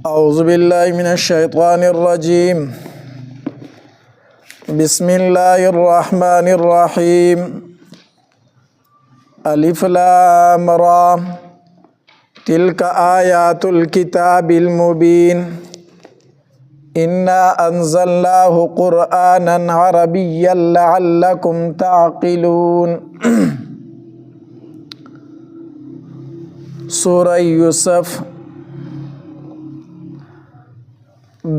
أعوذ بالله من الشيطان الرجيم. بسم الله الرحمن الرحيم. ألف لام را تلك آيات الكتاب المبين إنا أنزلناه قرآنا عربيا لعلكم تعقلون. سورة یوسف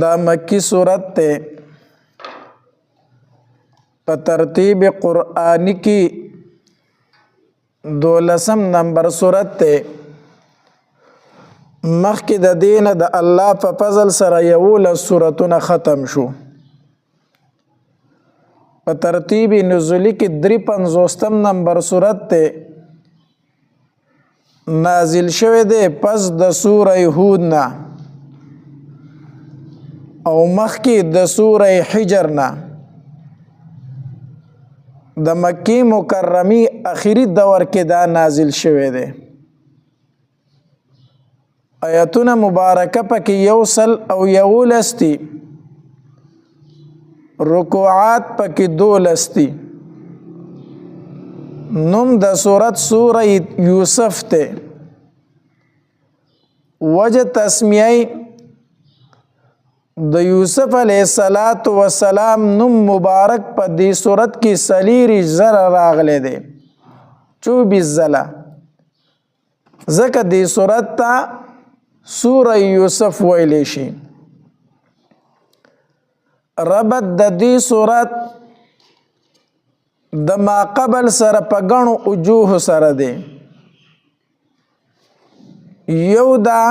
دا مکی صورت تے پا ترتیب قرآنی کی 12 نمبر صورت تے مخی دا دین دا اللہ پا فضل سر یول صورتون ختم شو. پا ترتیب نزولی کی 53 نمبر صورت تے نازل شوه دے پس د سورہ هود نا او مخی د سورہ حجر نا. د مکی مکرمی اخیری دور کې دا نازل شوه دے. آیتون مبارکه پاکی یوصل او یولستی، رکوعات پاکی 2 نم د سورت سورہ یوسف تے. وجہ تسمیه د یوسف علیہ السلام نم مبارک پا دی سورت کی سلیری زر راغلے دے 24 زلا. ذکر دی سورت تا سورہ یوسف ویلیشی. ربط د دی سورت د ما قبل سر پا گنو وجوه سر دے. یو دا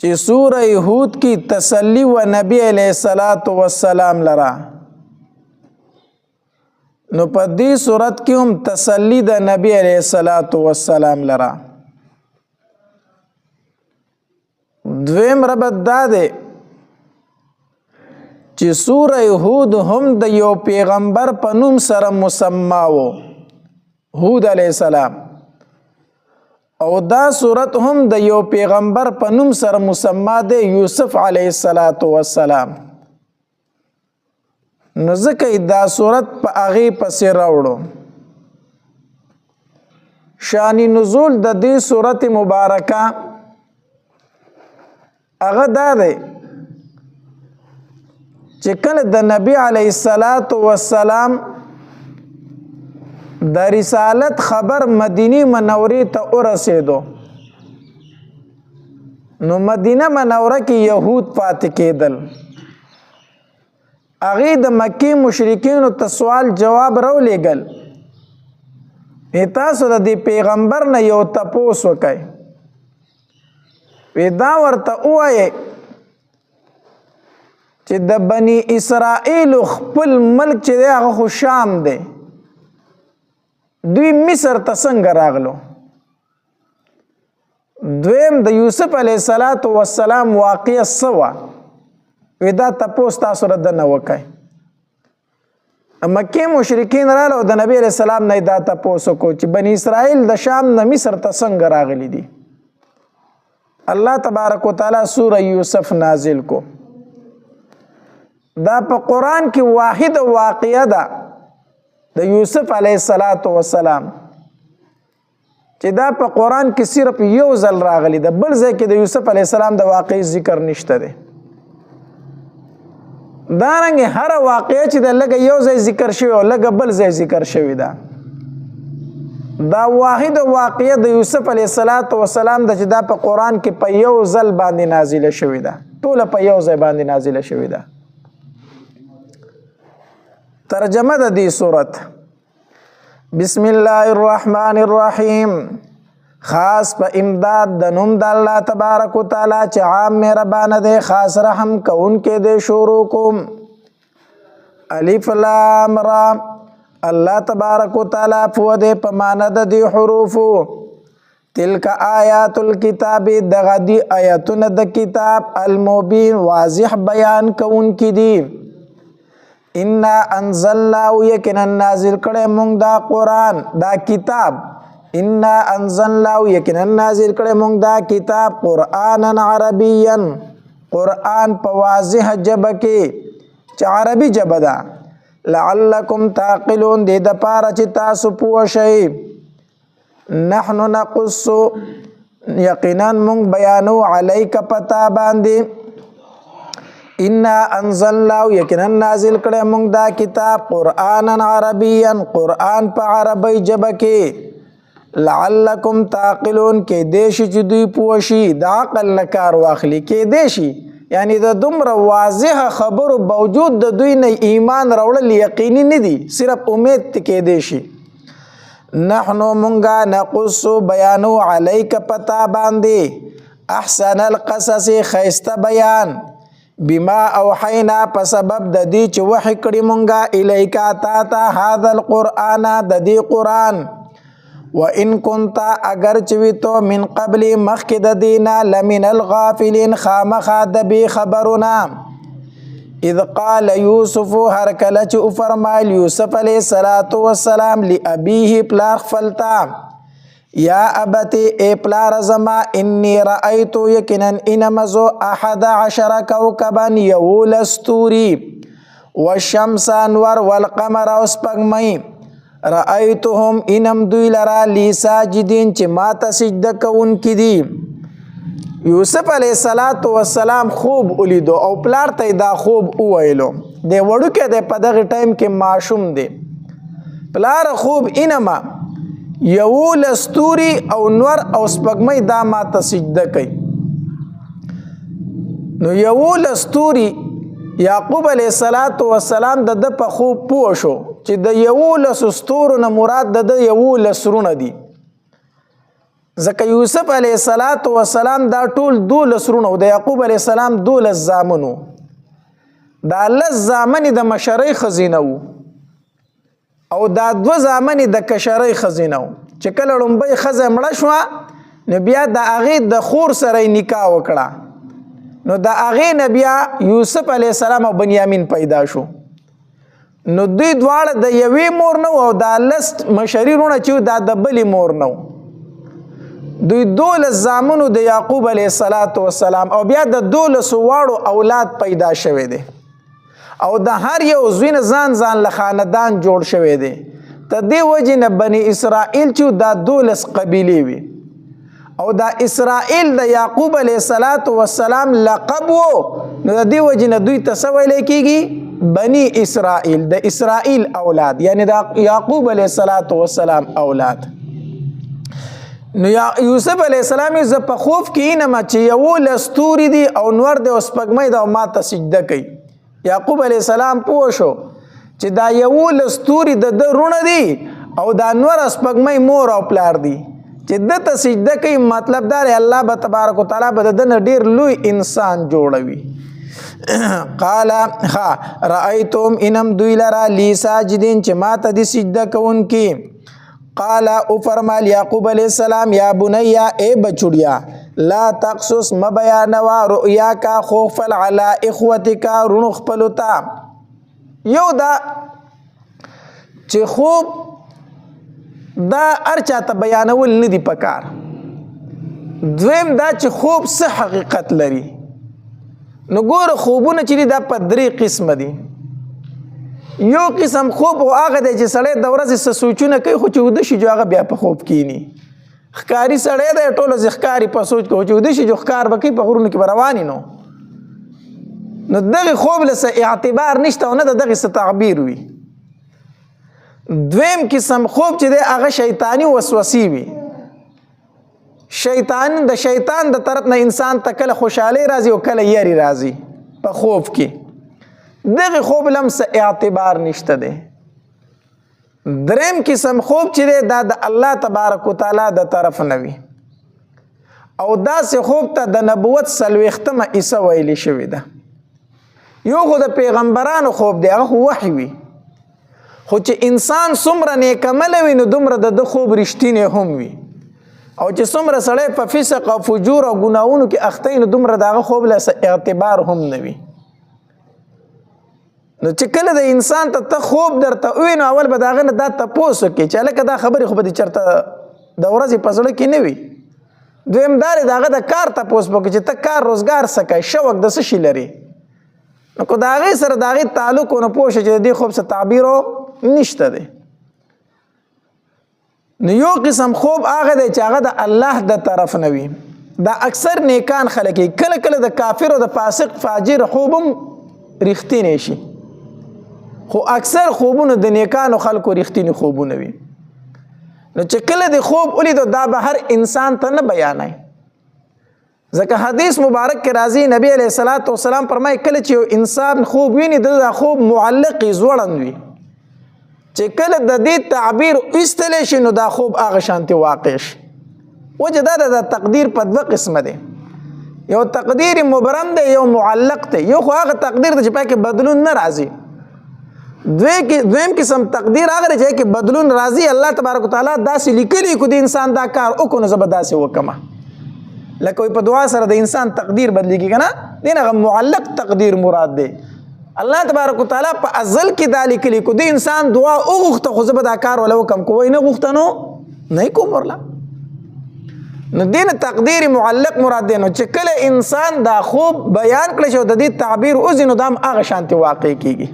چی سورہ ہود کی تسلی و نبی علیہ السلام لرا، نو پا دی صورت کی ہم تسلی دا نبی علیہ السلام لرا. دویم ربط دا دے چی سورہ ہود ہم دا یو پیغمبر پا نوم سر مسماو ہود علیہ السلام، او دا صورت هم د یو پیغمبر په نوم سره مسما دی یوسف علیه السلام. نو ځکه دا صورت په هغې پسې راوړو. شان نزول د دې صورت مبارکه هغه دا دی چې کله د نبی علیه السلام د رسالت خبر مدینی منوری ته ورسېدو، نو مدینه منوره کې یهود پاتې کېدل. هغې د مکی مشرکینو ته سوال جواب راولېږل، تاسو د دې پیغمبر نه یو تپوس وکئ، دا ورته ووایئ چې د بني اسرائیلو خپل ملک چې دی هغه خو شام دی، دوی مصر ته څنګه راغلو. دویم د یوسف علیه السلام واقعه څه وه، دا تپوس تاسو ردنه وکئ. مکې مشرکین راغله او د نبی علیه السلام نه دا تپوس وکړو چې بني اسرائیل د شام نه مصر ته څنګه راغلی دي. الله تبارک وتعالی سوره یوسف نازل کو. دا په قرآن کې واحد واقعه ده د یوسف علیه السلام چې دا په قرآن کې صرف یو ځل راغلی ده، بل ځای کې د یوسف علیه السلام د واقعي ذکر نشته دی. دارنګې هره واقعه چې د لږه یو ځای ذکر شوی او لږه بل ځای ذکر شوی ده. دا واحد واقعه د یوسف علیه السلام ده چې دا په قرآن کې په یو ځل باندې نازله شوی ده، ټوله په یو ځای باندې نازله شوی ده. ترجمه د دې صورت: بسم الله الرحمن الرحیم. خاص په امداد د نوم د الله تبارک وتعالی چې عام مهربان دی، خاص رحم کوونکی دی. شروع کوم. الف لام را. الله تبارک وتعالی په دې په معنا د دې حروفو. تلک آیات الکتاب، دغه دی آیاتونه د کتاب، المبین واضح بیان کوونکی دی. انا انزلناه، یقینا نازل کړه مونږ دا قرآن دا کتاب انا انزلناه یقینا نازل کړی مونږ دا کتاب قرآنا عربیا قرآن په واضح ژبه کې چې عربي ژبه ده لعلکم تعقلون دې دپاره چې تاسو پوه شئ نحن نقص یقینا مونږ بیانو علیک پتا باندې انا انزلناه یقینا نازل کړی مونږ دا کتاب قرآنا عربیا قرآن په عربی ژبه کې لعلکم تعقلون کې دیشي چې دوی پوه شي د عقل نه کار واخلي کې دیشي یعنی د دومره واضح خبرو باوجود د دوی نه ایمان راوړل یقیني نه دي صرف امید کې دیشي نحنو مونږه نقص بیانو علیک پتا باندې احسن القصص خیسته بیان بما اوحینا په سبب د دې چې وحی کړی مونږه الیک تا ته هذا القرآن د دې قرآن وان كنت اگر چوي تو من قبل مخک د دینا لمن الغافلين خامخا د بی خبرنا اذ قال يوسف هر کله چې فرمایل یوسف علیه السلام لابيه پلار خپلتا یا ابتی ای پلار زما انی رأیتو یقینا انمزو 11 کوكبا یول استوری والشمس انور والقمر اسپغمی رأیتهم انم دوی لرا لی ساجدین چې ماته سجده کوونکي دي یوسف علیه السلام خوب ولیدو او پلار ته دا خوب وویلو د وړوکی دی په دغه ټایم کې ماشوم دی پلار خوب انما یول استوري او نور او سپګمۍ دا ماته سجده کوي نو یول استوري یعقوب علیه السلام د په خوب پوه شو چې د یولس ستورو نه مراد د یولس سرونه دي ځکه یوسف علیه السلام دا ټول 12 سرونه او د یعقوب علیه السلام 12 زامنو دا 10 زامن د مشرۍ خزینه وو او دا 2 زامن د کشرۍ خزینه وو چې کله لومبۍ خزه مړه شوه نو بیا د هغې د خور سره نکاح وکړه نو د هغې نه بیا یوسف علیه السلام او بنیامین پیدا شو نو دوی دواړه د یوې مور نه او دا لست مشري رونه چې دا د بلې مور نه دوی 12 زامنو د یعقوب علیه السلام او بیا د 12 واړو اولاد پیدا شوی دی او د هر یو زوی نه ځان له خاندان جوړ شوی دی ته دې وجې نه بني اسرائیل چې دا 12 قبیلې وي او دا اسرائیل د یعقوب علیه السلام لقب وو نو د دې وجې نه دوی ته څه ویلی کېږي بني اسرائیل د اسرائیل اولاد یعنی د یعقوب علیه السلام اولاد نو یوسف علیه السلام زه په خوف کې اینم چې یولس ستوري دي او نور دی او سپګمۍ ده او ماته سجده کوي یعقوب علیه السلام پوه شو چې دا یولس ستوري د ده رونه دي او دا نور سپګمۍ مور او پلار دي چې دته سجده کوي مطلب دا دی الله به تبارک وتعالی به د ده نه ډېر لوی انسان جوړوي قال رأيتم انم دوی لرا لی ساجدین چې ماته دی سجده کوونکي قال او فرمال یعقوب علیہ السلام یا بنیا اے بچڑیا لا تقصص مبیانوا رؤیا کا خوفل علی اخوتکا رنخ پلوتا یو دا چې خوب دا ارچا ته بیانول ندی پکار دویم دا چې خوب څه حقیقت لري نو ګوره خوبونه چې دا په 3 قسم دي یو قسم خوب او هغه دی چې سړی د ورځې څه سوچونه کوي خو چې وده شي جو هغه بیا په خوب کینی ښکاري سړی دی ټوله ځې ښکاري په سوچ کوي چې وده شي جو ښکار به کوي په غرونو کې به رواني نو دغې خوب له څه اعتبار نشته او نه د دغې څه تعبیر وي دویم قسم خوب چې دی هغه شیطاني وسوسې وي د شیطان د طرف نه انسان ته کله خوشحالي راځي او کله یری راځي په خوب کې دغه خوب لم څه اعتبار نشته دی دریم قسم خوب چې دی دا د الله تبارک وتعالی د طرف نه وي او داسې خوب ته د نبوت 40مه عیسه ویلې شوې ده یو خو د پیغمبرانو خوب دی هغه خو وحی وي خو چې انسان څومره نیکعمله وي نو دومره د ده خوب رښتینی هم وي او چې څومره سړی په فسق او فجور او ګناهونو کې اخته نو دومره د هغه خوب له اعتبار هم نه وي نو چې کله د انسان ته خوب درته ووي نو اول به د هغه نه دا تپوس وکړي چې هلکه دا خبرې خو به دې چېرته د ورځې په زړه کې نه وي. دویم دا دی د هغه د کار تپوس به وکړي چې ته کار روزګار څه کوې، شوق د څه شي لري. نو که د هغې سره د هغې تعلق ونه پوه شي چې د دې خوب څه تعبیر نشته دی. نو یو قسم خوب هغه دی چې هغه د الله د طرف نه وي. دا اکثر نیکان خلک کله کله د کافر او د فاسق فاجر خوب هم رښتینی شي، خو اکثر خوبونه د نیکانو خلکو رښتینی خوبونه وي. نو چې کله د خوب ولیدو دا به هر انسان ته نه بیانای، ځکه حدیث مبارک کې راځي نبی علیه الصلاۃ والسلام فرمایي کله چې یو انسان خوب ویني دا خوب معلق زوړند وي، چې کله د دې تعبیر ایستلی شي نو دا خوب هغه شانتي واقع شي. وجه دا د تقدیر په دوه قسمه دی، یو تقدیر مبرم دی، یو معلق دی. یو خو هغه تقدیر دی چې پای کې بدلون نه راځي. دویم قسم تقدیر هغه دی چې کې بدلون راځي. الله تبارک وتعالی داسې لیکلي کو د انسان دا کار وکړو نو زه به داسې وکړم. لکه په دعا سره د انسان تقدیر بدلیږي که نه، دین هغه معلق تقدیر مراد دی. الله تبارک وتعالی په ازل کې دا لیکلي کو د انسان دعا وغوښته خو زه به دا کار ولا وکړم، کو نه غوښته نو نه کوم ورله. نو دین تقدیر معلق مراد دی. نو چې کله انسان دا خوب بیان کړی شي او د دې تعبیر وځي نو دا هم هغه شانتي واقع کېږي،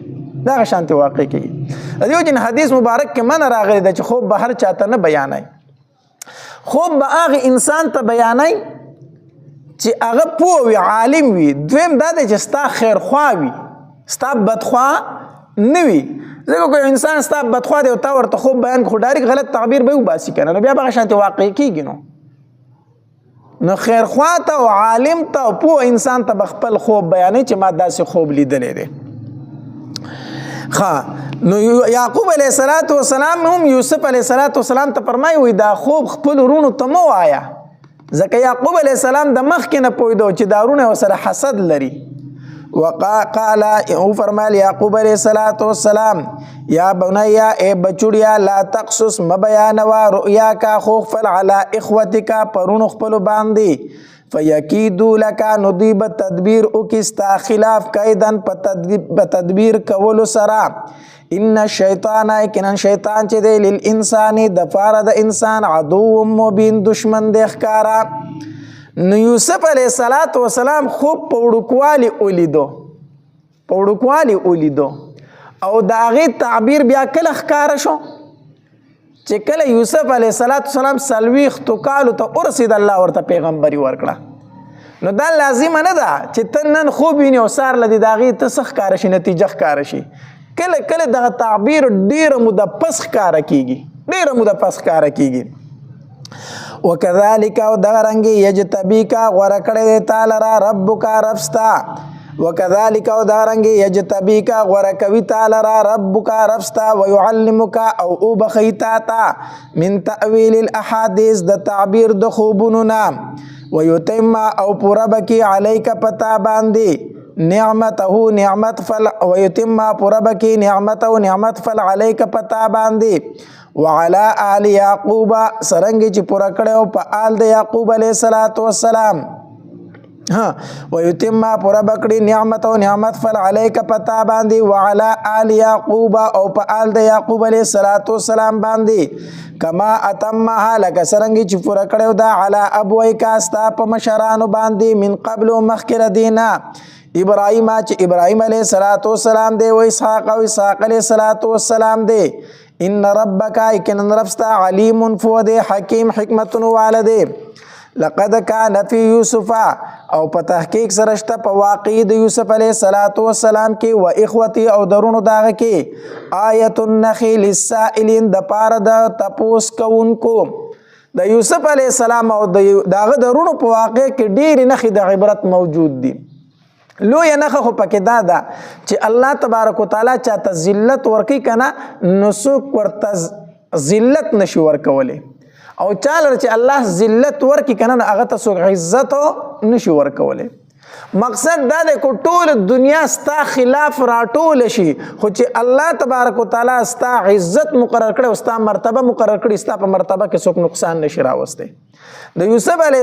دا هغه شانتي واقع کېږي. د دې وجې حدیث مبارک کې منع راغلی ده چې خوب به هر چاته نه بیانای. خوب به هغه انسان ته بیانای چې هغه پوه وي، عالم وي. دویم دا دی چې ستا خیرخوا وي، ستا بدخوا نه وي. ځکه که انسان ستا بدخوا دی او تا ورته خوب بیان خو ډایرک غلط تعبیر به وباسي که نه، نو بیا به هغه شانتي واقع کېږي. نو خیرخوا ته او عالم ته او پوه انسان ته به خپل خوب بیانوي چې ما داسې خوب لیدلی دی. نو یعقوب علیه السلام هم یوسف علیه السلام ته فرمایي وایي دا خوب خپل ورونو ته مه وایه، ځکه یعقوب علیه السلام د مخکې نه پوهېدو چې دا ورونه ورسره حسد لري. وقال او فرمایل یعقوب علیه السلام یا بنیا ای بچوړیا لا تقصص مبیانوا رؤیاکا خوف فل علی اخوتک پرونو خپل باندې فیکیدو لک ندیب تدبیر او کستا خلاف کیدن په تدبیر کولو سره. ان الشیطان یقینا شیطان چې دی للانسان د پاره د انسان عدو مبین دشمن دی ښکارا. نو یوسف علیه السلام خوب په وړوکوالي ولیدو او د هغې تعبیر بیا کله ښکاره شو چې کله یوسف علیه السلام 40 کالو ته ورسېد، الله ورته پیغمبري ورکړه. نو دا لازمه نه ده چې ته نن خوب وینې او سار له دې د هغې ته څه ښکاره شي، نتیجه ښکاره شي. کله کله دغه تعبیر ډېره موده پس ښکاره کېږي. وکذالک او دغه رنګې یجتبیک غوره کړی دی تا لره ربک ربستا. وکذالک او دغه رنګې یجتبیک غوره کوي تا لره ربک ربستا ویعلمک او وبخي تا ته من تأویل الاحادیث د تعبیر د خوبونو نه ویتم او پوره بکي علیک پتا باندې نعمته نعمت فل ویتم پوره بکي نعمت فل علیک پتا باندې وعلى آل یعقوب سرنګ چې پوره کړو په آل د یعقوب علیه السلام. ویتم پوره بکړي نعمت فل علیک پتا باندې وعلى آل یعقوب او په آل د یعقوب علیه السلام باندې کما اتمها لکه سرنګ چې پوره کړو دا علی ابویک استا په مشرانو باندې من قبل مخکره دینا ابراهیم چې ابراهیم علیه السلام دی و اسحاق علیه السلام دی. ان ربک یقینا ربستا علیم فود حکیم حکمت والده. لقد کان فی یوسف او په تحقیق سره شته په واقع د یوسف علیه السلام کې و اخوتی او درونو داغه کې آیت النخیل للسائلین د پاره د تپوس کوونکو. د یوسف علیه السلام او داغه درونو په واقع کې ډېرې نښې د عبرت موجود دي. لویه نښه خو پکې دا ده چې الله تبارک وتعالی چاته ذلت ورکوي که نه نو څوک ورته ذلت نشي ورکولی، او چاله چې الله ذلت ورکړي که نه هغه ته څوک عزت نشي ورکولی. مقصد دا دی که ټول دنیا ستا خلاف راټوله شي خو چې الله تبارک وتعالی ستا عزت مقرر کړی او ستا مرتبه مقرر کړي، ستا په مرتبه کې څوک نقصان نشي راوستی. د یوسف علیه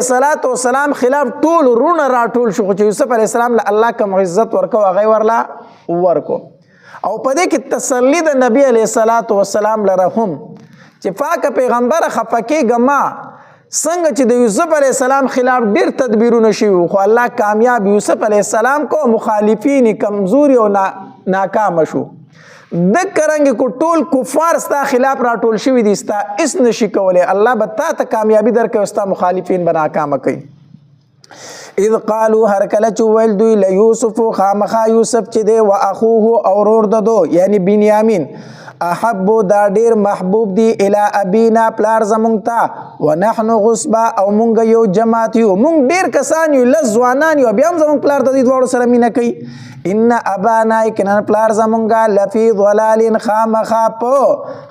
السلام خلاف ټول رونه راټول شو خو چې یوسف علیه السلام له الله کوم عزت ورکو هغه ورلا ورکو. او په دې کې تسلی د نبی علیه السلام لره هم چې پاک پیغمبر خفه کېږه ما څنګه چې د یوسف علیه السلام خلاف ډېر تدبیرونه شوي خو الله کامیاب یوسف علیه السلام کو مخالفین کمزوري او ناکامه شو دکه رنګې کو ټول کفار ستا خلاف راټول شوي دي ستا هېڅ نشي کولی الله به تا ته کامیابي درکوي ستا مخالفین به ناکامه کوي اذ قالوا هر کله چې ویل دوی لیوسف خامخا یوسف چې دی و اخوه او ورور د دو یعنی بنیامین احبو دا ډیر محبوب دی الی ابینا پلار زمونږ ته ونحن غصبا او مونږ یو جماعت یو مونږ ډیر کسان یو لس ځوانان یو بیا هم زمونږ پلار د دې دواړو سره مینه کوي ان ابانا یقینا پلار زمونږ لفی ضلال خامخا په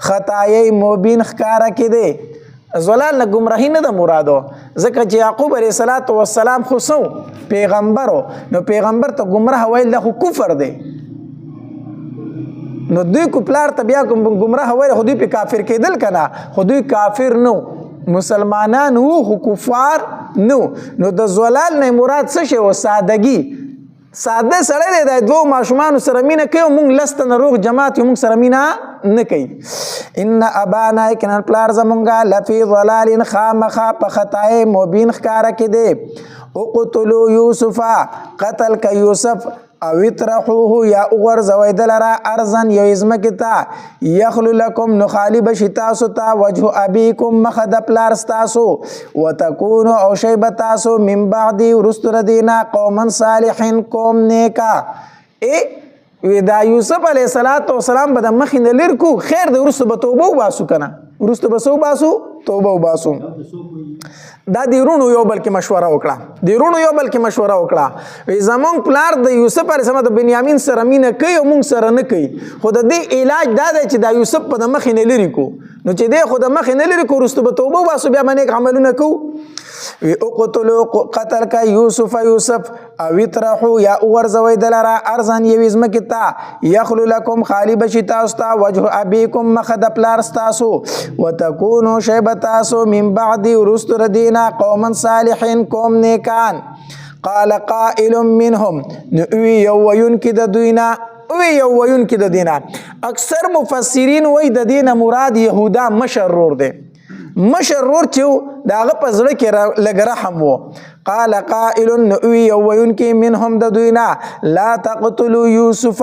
خطایي مبین ښکاره کې دی زلال نه گمراهی نه ده مرادو ځکه چې یعقوب علیه السلام خو سو پیغمبرو نو پیغمبر ته گمراه ویل دا خو کفر دی نو دوی کو پلار ته بیا گمراه ویل خو دوی په کافر کېدل کنه خو دوی کافر نو مسلمانان وو خو کفار نو د زلال نه مراد څه شی و سادگی ساده سره دی د دوه ماشومان سره مینه کوي مونږ لست نه روغ جماعت مونږ سره مینه نه کوي ان ابانا کنا پلار زمونږه لفی ضلال خامخا په خطای مبین ښکارا کې دی او قتلوا یوسف قتل ک یوسف او اطرحوه یا اغرزوی دلرا ارزن یو ازمکی تا یخلو لکم نخالی بشی تاسو تا وجه ابیکم مخد پلار ستاسو وتکونو او شیب تاسو من بعدی ورست ردینا قوما صالحین قوم نیکا دا یوسف علیه السلام به د مخې نه لر کو خیر د وروسته به توبه وباسو کنه وروسته به څه وباسو توبه وباسو دا د ورونو یو بل کې مشوره وکړه وی زمونږ پلار د یوسف علیه السلام د بنیامین سره مینه کوي او مونږ سره نه کوي خو د دې علاج دا دی چې دا یوسف په د مخې نه لرې کو نو چې دی خو د مخې نه لرې کو وروسته به توبه وباسو بیا به نیک عملونه کوو وی اقتلوا قتل کا یوسف او اطرحوا یا اغرزوی دلرا ارزن یو ازمکی تا یخلو لکم خالی بشی تاستا وجه ابیکم مخد پلار ستاسو وتکونو شیب تاسو من بعدی ورست ردینا قوما صالحین قوم نیکان قال قائل منهم نوی یوین کی د دوینا اکثر مفسرین وی د دین مراد یهودا مشرور دی مشرور چې داغه په زړه کې لږ رحم و قال قائل نوی یوینکی منهم د دوینا لا تقتلوا یوسف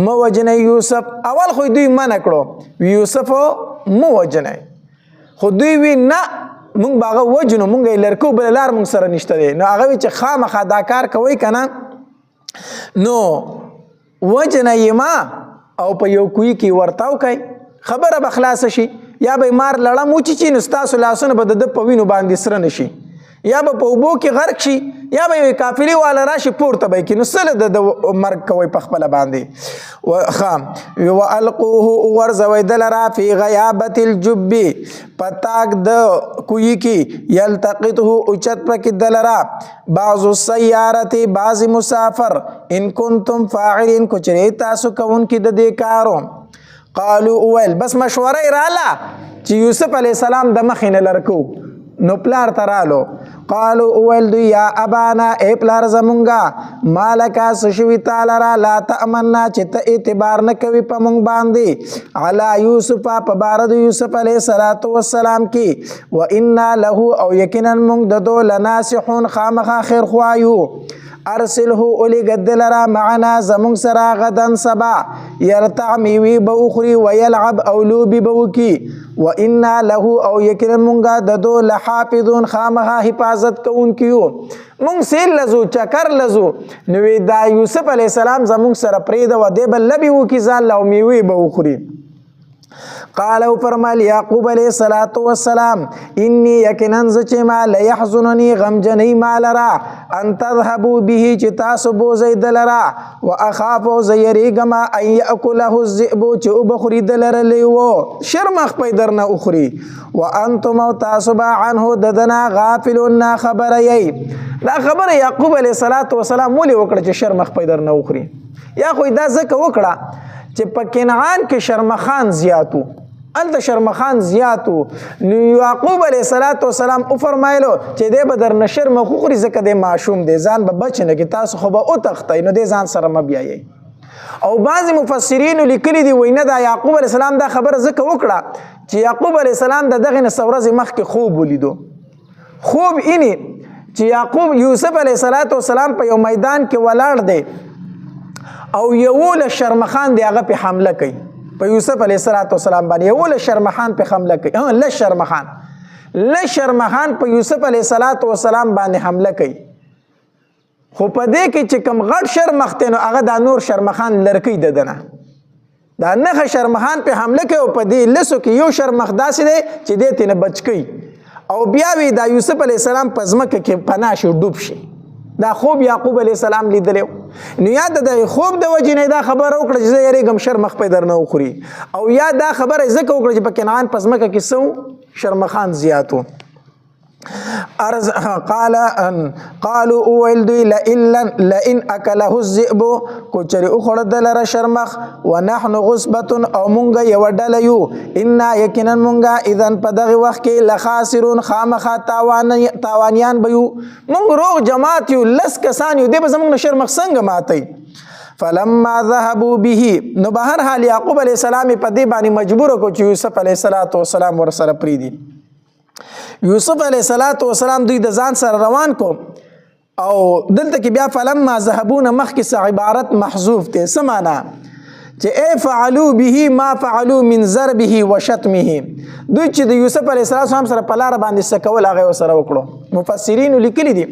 موجن یوسف اول خو دوی منع کړو یوسف موجن خو دوی وی نه مونږ باغه وجنو مونږ لرکو بل لار مونږ سره نشته دی نو هغه چې خامخا دا کار کوي کنه نو وجن یما او په یو کوی کې ورتاو کوي خبره به خلاص شي یا به مار لړم وچی نو ستاسو لاسونه به د په وینو باندې سره نشي یا به په اوبو کې غرق شي یا به کافلی والا راشي پورته به کې نو سله د مرګ کوي په خپل باندې والقوه ورزوي دلرا فی غیابت الجب پتاک د کوی کې یلتقطه اوچت پکې دلرا بعض السیارت بعض مسافر ان کنتم فاعلین کو چرې تاسو کوون کې د دې کارو قالو اول بس مشوره رااله چې یوسف علیه السلام د مخې نه لرکو نو پلار ته رالو قالو اول دوی یا ابانا ای پلار زمونږه مالکا سشوي تعالی را لا تأمنا چې ته اعتبار نه کوي په مونږ باندې علی یوسف په باره د یوسف علیه السلام کې و انا له او یقینا مونږ د دو لناسحون خامخا خیر خوایو ارسله اولی گدلرا معنا زمون سرا غدن سبا یرتع میوی بوخری ویلعب اولوبی بوکی و انا له او یقینا مونږه د دو لحافظون خامخا حفاظت کون کیو مونږ سیل لزو چکر لزو نو دا یوسف علی السلام زمون سره پرید و دی بل لبی وکي ځان لو میوی بوخری قالو فرمال یعقوب علیہ السلام انی یقیناً زچما لیحزننی غمجنی مالرا ان تذهبوا به چې تاسو بوزئ دلرا واخاف زیریګما ان یاکله الذئب چې وبخوري دلره لیو شرمخ پیدر نه اخري وانتم تاسو عنه ددنا غافلون خبري دا خبر یعقوب علیہ السلام ولې وکړه چې شرمخ پیدر نه اخري یا خو دا ځکه وکړه چې په کنعان کې شرمخان زیاتو الته شرمخان زیاتو نو یعقوب علیه السلام او فرمایلو چې دې به در نه شرم خوري ځکه د معشوم دی ځان به بچ نه کې تاسو خو به او تختی نو دې ځان سره م بیایي او بعض مفسرین لیکلي دي وینه دا یعقوب علیه السلام دا خبره ځکه وکړه چې یعقوب علیه السلام د دغه نه څو ورځې مخکې خوب ولیدو. خوب اینی چې یعقوب یوسف علیه السلام په یو میدان کې ولاړ دی او یو شرمخان دی هغه په حمله کوي په یوسف علیه السلام باندې. یو شرمخان په حمله کوي شرمخان په یوسف علیه السلام باندې حمله کوي. خو په دې کې چې کوم غټ شرمخ دی نو هغه دا نور شرمخان لرکۍ د دنه دا نخه شرمخان په حمله کوي او په دې لسو کې یو شرمخ داسې دی چې دې تېنه بچ کوي او بیا وی دا یوسف علیه السلام په ځمکه کې پناه شي ډوب شي. دا خوب یعقوب علیه السلام لیدلی نو یا د خوب د وجې نه دا خبره وکړه چې زه یریږم شرمخ په درنه وخوري او یا دا خبره یې ځکه وکړه چې په کنعان په ځمکه کې څه شرمخان زیاتو. قالوا اویل دوی لئن اکله الذئب کوچری اخوړه دلره شرمخ ونحن غصبه او مونږ یو ډله یو انا یقینا مونږه اذن په دغه وخت کې لخاسرون خامخا تاوانیان به یو مونږ روغ جماعت یو لس کسان یو دی به زمونږ شرمخ څنګه ماتئ. فلما ذهبوا به نو به هر حال یعقوب علیه السلام په دې باندې مجبور کو چې یوسف علیه السلام ورسره پریدي. یوسف علیه السلام دوی د ځان سره روان کو او دلته کې بیا فلما ذهبون مخکې څه عبارت محذوف دی. څه معنا چې ای فعلوا به ما فعلوا من ضربه وشتمه دوی چې د یوسف علیه السلام سره په لاره باندې څه کول هغه ورسره وکړو. مفسرین لیکلي دي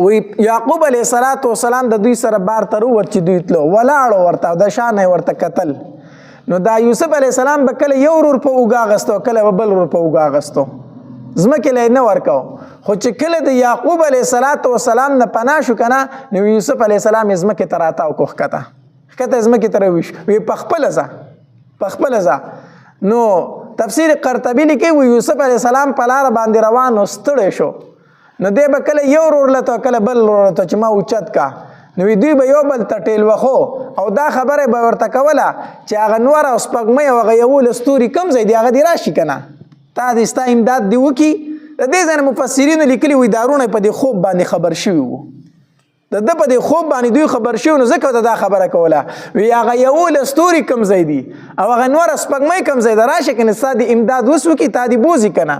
وی یعقوب علیه السلام د دوی سره بار تر ووت چې دوی تلو ولاړو ورته د شانه ورته قتل. نو دا یوسف علیه السلام به کله یو ورور په اوږه اغسته کله به بل ورور په اوږه اغسته ځمکې له یې نه ورکو. خو چې کله د یعقوب علیه السلام نه پناه شو که نه نو یوسف علیه السلام یې ځمکې ته راتاو کو ښکته ځمکې ته راویش وی په خپله ځه. نو تفسیر قرطبي لیکي وی یوسف علیه السلام په لاره باندې روان و ستړی شو نو دی به کله یو ورور لته کله بل ورور لته چې ما اوچت کا نو دوی به یو بل ته ټېل وخو او دا خبره به ورته کوله چې هغه نور او سپوږمۍ او هغه یولس ستوري کوم ځای دی هغه دې راشي که نه تا دې ستا امداد دې وکړي. د دې ځای نه مفسرینو لیکلي وي دارونه په دې خوب باندې خبر شوي وو د ده په دې خوب باندې دوی خبر شوي نو ځکه ورته دا خبره کوله وی هغه یولس ستوري کوم ځای دي او هغه نور سپوږمۍ کوم ځای ده راشه که نه ستا دې امداد وس وکړي تا دې بوځي که نه.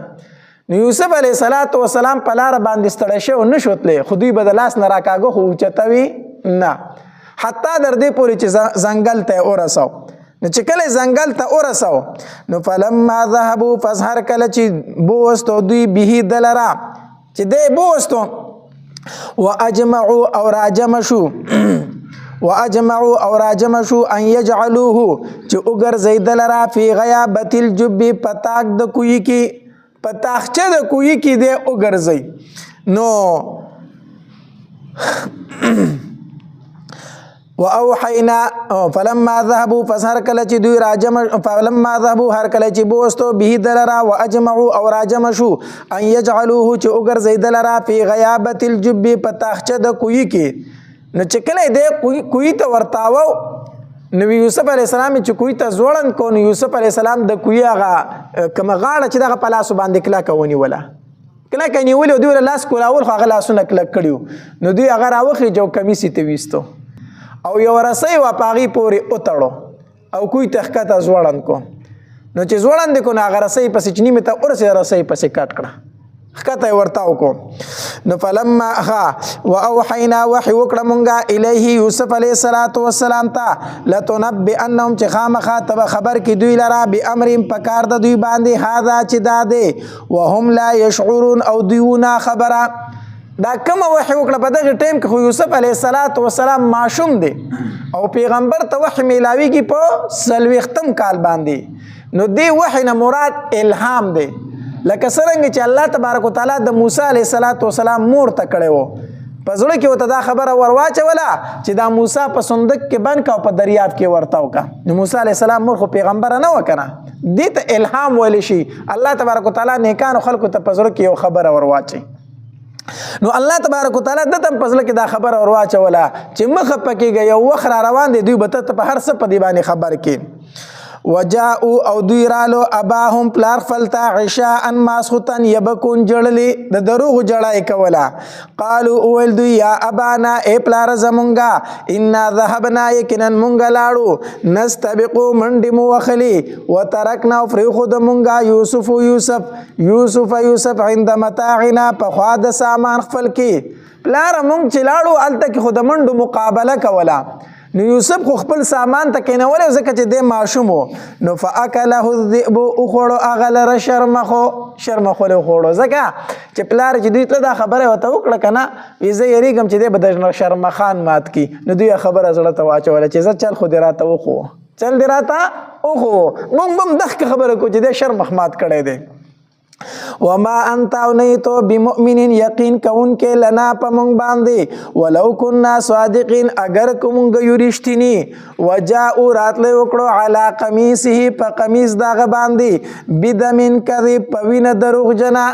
نو یوسف علیه السلام په لاره باندې ستړی شوی نه شو تلی خو دوی به د لاس نه راکاږه خو اوچتوي نه حتی در دې پورې چې ځنګل ته یې ورسو. نو چې کله ځنګل ته ورسو نو فلما ذهبوا پس هر کله چې بوستو دوی به دلره چې دی بوستو واجمعوا او راجم شو ان یجعلوه چې وګرځي دلره فی غیابت الجب پتاک د کوی کې پتاخچه د کوی کې دی وګرځي. نو واوحینا فلما ذهبوا فسهر کله چې دوی راجم فلما ذهبوا هر کله چې بوستو به دلرا واجمعوا او راجم شو ان يجعلوه چې وګرځي دلرا فی غیابت الجب پتاخچه د کوی کې. نو چې کله دی کوی ته ورتاو نو یوسف علیه السلام چې کوی ته زوړند کو نو یوسف علیه السلام د کوی هغه کومه غاړه چې دغه په لاسو باندې کلکه ونیوله کلکه نیولې او دوی له لاس کولاول خو هغه لاسونه کلک کړي نو دوی هغه راوخري جو کمیسي ته ویستو او یو رسۍ وه په هغې پورې وتړو او کوی ته ښکته زوړند کو. نو چې زوړند کو نو هغه رسۍ پسې چې نیمې ته ورسېده رسۍ پسې کټ کړه ښکته یې ورته وکړو. نو فلما واوحینا وحي وکړه مونږه الیه یوسف علیه السلام ته لتنبئنهم چې خامخا ته به خبر کړي دوی لره بامرهم په کار د دوی باندې هذا چې دا دی وهم لا یشعرون او دوی ونه خبره. دا کومه وحي وکړه په دغه ټایم کې خو یوسف علیه السلام ماشوم دی او پیغمبر ته وحي میلاویږي په 40 کال باندې. نو دې وحي نه مراد الهام دی لکه څرنګه چې الله تبارک وتعالی د موسی علیه السلام مور ته کړی و په زړه کې ورته دا خبره ورواچوله چې دا موسی په صندوق کې بند کا او په دریاب کې ورته وکړه. نو موسی علیه السلام مور خو پیغمبره نه وه که نه دې ته الهام ویلی شي الله تبارک وتعالی نیکانو خلکو ته په زړه کې یو خبره ورواچي. نو الله تبارک وتعالی د تم په زړه کې دا خبره ورواچوله چې مخه پکېږه یو وخت را روان دی دوی به ته په هر څه په دې باندې خبر کې. وجاءو او دوی رالو اباهم پلار خپلتا عشاء ماسختن یبکون جړلی د دروغ جړای کولا قالو اول دوی یا ابانا ای پلار زمونږه ان ذهبنا یقینا مونږ لاړو نستبقو منډی مو وخلی وترکنا فریخو د مونږه یوسف عند متاعنا په خوا د سامان خپل کې پلار مونږ چې لاړو الته کې خو د منډو مقابله کوله نو یوسف خو خپل سامان ته کینول ځکه چې د ماشوم نو فاکله الذئب او خوړو اغلر شرمخو له خوړو ځکه چې پلار چې دوی ته دا خبره وته وکړه کنه ویزه یریګم چې د بدر شرمخان مات کی نو دوی خبره زړه ته واچول چې ځ چل خو دراته وخو چل دراته اوخو بم دغه خبره کو چې د شرمخ مات کړي دي وما انت اونیتو بمؤمن یقین کون کے لنا پا منگ باندے ولو کننا صادقین اگر کمونگ یورشتینی وجاؤ راتلے وکڑو علا قمیسی پا قمیس داغ باندے بدمن کذب پوین دروغ جنا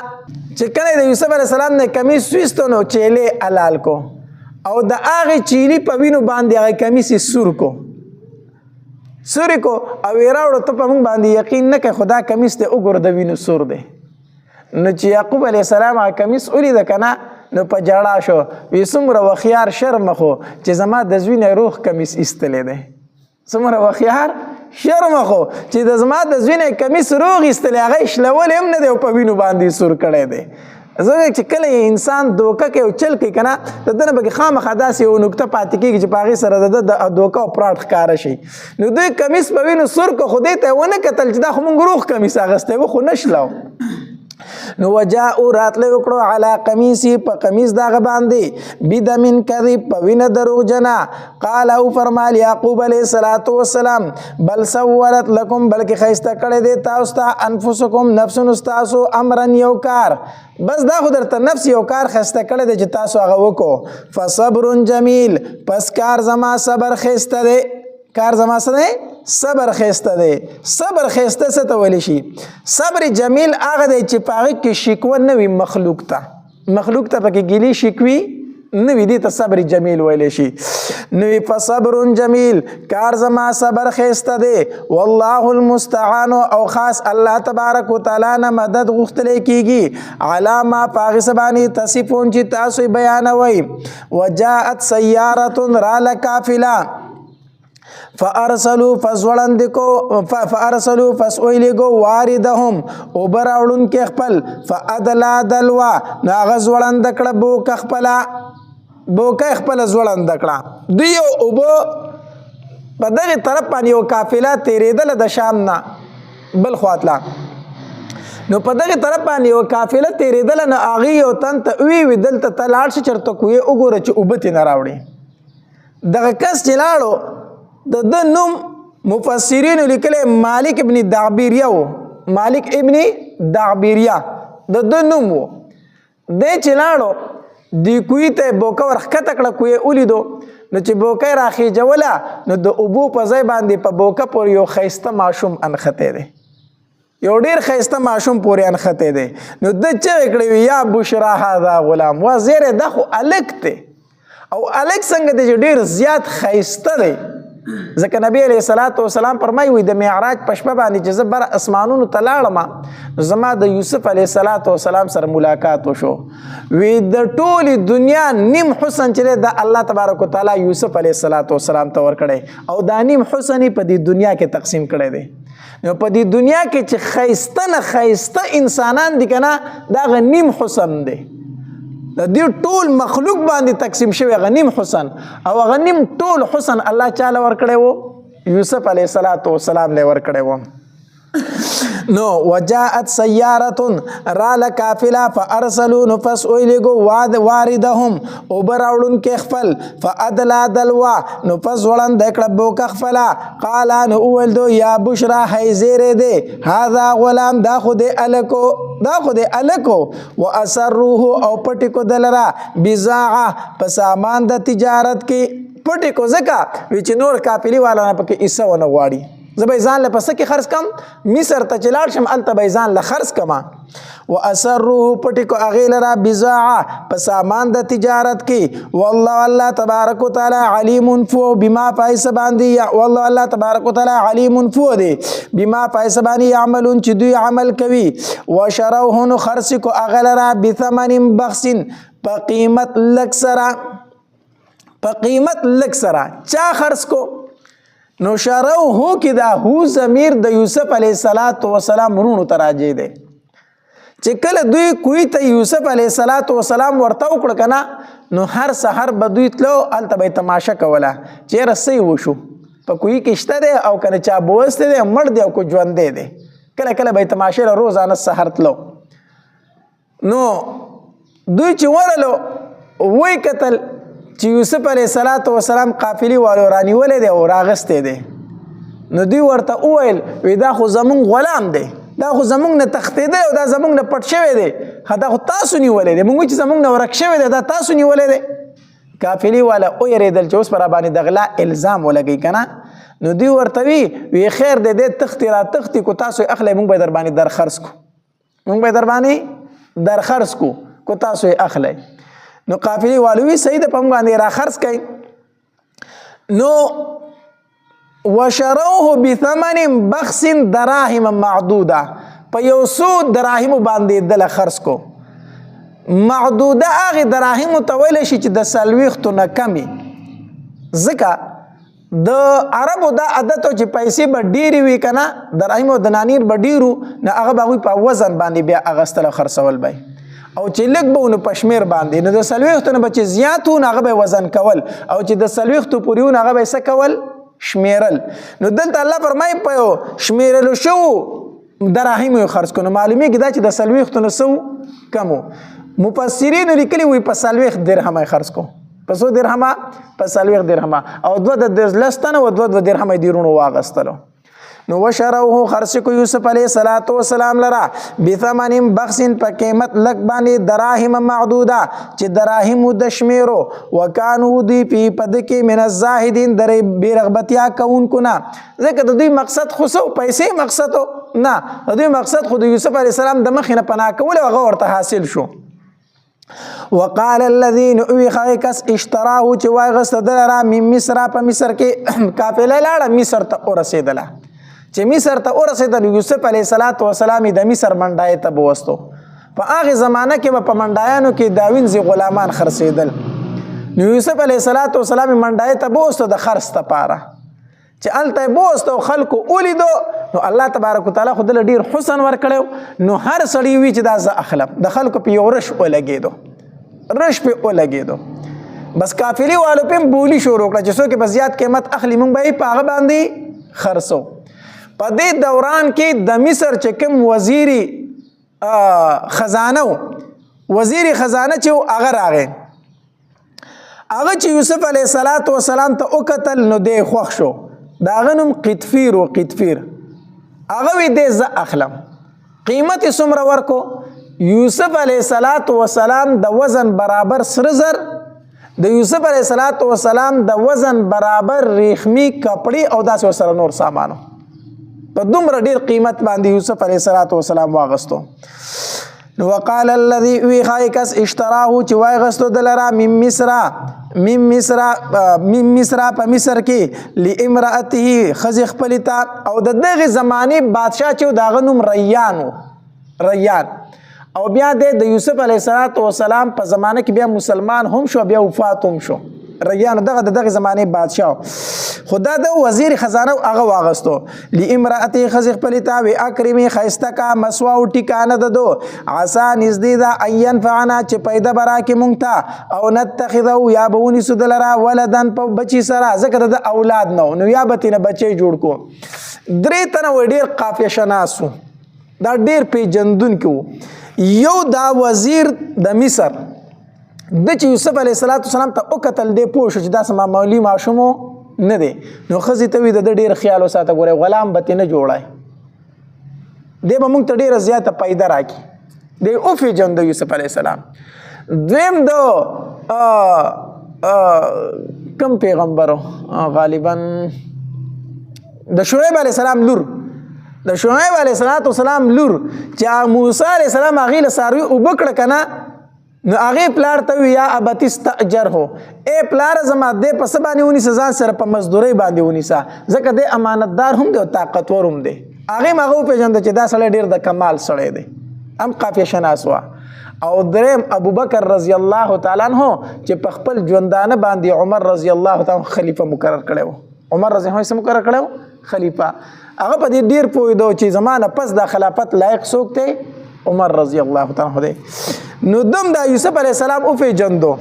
چکنے دے یوسف علیہ السلام نے قمیس سویستو نو چیلے علال کو او دا آغی چیلی پوینو باندے آغی قمیسی سور کو سوری کو او ایراوڑو تو پا منگ باندے یقین نکے خدا قمیس تے اگر دوینو سور دے نو چې یعقوب علیه السلام کمیس ولید کنه نو په جړا شو وی څومره وخيار شرم خو چې زما د زوینه روح کمیس ایستلې ده څومره وخيار شرم خو چې د زما د زوینه کمیس روح ایستلې هغه شلول هم نه دی په وینو باندې سور کړي دی زه چې کله انسان دوکه کې او چل کې کنه د دنه به خامخا داسې یو نقطه پاتې کېږي چې پاغي سره د دوکه او پراټ ښکاره شي نو دوی کمیس په وینو سور کو خو دې ته ونه کتل چې دا خو مونږ روح کمیس اغسته خو نشلو نو وجاء راتله وکړو علی قمیصی په قمیص داغه باندې بدمن کذب په وینه دروغ جنا قال او فرمال یعقوب علیه السلام بل سولت لكم بلکې خیسته کړی دی تاسو ته انفسکم نفسن استاسو امرن یو کار بس دا خو درته نفس یو کار خیسته کړی دی چې تاسو هغه وکړو فصبر جمیل پس کار زما صبر خیسته دی کار زما سره صبر خیسته دی صبر خیسته څه ته ویل شي صبر جمیل هغه دی چې پاغه کې شکوه نه وي مخلوق ته پکې ګیلی شکوي نه وي دي ته صبر جمیل ویل شي نو فصبر جمیل کار زما صبر خیسته دی والله المستعان او خاص الله تبارک وتعالى نه مدد غوښتل کیږي علامه پاغه سبانی تصفون چې تاسو بیانوي وجاءت سیاره را لکافله فارسلوا فسویلگو واردهم اوبراولون کې خپل فادلا دلوا ناغز وړاند کړه بوکه خپل زوړاند کړه دیو اوبو په دغه طرف باندې یو قافله تیرېدل د شام نه بل خواطلا نو په دغه طرف باندې یو قافله تیرېدل نه اغي یو تن ته وی دلته تلاړ شي چرته کوی وګوره چې اوبته نه راوړي دغه کس چې لاړو د نوم مفسرین لیکل مالک ابن دعبیریه د نوم وو د چلاړو دی کوی ته بوکا ورخته کړه کوی ولیدو نو چې بوکا راخي جولا نو د ابو په ځای باندې په بوکا پر یو خیسته ماشوم انخته دی یو ډیر خیسته ماشوم پورې انخته دی نو د چې کړي یا بشرا هذا غلام و زیره دخو الکته او الک څنګه د ډیر زیات خیسته دی ځکه نبی علیہ الصلوۃ والسلام فرمایي وي د معراج په شپه باندې چې زبر اسمانونو ته لاړم زما د یوسف علیہ الصلوۃ والسلام سره ملاقات وشو وی د ټولي دنیا نیم حسن چې د الله تبارک وتعالى یوسف علیہ الصلوۃ والسلام ته ور کړی او دا نیم حسن په دې دنیا کې تقسیم کړی دی نو په دې دنیا کې چې خیسته انسانان دي کنه دا نیم حسن دی د دې ټول مخلوق باندې تقسیم شوی غنیم حسن او غنیم ټول حسن الله تعالی ور کړی وو یوسف علیه السلام له ور کړی وو نو وجاءت سیاره را لکافله فارسلوا نفس اویلگو واردهم او براولون کې خپل فادلا دلوا نفس وړاند کړه بوک خپل قال ان اول دو یا بشرا حیزره ده هاذا غلام دا خود الکو واسروه او پټی کو دلرا بزاعه په سامان د تجارت کې پټی کو زکه چې نور کاپلی والا نه پکې ایسه ونه غواړي زه به ځان له پس کې خرڅ کم مصر ته چې لاړ شم هلته به ځان له خرڅ کما واسروه پټې کو هغې لره بضاعه په سامان د تجارت کې والله الله تبارک وتعالی علیم فو بما پایسه باندې والله الله تبارک وتعالی علیم فو دی بما پایسه باندې یعملون چې دوی عمل کوي وشروه نو خرڅ کو هغه لره بثمن بخس په قیمت لږ سره چا خرڅ کو نو شروه کې دا هو ضمیر د یوسف علیه السلام رونو ته راجع دی چې کله دوی کوی ته یوسف علیه السلام ورته وکړه که نه نو هر سحر به دوی تلو هلته به یې تماشه کوله چېرې څه وشو په کوی کې شته دی او که نه چا بوستی دی مړ دی او که ژوندی دی کله کله به یې تماشې له روزانه سحر تلو نو دوی چې ورلو وی کتل چې یوسف علیه السلام قافلې والو رانیولی دی او راغستی دی نو دوی ورته وویل وی دا خو زمونږ غلام دی دا خو زمونږ نه تښتېدلی او دا زمونږ نه پټ شوی دی دا خو تاسو نیولی دی مونږ چې زمونږ نه ورک شوی دی دا تاسو نیولی دی قافلې والا ویرېدل چې اوس به راباندې د غلا الزام ولګوي که نه نو دوی ورته وی خیر دی دی تښتي را تښتي کو تاسو یې اخلی مونږ به یې در باندې درخرڅ کو تاسو یې اخلی نو قافلې والو وی صحیح ده په موږ باندې را خرڅ کوي نو وشروه بثمن بخس دراهم معدوده په یو څو دراهمو باندې دله خرڅ کو معدوده هغې دراهمو ته ویلی شي چې د 40 نه کمې ځکه د عربو دا عادت و چې پیسې به ډېرې وي که نه دراهم او دنانیر به ډېرو نو هغه به هغوی په وزن باندې بیا اخیستل او خرڅول به او چې لږ به نو په شمېر باندې نو د 40 نه به چې زیات و نو هغه به یې وزن کول او چې د 40 پورې و نو هغه به یې څه کول شمیرل نو دلته الله فرمایي په یو شمیرلو شوو دراهمو یې خرڅ کړو نو معلومیږي دا چې د 40 نه څه کم و مفسرینو لیکلي وي په 40 درهمه یې خرڅ کړو په څو درهمه په 40 درهمه او 2 د 10 تنه او 2 درهمه یې دیرونو واغستلو نو وشروه خرڅ کو یوسف علیه السلام لرا بثمن بخس په قیمت لږ باندې دراهم معدوده چې دراهم د شمیرو وکانو دوی په د کې من الزاهدین درې بې رغبتیا کوونکو نه ځکه د دوی مقصد خو څه پیسې مقصد نه د دوی مقصد خو د یوسف علیه السلام د مخې نه پناه کول او هغه ورته حاصل شو وقال الذين کس اشتراه چې واغسته دلرا من مصر په مصر کې قافله لاړه مصر ته ورسېدله چې مصر ته ورسېدل یوسف علیه السلام د مصر منډای ته بوستو په هغې زمانه کې به په منډایانو کې دا وینځي غلامان خرڅېدل نو یوسف علیه السلام منډای ته بوستو د خرڅ دپاره چې هلته یې بوستو خلکو ولیدو نو الله تبارک وتعالی خو دله ډېر حسن ورکړی نو هر سړی وي چې دا زه اخلم د خلکو په یو رش ولګېدو بس قافلې والو پې هم بولي شروع کړه چې څوک یې په زیات قیمت اخلي مونږ به یې په هغه باندې خرڅو په دې دوران کې د مصر چې کوم وزیری خزانه چې و هغه راغی هغه چې یوسف علیه السلام ته وکتل نو دی خوښ شو د هغه نوم قطفیر هغه وی دی زه اخلم قیمت یې څومره ورکو یوسف علیه السلام د وزن برابر سره زر د یوسف علیه السلام د وزن برابر ریخمی کپړې او داسې ورسره نور سامانو په دومره ډېر قیمت باندې یوسف علیه السلام واغستو نو وقال الذي وی کس اشتراه چې واغستو دلرا من مصر په مصر کې لامرأته ښځې خپلې ته او د دغې زمانې بادشاه چې د هغه نوم ریان او بیا د یوسف علیه السلام په زمانه کې بیا مسلمان هم شو بیا وفات هم شو ریان دغه زمانه بادشاه خدا د وزیر خزانه هغه واغستو لامرأته خزې خپلې ته وی اکرمي ښایسته کا مسوا او ټیکانه د دو عسا نږدې ده ان ینفعنا چې پیدا به راکړي مونږ ته او نتخذه یا به ونیسو دلره ولدن په بچي سره ځکه د اولاد نو یا به ترېنه بچی جوړ کو 3 تنه و ډېر قافیه شناس و دا ډېر پیژندونکي و یو دا وزیر د مصر د چې یوسف علیه السلام ته وکتل دی پوه شو چې داسې معمولي ماشوم نه دی نو ښځې ته وي د ده ډېر خیال وساته ګورئ غلام به ترې نه جوړی دی به موږ ته ډېره زیاته پیدا راکړي دی وپېژند یوسف علیه السلام دویم د کم پیغمبرو غالبا د شعیب علیه السلام لور د شعیب علیه السلام لور چې موسی علیه السلام هغې له څاروي اوبه کړه که نه نو هغې پلار ته وي یا ابتي استأجره ای پلاره زما دې په څه باندې ونیسه ځان سره په مزدورۍ باندې ونیسه ځکه دی امانتدار هم دی او طاقتور هم دی هغې هم هغه وپېژنده چې دا سړی ډېر د کمال سړی دی هم قافیه شناس وه او دریم ابوبکر رضی الله تعالی عنہ چې په خپل ژوندانه باندې عمر رضی الله تعالی خلیفہ مقرر کړی و عمر رضی الله عنه مقرر کړی و خلیفہ هغه په دې ډېر پوهېدو چې زمانه پس د خلافت لایق څوک دی عمر رضی الله تعالی عنہ دی نو دم دا یوسف علیه السلام وپېژندو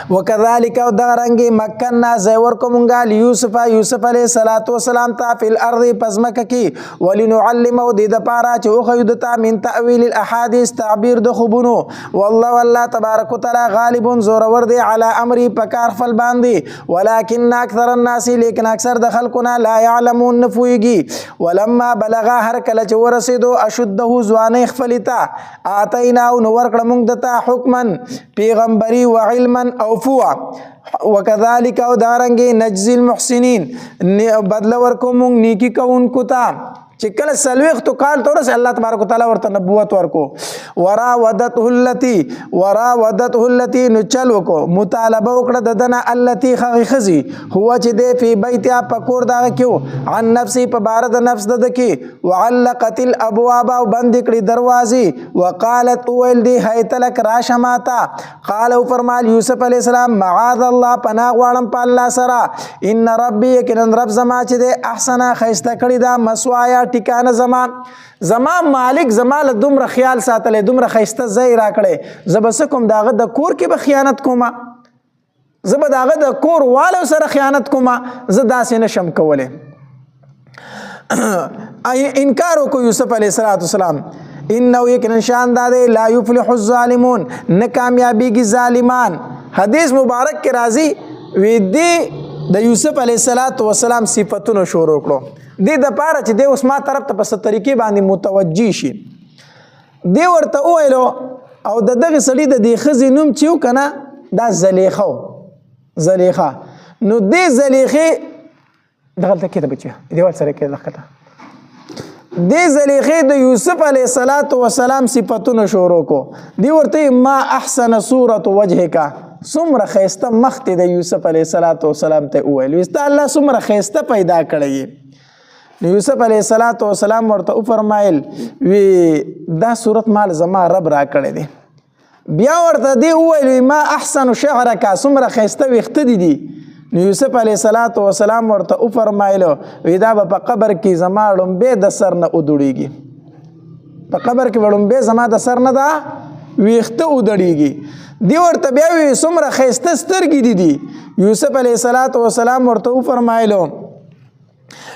وکذالک او دغه رنګې مکننا ځای ورکو مونږه لیوسف یوسف علیه السلام ته فی الارض پزمکه کې ولنعلمه دې دپاره چې وښیو ده ته من تأویل الاحادیث تعبیر د خوبونو والله الله تبارک وتعالی غالب زورور دی علی امری په کار خپل باندې ولکن اکثر الناس لیکن اکثر د خلکونه لا یعلمون نه پوهېږي ولما بلغا هر کله چې ورسېدو اشده ځوانۍ خپلې ته آتیناه نو ورکړه مونږ ده ته حکما پیغمبري و علما او فوا وکذالک او دارنګې نجزی المحسنین بدله ورکو مونږ نیکي کوونکو ته چې کله څلوېښتو کال ته ورسې الله تبارک وتعالی ورته نبوت ورکو وراودته التي نو چل وکړو مطالبه وکړه د ده نه التي هغې ښځې هو چې دی فی بیتها په کور د هغه کې عن نفسي په باره د نفس د ده کې وعلقت الابواب او بندې کړي دروازې وقالت وویل دی هیت لک راشه ماته قال وفرمایل یوسف علیه السلام معاذ الله پناه غواړم په الله سره ان ربي یقینا رب زما چې دی احسنه ښایسته کړي دا مسوایا ټکانه زما مالک زما له دومره خیال ساتلی دومره ښایسته ځای راکړی زه به څه کوم د هغه د کور کې به خیانت کومه زه به د هغه د کور والو سره خیانت کومه زه داسې نشم کولی انکار وکړو یوسف علیه السلام انه یقینا شان دا دی لا یفلح الظالمون نه کامیابیږي ظالمان حدیث مبارک کې راځي وی دی د یوسف علیه السلام صفتونه شروع کړو دې دپاره چې دی اوس ما طرف ته په څه طریقې باندې متوجه شي دی ورته وویلو او د دغې سړي د دې ښځې نوم چې و که نه دا زلیخه و زلیخه نو دې زلیخې دغلته کېده بچیه دیوال سره کېده ښکته دې زلیخې د یوسف علیه السلام صفتونه شروع کو دی ورته ما احسن صورت وجهکه څومره ښایسته مخ دی د یوسف علیه السلام ته وویل ستا الله څومره ښایسته پیدا کړی نو یوسف علیه السلام ورته وفرمایل وی دا صورت مال زما رب را کړی دی بیا ورته دی وویل ما احسن شعرک څومره ښایسته ویښته دي نو یوسف علیه السلام ورته وفرمایلو وی دا به په قبر کې زما ړومبې د سر نه ودړېږي په قبر کې به ړومبې زما د سر نه دا ویښته ودړېږي دی ورته بیا وی څومره ښایسته سترګې دي یوسف علیه السلام ورته وفرمایلو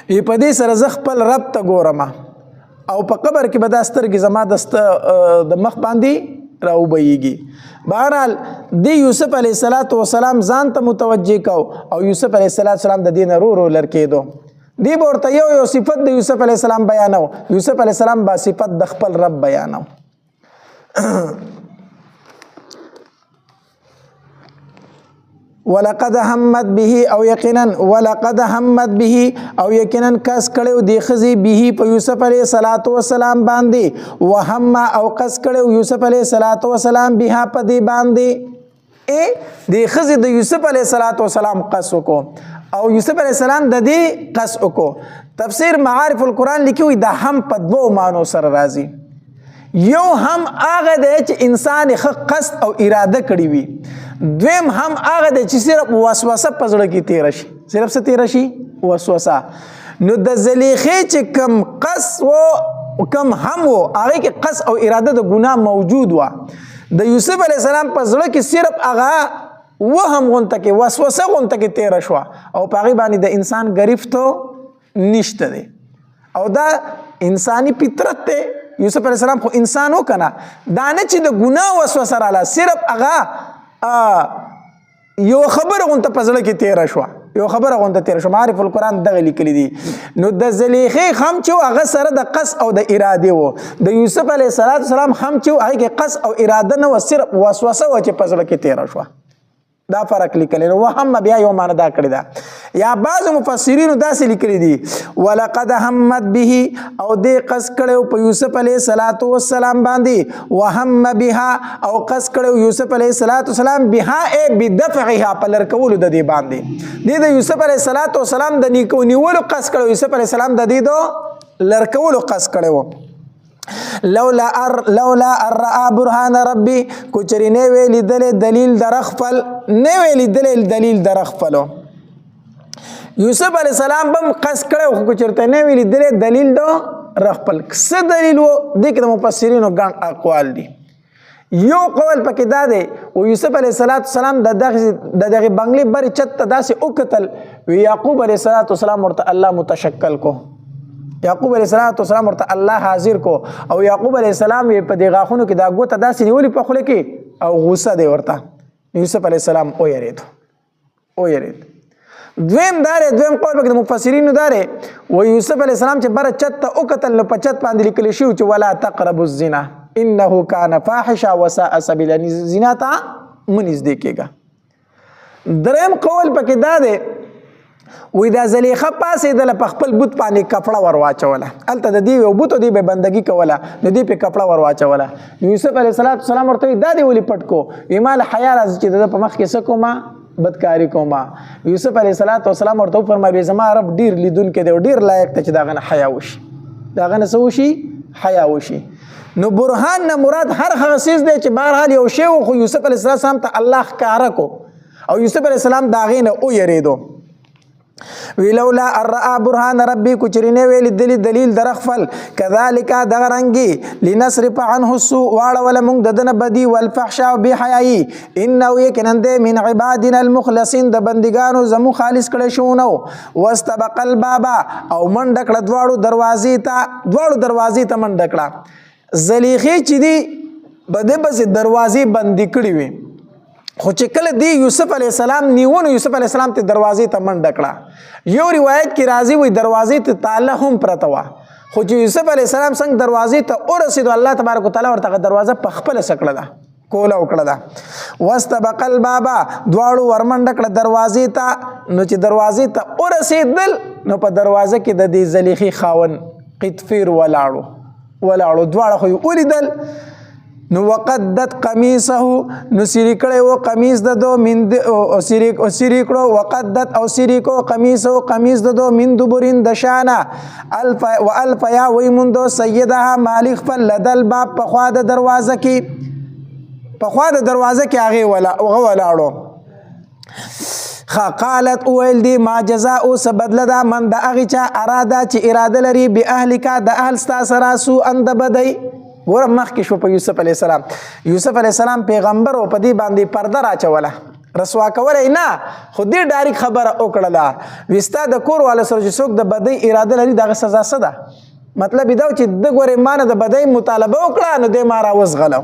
په دې سره زه خپل رب ته ګورم او په قبر کې به دا سترګې زما د مخ باندې راوبهیږي بهرحال دی یوسف علیه السلام ځان ته متوجه کو او یوسف علیه السلام د دې نه ورو لر کېدو دی به ورته یو صفت د یوسف علیه السلام بیانو یوسف علیه السلام با صفت د خپل رب بیانو ولقد همت به او یقینا ولقد همت به او یقینا کس کړو دی خزي به په یوسف علیه السلام باندې وهم او کس کړو یوسف علیه السلام به په دی باندې دی خزي د یوسف علیه السلام قص وکړو او یوسف علیه السلام د دې قص وکړو تفسیر معارف القرآن لیکي دا هم په دوه معنو سره راځي یو هم هغه دی چې انسان ښه قصد او اراده کړې وي دویم هم هغه دی چې صرف وسوسه په زړه کې تېره شي صرف څه تېره شي وسوسه نو د زلیخې چې کم قصد و کم هم و هغې کې قصد او اراده د ګناه موجود وه د یوسف علیه السلام په زړه کې صرف هغه وهم غونته کې وسوسه غونته کې تېره شوه او په هغې باندې د انسان ګرفتو نشته دی او دا انساني فطرت دی یوسف علیه السلام خو انسان و کنه دا نه چې د ګناه وسوسه راله صرف هغه یو خبره غونته په زړه کې تېره شوه یو خبره غونته تېره شوه معارف القرآن دغه لیکلي دي نو د زلیخې هم چې هغه سره د قصد او د ارادې و د یوسف علیه السلام هم چې هغې کې قصد او اراده نه وه صرف وسوسه وه چې په زړه کې تېره شوه دا فرق لیکلی نو وهم بیا یو معنی دا کړی ده یا بعض مفسرینو داسې لیکلی دي ولقد همت به او دې قصد کړی په یوسف علیه السلام باندې وهم بها او قصد کړی یوسف علیه السلام بها بدفعها په لرکولو د دې باندې دې د یوسف علیه السلام د نیولو قصد کړی یوسف علیه السلام د دې د لرکولو قصد کړی و لولا الرا برهان ربي کوچری نه ویل دلیل درخفل نه ویل دلیل درخفلو یوسف علی السلام بم قص کړو خو کوچرته نه ویل دلیل دو رخفل څه دلیل وو د کې مفسرینو ګڼ اقوال دي یو قول پکې دا دی او یوسف علی السلام دغه بنگلې بر چت داسې وکتل وی یعقوب علی السلام ورته الله متشکل کو یعقوب علیہ السلام ورته الله حاضر کو او یعقوب علیہ السلام په دې غاخونو کې دا ګوته داسې نیولې په خوله کې او غوسه دی ورته یوسف علیہ السلام او یرید دویم قول پکې د مفسرینو داره و یوسف علیہ السلام چې بر چت او قتل په چت باندې لیکل شو چې ولا تقربوا الزنا انه كان فاحشا وساء سبيلا زنا ته منځ دی کېږي دریم قول پکې دا دی وې دا زلیخه پاسې د په خپل بوت باندې کپړه ور واچوله الته د دې یو بوت دی به بندگی کوله د دې په کپړه ور واچوله یوسف علیه السلام ورته دا دی ولې پټ کو ایمال حیا راز چې د په مخ کې سکوما بدکاری کوما یوسف علیه السلام ورته فرمایي زما رب ډیر لیدون کې دی ډیر لایق ته چې داغه حیا وشي داغه سوشي حیا وشي نو برهان نه مراد هر هغه سیز دی چې بهرحال یو شی خو یوسف علیه السلام ته الله ښکارا کو او یوسف علیه السلام داغه نه او یریدو ولولا الرا برهان ربي کوچرینه ویل دلیل درخفل كذلك دغرنګي لنصرف عنه السوء واړول موږ ددن بدی والفحشاء بحیاي انه یکنند من عبادنا المخلصين د بندگانو زمو خالص کړه شو نو واستبق الباب او منډکړه دواړو دروازې ته منډکړه زلیخي چې دی بده بس دروازې بندي کړې وي خو چې کله دی یوسف علیه السلام نیونه یوسف علیه السلام ته دروازې ته منډه کړه یو روایت کې راځي وي دروازې ته تاله هم پرته وه خو چې یوسف علیه السلام څنګه دروازې ته ورسېدو الله تبارک وتعالی ورته دروازه په خپله سکړه ده کوله وکړه ده واستبق الباب دواړو ورمنډه کړه دروازې ته نو چې دروازې ته ورسېدل نو په دروازه کې د دې زلیخي خاون قطفیر ولاړو دواړه خو یې ولیدل نو وقدت قمیصه نو سری کړی و قمیص د دو من سری کړو وقدت او سری کو قمیص د دو من دبرین د شانه الف یا وی مندو سیدها مالک فل لدل باب په خوا د دروازه کې هغه ولاړو قالت اویل دی ما جزاء سبدل دا من د هغه چا اراده چې اراده لري به اهلک د اهل ستا سره سو اند بدی ګوره مخکې شو په یوسف علیه السلام پیغمبر او په دې باندې پرده راچوله رسوا کولی نه خو دې ډایرک خبره وکړله وستا د کور والا سره چې څوک د بدۍ اراده لري دغه سزا څه ده مطلب دا چې د ګورې ما نه د بدۍ مطالبه وکړه نو دی ما راوزغلو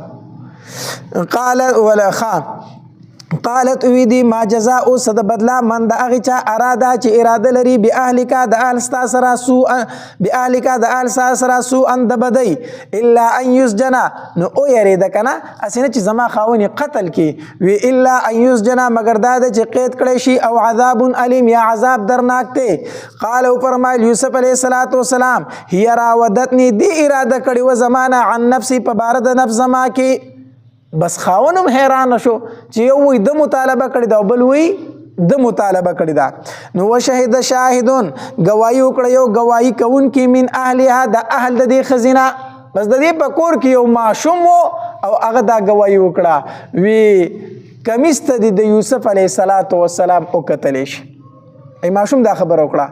قالت ویدی ما جزاء صد بدلا من د هغه چا اراده چې اراده لري به اهلک د اهل ستا سره سو به اهلک د اهل ستا سره سو ان د بدی الا ان یسجنا نو او یری د کنه اسنه چې زما خاوني قتل کی وی الا ان یسجنا مگر دا چې قید کړي شي او عذاب الیم یا عذاب درناک ته قال فرمایل یوسف علیه السلام هي راودتنی دی اراده کړي و زمانہ عن نفسي په بار د نفس زما کې بس خاونم حیران شو چې یو وی د مطالبه کړی دا بل وی د مطالبه کړی دا نو وشهد شاهدون گواہی وکړه یو گواہی کوون کی من اهلها د اهل د دې خزینه بس د دې په کور کې یو ماشوم او هغه دا گواہی وکړه وی کمیس ته د یوسف علیه السلام او قتلیش ای ماشوم دا خبر وکړه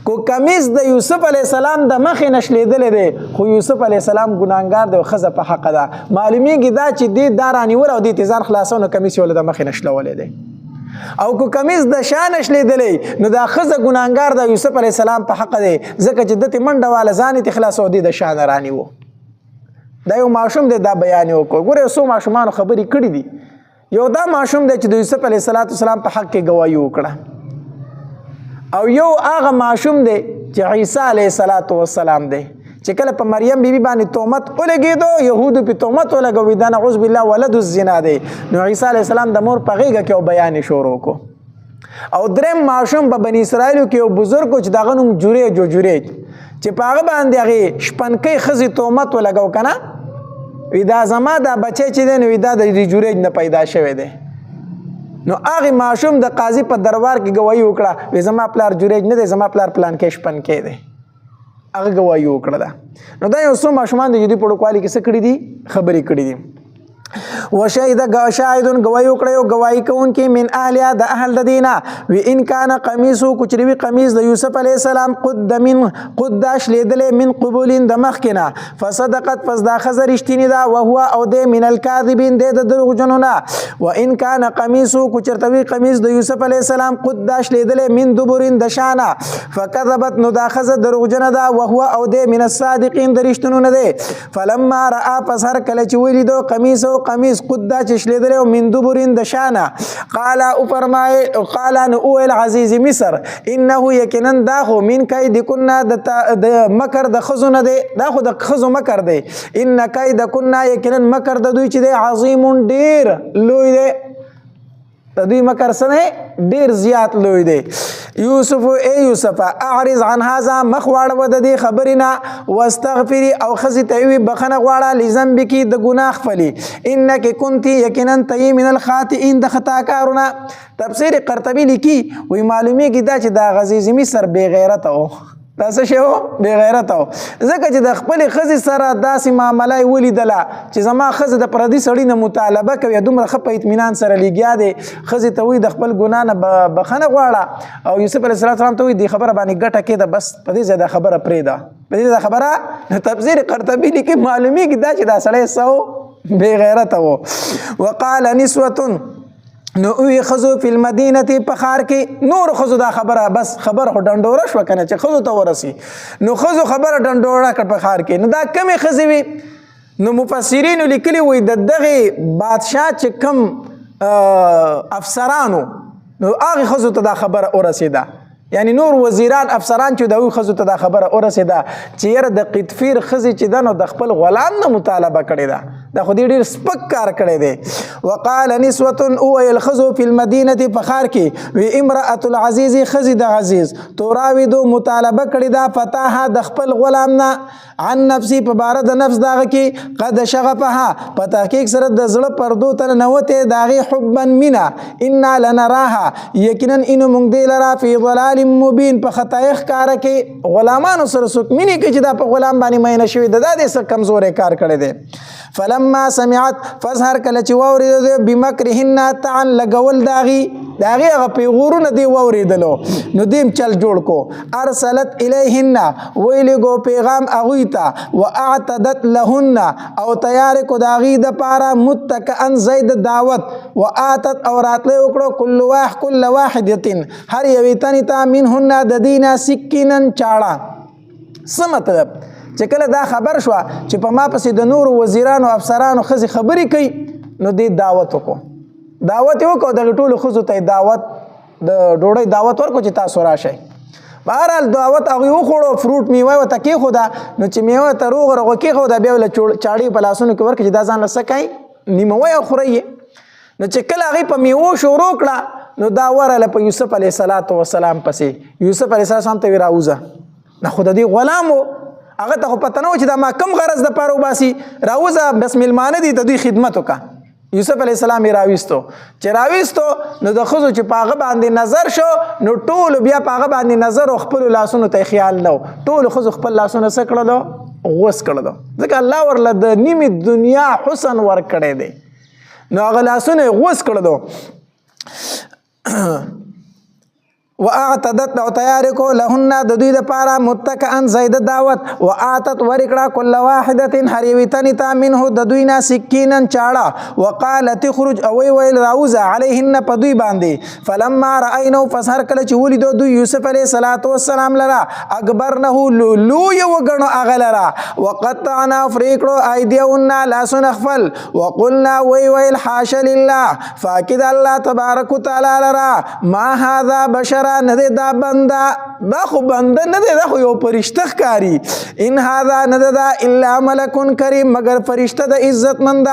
کو کمیس د یوسف علیه السلام د مخې نشلیدل دی خو یوسف علیه السلام ګناهګار دی او ښځه په حق ده معلومیږي دا چې دې دا رانیول او دې تیزان خلاصونه کمیس یې له د مخې نشلولی دی او کو کمیس د شا نشلیدلی نو دا ښځه ګناهګار ده یوسف علیه السلام په حق دی ځکه چې دتې منډه واله ځان یې خلاصو دی د شا نه رانیو دا یو ماشوم دی دا بیان یې وکړو ګوره یو څو ماشومانو خبرې کړي دي یو دا ماشوم دی چې د یوسف علیه السلام په حق کې ګواهي وکړه او یو هغه ماشوم دی چې عیسی علیه السلام دی چې کله په مریم بیبي باندې تهمت ولګېدو یهودو پې تهمت ولګوي دا نعوذ بالله ولد الزنا دی نو عیسی علیه السلام د مور په غېږه کې یو بیان یې شروع کړو او درېم ماشوم په بني اسرائیلو کې یو بزرګ و چې د هغه نوم جوریج و جوریج چې په هغه باندې هغې شپنکۍ ښځې تهمت ولګو که نه وی دا زما دا بچی چې دی نو وی دا د جوریج نه پیدا شوی دی نو هغې ماشوم د قاضي په دربار کې ګواهي وکړه وی زما پلار جوریج نه دی زما پلار پلانکی شپنکی دی هغه ګواهي وکړه ده نو دا یو څو ماشومان د یهودي په وړوکوالي کې څه کړي دي خبرې کړي دي وشهد شاهد گواہی وکړو گواہی کوونکی من اهلها د اهل د دینه و ان کان قمیصو کچریوی قمیص د یوسف علی السلام قد شلیدل من قبول د مخکنه فصدقت پس دا خزر رښتینی دا او هو او د من الکاذبین د دروغجنونه و ان کان قمیصو کچرتوی قمیص د یوسف علی السلام قد شلیدل من دبرین د شانه فكذبت نو دا خزر دروغجنه دا او هو او د من الصادقین د رښتینونه ده فلما را پس هر کله چې ولیدو قمیصو قمیص قدا چې شلیدلی او من دبرین د شانه قال او فرمای قال ان او العزیز مصر انه یقینا دا خو من کیدکنا د مکر د خزو نه دی دا خو د خزو مکر دی ان کیدکنا یقینا مکر د دوی چې دی عظیم ډیر لوی دی د دوی مکر څه ډیر زیات لوی دی یوسف ای یوسف اعرض عن هذا مخ واړه د دې خبرې نه واستغفري او ښځې ته وي بخښنه غواړه لذنبکي د ګناه خپلې انک کنتي یقینا ته من الخاطئین د خطاکارونه تفسیر قرطبي لیکي وی معلومیږي دا چې دا غزیز مصر بې غیرته و دا څه شی و بې غیرته و ځکه چې د خپلې ښځې سره داسې معامله یې ولیدله چې زما ښځه د پردي سړي نه مطالبه کوي دومره ښه په اطمینان سره لګیا دی ښځې ته وایي د خپل ګناه نه بخښنه غواړه او یوسف علیه السلام ته وایي دې خبره باندې ګټه کېده بس په دې ځای دا خبره پرېږده په دې ځای خبره نو تفسیر قرطبي لیکي معلومیږي دا چې دا سړی څه و بې غیرته و وقال نسوة نو اوی خزو فی المدینه په ښار کې نور خزو دا خبره بس خبر خو ډنډوره شوه که نه چې خزو ته ورسي نو خزو خبره ډنډوره کړه په ښار کې نو دا کمې ښځې وي نو مفسرینو لیکلي وایي د دغې بادشاه چې کم افسرانو نو هغې ښځو ته دا خبره ورسېده یعنی نور وزیران افسران چې د هغوی ښځو ته دا خبره ورسېده چې یاره د قطفیر ښځې چې ده نو د خپل غلام نه مطالبه کړې ده دا خو دې ډېر سپک کار کړی دی وقال نسوة اوویل ښځو فی المدینة په ښار کې وی امرأة العزیز ښځې د عزیز تراودو مطالبه کړې ده فتاها د خپل غلام نه عن نفسي په باره د نفس د هغه کې قد شغفها په تحقیق سره د زړه پردو ته ننوتې د هغې حبا مینه انا لنراها یقینا اینو موږ دې لره فی ضلال مبین په خطای ښکاره کې غلامانو سره څوک مینې کوي چې دا په غلام باندې میینه شوي ده دا دې څه کمزوری کار کړی دی فلما سمعت فظهر کله چې واورېدو بمکرهن تعن لګول د هغې هغه پیغورونه دې واورېدلو نو دیم چل جوړ کو ارسلت الیهن ویلېږو پیغام هغوی ته واعتدت لهن او تیار کو د هغې دپاره متکئا ځای د دعوت وآتت او راتلی وکړو کل واحدتن هر یوې تنې ته منهن د دې نه سکینا چاړه څه مطلب چې کله دا خبر شوه چې په ما پسې د نورو وزیرانو افسرانو ښځې خبرې کوي نو دې دعوت وکړو دعوت یې وکړو دغې ټولو ښځو ته دعوت د ډوډۍ دعوت ورکړو چې تاسو راشئ بهرحال دعوت هغوی وخوړو فروټ میوه ورته کېښوده نو چې میوه ته روغ رغه کېښوده بیا له چاړې په لاسونو کې ورکړي چې دا ځان له څه کوي نیموی او خورئ نو چې کله هغوی په میوو شروع کړه نو دا ورله په یوسف علیه السلام پسې یوسف علیه السلام ته وی راوځه دا خو د دې غلام و هغه ته خو پته نه و چې دا ما کم غرض دپاره وباسي راوځه بس میلمانه دي د دوی خدمت وکړه یوسف علیه السلام یې راویستو چې راویستو نو د ښځو چې په هغه باندې نظر شو نو ټولو بیا په هغه باندې نظر او خپلو لاسونو ته خیال نه و ټولو ښځو خپل لاسونه څه کړلو غوڅ کړلو ځکه الله ورله د نیمې دنیا حسن ورکړی دی نو هغه لاسونه یې غوڅ کړلو واعتدت او تیار کو لهن د دوی دپاره متکئا زید دعوت واعتت ورکړه کل واحدة هر یوې تنې ته منه د دوی نه سکینا چاړه وقالت اخرج او ویل راوځه علیهن په دوی باندې فلما رأینه پس هر کله چې ولیدو دوی یوسف علیه السلام لره اکبرنه لوی وګڼو هغه لره وقطعنا پرې کړو ایدیهن لاسونه خپل وقلنا ویل حاشا لله فاکد الله تبارک وتعالی لره ما هذا بشر نه دی دا بنده دا خو بنده نه دی دا خو یو فرشته ښکاري ان هذا نه ده الا ملک کریم مگر فرشته د عزت مند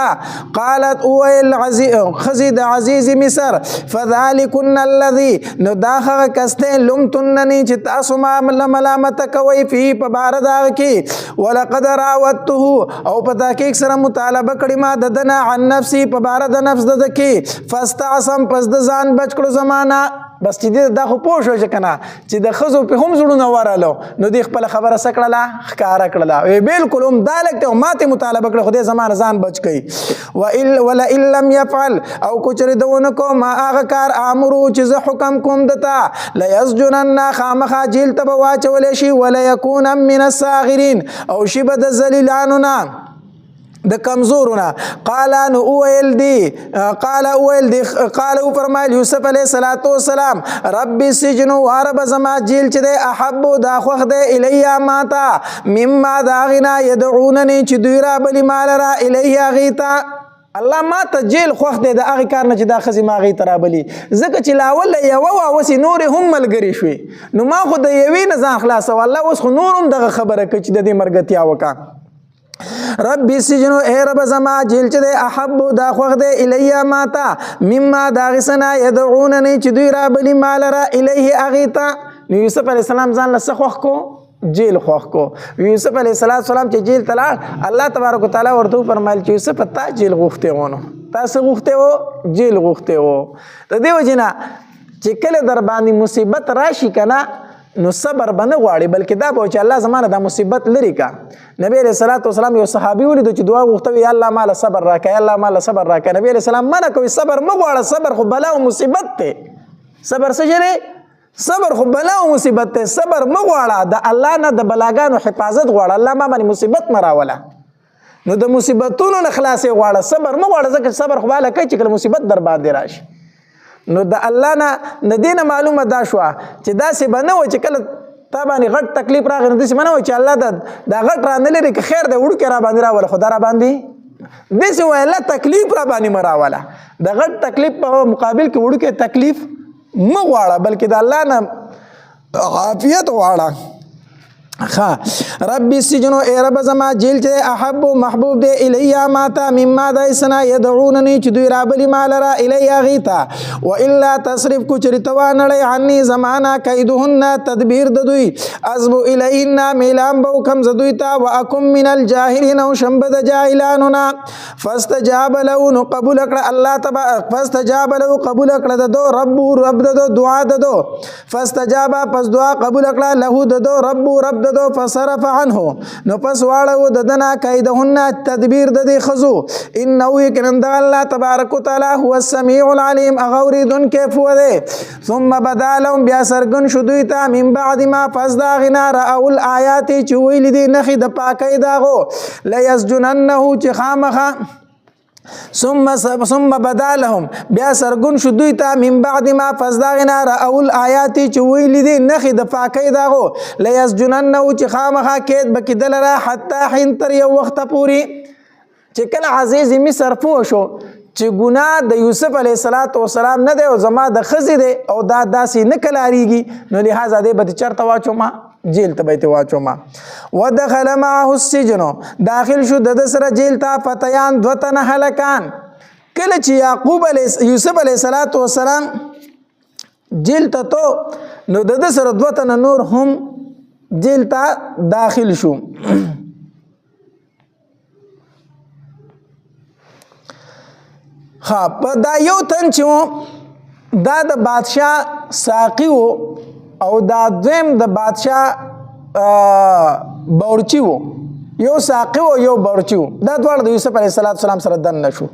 قالت اویل ښځې د عزیز مصر فذلکن الذي نو دا هغه کس دی لمتنني چې تاسو ما ملامت کوئ فی په باره د هغه کې ولقد راودته او په تحقیق سره مطالبه کړې ما د ده نه عن نفسي په باره د نفس د ده کې فاستعصم پس د ځان بچ کړو زمانه بس چې دا خو پوه شو چې که نه چې د ښځو پې هم زړونه ورالو نو دوی خپله خبره څه کړله ښکاره کړله وی بلکل هم دا لږ دی او ما ته مطالبه کړه خو دې زما نه ځان بچ کوي ولئن لم یفعل او که چېرې ده ونه کو ما هغه کار امرو چې زه حکم کوم ده ته لیسجنن خامخا جیل ته به واچولی شي ولیکون من الصاغرین او شي به د ذلیلانو نه د کمزورونه قال نو اویل دی قال او فرمایل یوسف علیه السلام رب السجن وارب زما جیل چې دی احب دا خوښ دی الیا ماتا مما دا غنا یدعونني چې دوی رابلي ما لره الیه هغې ته الله ما ته جیل خوښ دی د هغې کار نه چې دا ښځې ما هغې ته رابلي ځکه چې لاوله یوه وه اوسې نورې هم ملګرې شوې نو ما خو د یوې نه ځان خلاصوه الله اوس خو نور هم دغه خبره کوي چې د دې ملګرتیا وکړه ربی سجنو اے رب زما جیل چې دی احب دا خوښ دی الیه ماتا مما دا غسنا یدعونني چې دوی رابلي ما لره الیه هغې ته نو یوسف علیه السلام ځان له څه خوښ کو جیل خوښ کو یوسف علیه السلام چې جیل ته لاړ الله تبارک وتعالی ورته وفرمایل چې یوسف تا جیل غوښتی و نو تا څه غوښتی و جیل غوښتی و د دې وجې نه چې کله در باندې مصیبت راشي که نه نو صبر به نه غواړي بلکې دا به چې الله زمانه دا مصیبت لري کا نبی علیه الصلاۃ والسلام یو صحابي ولیدو چې دعا غوښته یا الله ماله صبر راکړه یا الله ماله صبر راکړه نبی علیه السلام منع کوي صبر مه غواړه صبر خو بلا او مصیبت دی صبر څه شی دی صبر خو بلا او مصیبت دی صبر مه غواړه د الله نه د بلاګانو حفاظت غواړه الله ما باندې مصیبت مه راوله نو د مصیبتونو نه خلاصې غواړه صبر مه غواړه ځکه صبر خو بالا کوي چې کله مصیبت در باندې راشي نو د الله نه د دې نه معلومه دا شوه چې داسې به نه وه چې کله تا باندې غټ تکلیف راغی نو داسې به نه وایي چې الله دا غټ را نه لري که خیر دی وړوکی را باندې راوله خو دا را باندې داسې وایي الله تکلیف را باندې مه راوله د غټ تکلیف په مقابل کې وړوکی تکلیف مه غواړه بلکې د الله نه عافیت غواړه ربی السجن اے رب زما جیل چې احب محبوب دی الیا ماتا مما دایسنا یدعونني چې دوی رابلی ما لره الیا غیتا و الا تصرف کو چرتوا نړی عني زمانہ کیدهن تدبیر د دوی ازب الیهن میلام بو کم زدوی تا واکم من الجاهلین او شنبد جاهلاننا فاستجاب له نو قبول کړه الله تبا فاستجاب له قبول کړه دو رب دو دعا دو فاستجاب پس دعا قبول کړه له دو رب دو فصرف عنه نو پس واړو د دنا کیدهن تدبیر د دې خزو انه یقینا د الله تبارک وتعالى هو السميع العليم اغوریدن کیف وده ثم بدا لهم بیا سرګن شدوی تا من بعد ما فزدا غنا راول آیات چې ویل دي نخي د پاکي داغو ليسجننه چې خامخه ثم بدا لهم بیا سرګون شو دوی ته من بعد ما فزداغنا راول آیات چې ویل دي نخي د پاکي داغو لیسجننه چې خامخا کېد بکیدل را حتی حین تر یو وخت پوری چې کله عزیز مصر پوه شو چې ګناه د یوسف علیه السلام نه دی او زما د ښځې دی او دا داسې نه کلاریږي نو لهذا دی به چېرته واچومه جیل ته بیت واچوما ودخل معه السجن داخل شو د سره جیل ته فتیان دوتن هلکان کله چې یوسف علیه السلام جیل ته تو نو د سره دوتن نور هم جیل ته داخل شو په دا یو تن چې دا د بادشاه ساقي و او دا دویم د بادشاه باورچی وو یو ساقي وو یو باورچی وو دا دواړه د یوسف علیه السلام سره دن نشو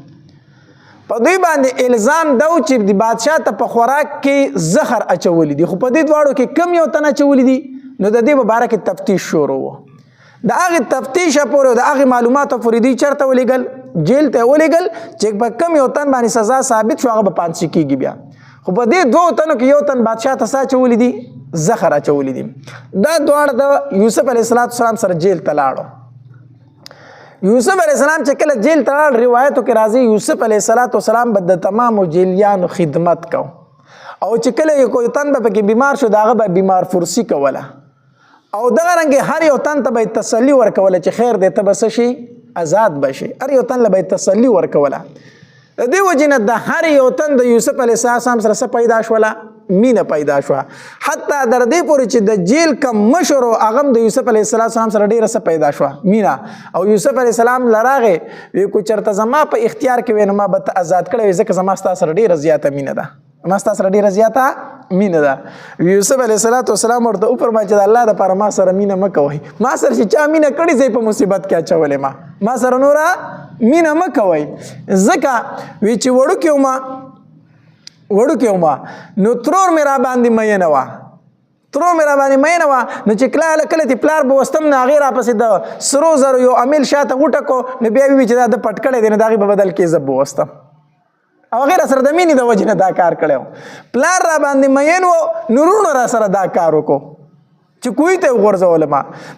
په دوی باندې الزام دو چې د بادشاه ته په خوراک کې زهر اچولی دي خو په دې دواړو کې کم یو تن اچولی دي نو د دې په باره کې تفتیش شروع و د هغې تفتیشه پورې د هغې معلوماتو پورې دوی چېرته ولیږل جیل ته ولیږل چې په کم یو تن باندې سزا ثابت شو هغه به پانسي کېږي بیا خو په دې دوو تنو کې یو تن بادشاه ته څه اچولی دي زهر اچولی دي دا دواړه د یوسف علیه السلام سره جیل ته لاړو یوسف علیه السلام چې کله جیل ته لاړ روایتو کې راځي یوسف علیه السلام به د تمامو جیلیانو خدمت کو او چې کله یو کوئی تن به پکې بیمار شو د هغه به بیمار فرسی کوله او دغه رنګې هر یو تن ته به تسلي ورکوله چې خیر دی ته به څه شي آزاد به شي هر یو تن له به تسلي ورکوله د دې وجې نه د هر یو تن د یوسف علیه السلام سره څه پیدا شوله مینه پیدا شوه حتی در دې پورې چې د جیل کم مشر و هغه هم د یوسف علیه السلام سره ډېره څه پیدا شوه مینه او یوسف علیه السلام له راغې وی کو چېرته زما په اختیار کې وی نو ما به ته آزاد کړی وی ځکه زما ستا سره ډېره زیاته مینه ده ما ستا سره ډېره زیاته مینه ده یوسف علیه السلام ورته وفرمایي چې د الله دپاره ما سره مینه مه کوئ ما سره چې چا مینه کړې زه په مصیبت کې اچولې ما سره نوره مینه مه کوئ ځکه وی چې وړوکی وما نو ترور مې را باندې مینه وه نو چې کله چې پلار به وستم نه هغې راپسې د سرو زرو یو امیل شاته وټکو نو بیا وی چې دا د پټ کړی دی نو د هغې په بدل کې زه به وستم او هغې را سره د مینې د وجې نه دا کار کړی و پلار را باندې مین و نو وروڼو را سره دا کار وکړو چې کوی ته وغورځولم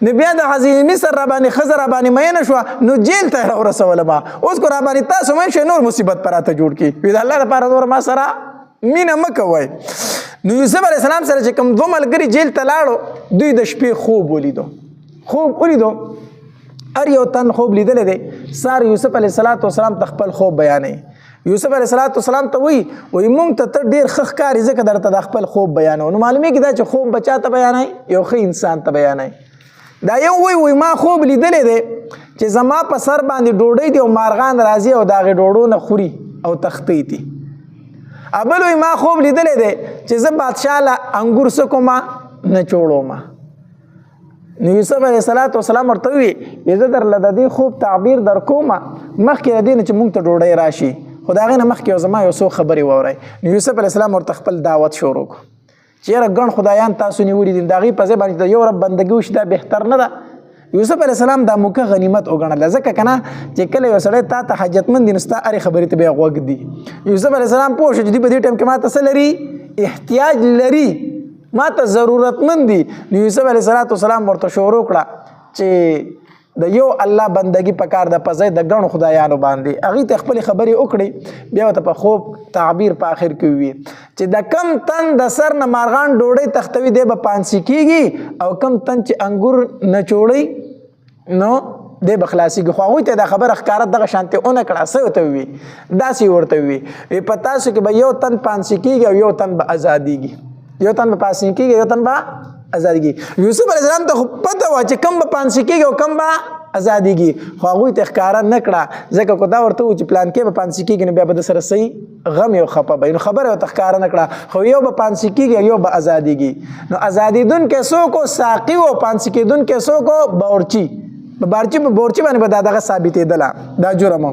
نو بیا د عزیز مصر را باندې ښځه را باندې مینه شوه نو جیل ته یې راورسولم اوس کو را باندې تاسو مین شئ نور مصیبت په راته جوړ کړي وي د الله دپاره نور ما سره مینه مه کوئ نو یوسف علیه السلام سره چې کوم دوه ملګري جیل ته لاړو دوی د شپې خوب ولیدو هر یو تن خوب لیدلی دی سار یوسف علیه السلام ته خپل خوب بیانوي یوسف علیه السلام ته وی مونږ ته ته ډېر ښه ښکاري ځکه درته د خپل خوب بیانو نو معلومیږي دا چې خوب به چا ته بیانوي یو ښه انسان ته بیانوي دا یو وی ما خوب لیدلی دی چې زما په سر باندې ډوډۍ دی او مارغان راځي او د هغې ډوډو نه خوري او تختی دي ابل وی ما خوب لیدلی دی چې زه بادشاه له انګور څه کومه نه چوړومه نو یوسف علیه السلام ورته وی زه درله د دې خوب تعبیر در کومه مخکې د دې نه چې مونږ ته ډوډۍ راشي خو د هغې نه مخکې زما یو څو خبرې واورئ نو یوسف علیه السلام ورته خپل دعوت شروع کړو چې یاره ګڼ خدایان تاسو نیولي دي د هغې په ځای باندې د یو رب بندګي وشي دا بهتر نه ده یوسف علیه السلام دا موقع غنیمت وګڼله ځکه که نه چې کله یو سړی تا ته حاجتمند دي نو ستا هرې خبرې ته بیا غوږ دي یوسف علیه السلام پوه شو چې دوی په دې ټایم کې ما ته څه لري احتیاج لري ما ته ضرورتمند دي نو یوسف علیه السلام ورته شروع کړه چې د یو الله بندگی پکار د پځای د ګڼو خدایانو باندې هغې ته خپلې خبرې وکړې بیا ورته په خوب تعبیر په آخر کې ووي چې د کم تن د سر نه مارغان ډوډۍ تختوي دی به پانسي کېږي او کم تن چې انګور نه چوړی نو دی به خلاصېږي خو هغوی ته دا خبره ښکاره دغه شانتې ونه کړه څه ورته ووي داسې ورته ووي په تاسو کې به یو تن پانسي کېږي او یو تن به ازادېږي یو تن به پانسي کېږي یو تن به ازادېږي یوسف علیه السلام ته خو پته وه چې کم به پانسي کېږي او کم به ازادېږي خو هغوی ته ښکاره نه کړه ځکه که دا ورته و چې پلان کې به پانسي کېږي نو بیا به د سره صحیح غم یو خفه به نو خبره ورته ښکاره نه کړه خو یو به پانسي کېږي او یو به ازادېږي نو ازادېدونکی څوک و ساقي و پانسي کېدونکی څوک و باورچي په باورچي باندې به دا دغه ثابتېدله دا جرم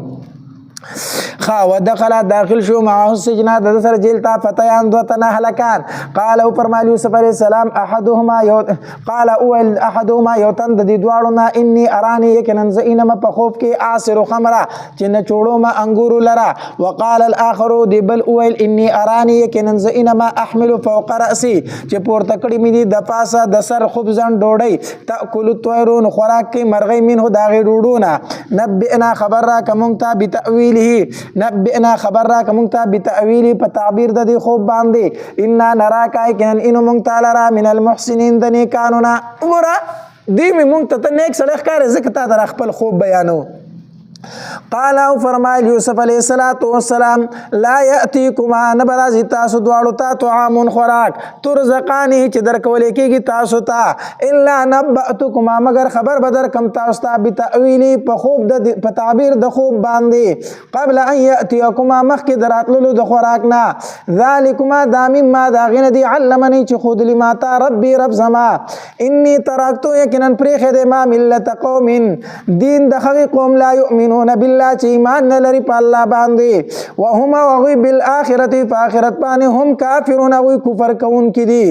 ودخل داخل شو معه السجن د سره جیل ته فتیان دو تنه هلکان قال او فرمایي یوسف علیه السلام احدهما یوتن د دې دواړو نه انی ارانی یقینا زینم په خوف کې عاصر خمره چې نه چوړو ما انګور لرا وقال الاخر دی بل اویل انی ارانی یقینا زینم احمل فوق راسي چې پورته کړی مې دي د پاسه د سر خبزن ډوډۍ تاکل الطيرون خوراک کې مرغۍ منه داغه ډوډونه نبئنا خبر را کوم ته بتاویله نبئنا خبر را کوم ته بتاویلی په تعبیر د دې خوب باندې ان نراک یقینا ان مونږ تعالی را من المحسنین د نیکانو نه وګوره دی مې مونږ ته نیک سړی ښکاري ځکه تا در خپل خوب بیانو قال او فرمایل یوسف علیه السلام لا یأتیکما نبرازی تاسو دواړو ته طعام خوراک ترزقانی چې درکولې کېږي تاسو ته الا نبأتکما مگر خبر به درکم تاسو ته بتأویلی په خوب په تعبیر د خوب باندې قبل ان یأتیکما مخکې د راتللو د خوراک نه ذلکما دا مما د هغې نه دي علمني چې ښودلي ما ته ربي رب زما انی ترکتو یقینا پرېښی دی ما ملت قوم دین د هغې قوم لا یؤمنون بالله چې ایمان نه لري په الله باندې وهم هغوی بالآخرة په آخرت باندې هم کافرون هغوی کفر کوونکي دي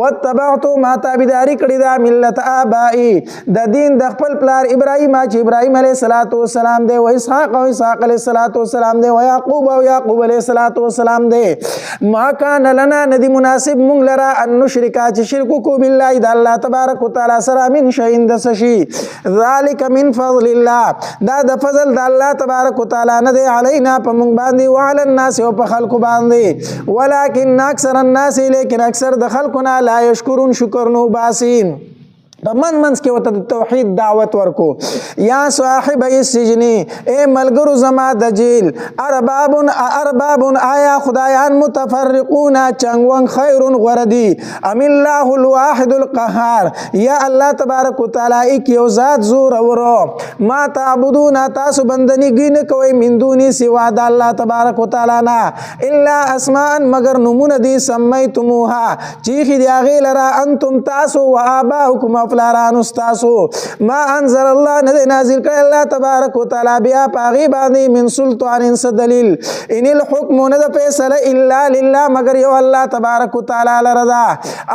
واتبعتو ما تابعداري کړې ده ملت آبائي د دین د خپل پلار ابراهیم چې ابراهیم علیه السلام دی و اسحاق او اسحاق علیه السلام دی و یعقوب او یعقوب علیه السلام دی ما کان لنا ندی مناسب مونږ لره ان نشرکا چې شرک وکړو بالله د الله تبارک وتعالی سره من شیء د څه شي ذلک من فضل الله دا د فضل فضل د الله تبارک وتعالى نه دی علینا په موږ باندې وعلى الناس او په خلکو باندې ولکن اکثر الناس لیکن اکثر د خلکو نه لا یشکرون شکر نو باسین منس کې وته توحید دعوت ورکو یا صاحب السجن اے ملګرو زما د جیل ارباب آیا خدایان متفرقون چنګون خیر غردی ام الله الواحد القهار یا الله تبارک وتعالى ایک یو ذات زور اورو ما تعبدون تاسو بندنی گین کوي من دونی سوا د الله تبارک وتعالى نه الا اسماء مگر نمونه دي سمیتموها چیخ دی اغه لرا انتم تاسو و اباؤکم فلاران استاسو ما انزل الله نه نازل کړ الله تبارک وتعالى بیا پاغي باندې من سلطان دلیل ان الحكم نه فیصله الا لله مگر یو الله تبارک وتعالى لرضا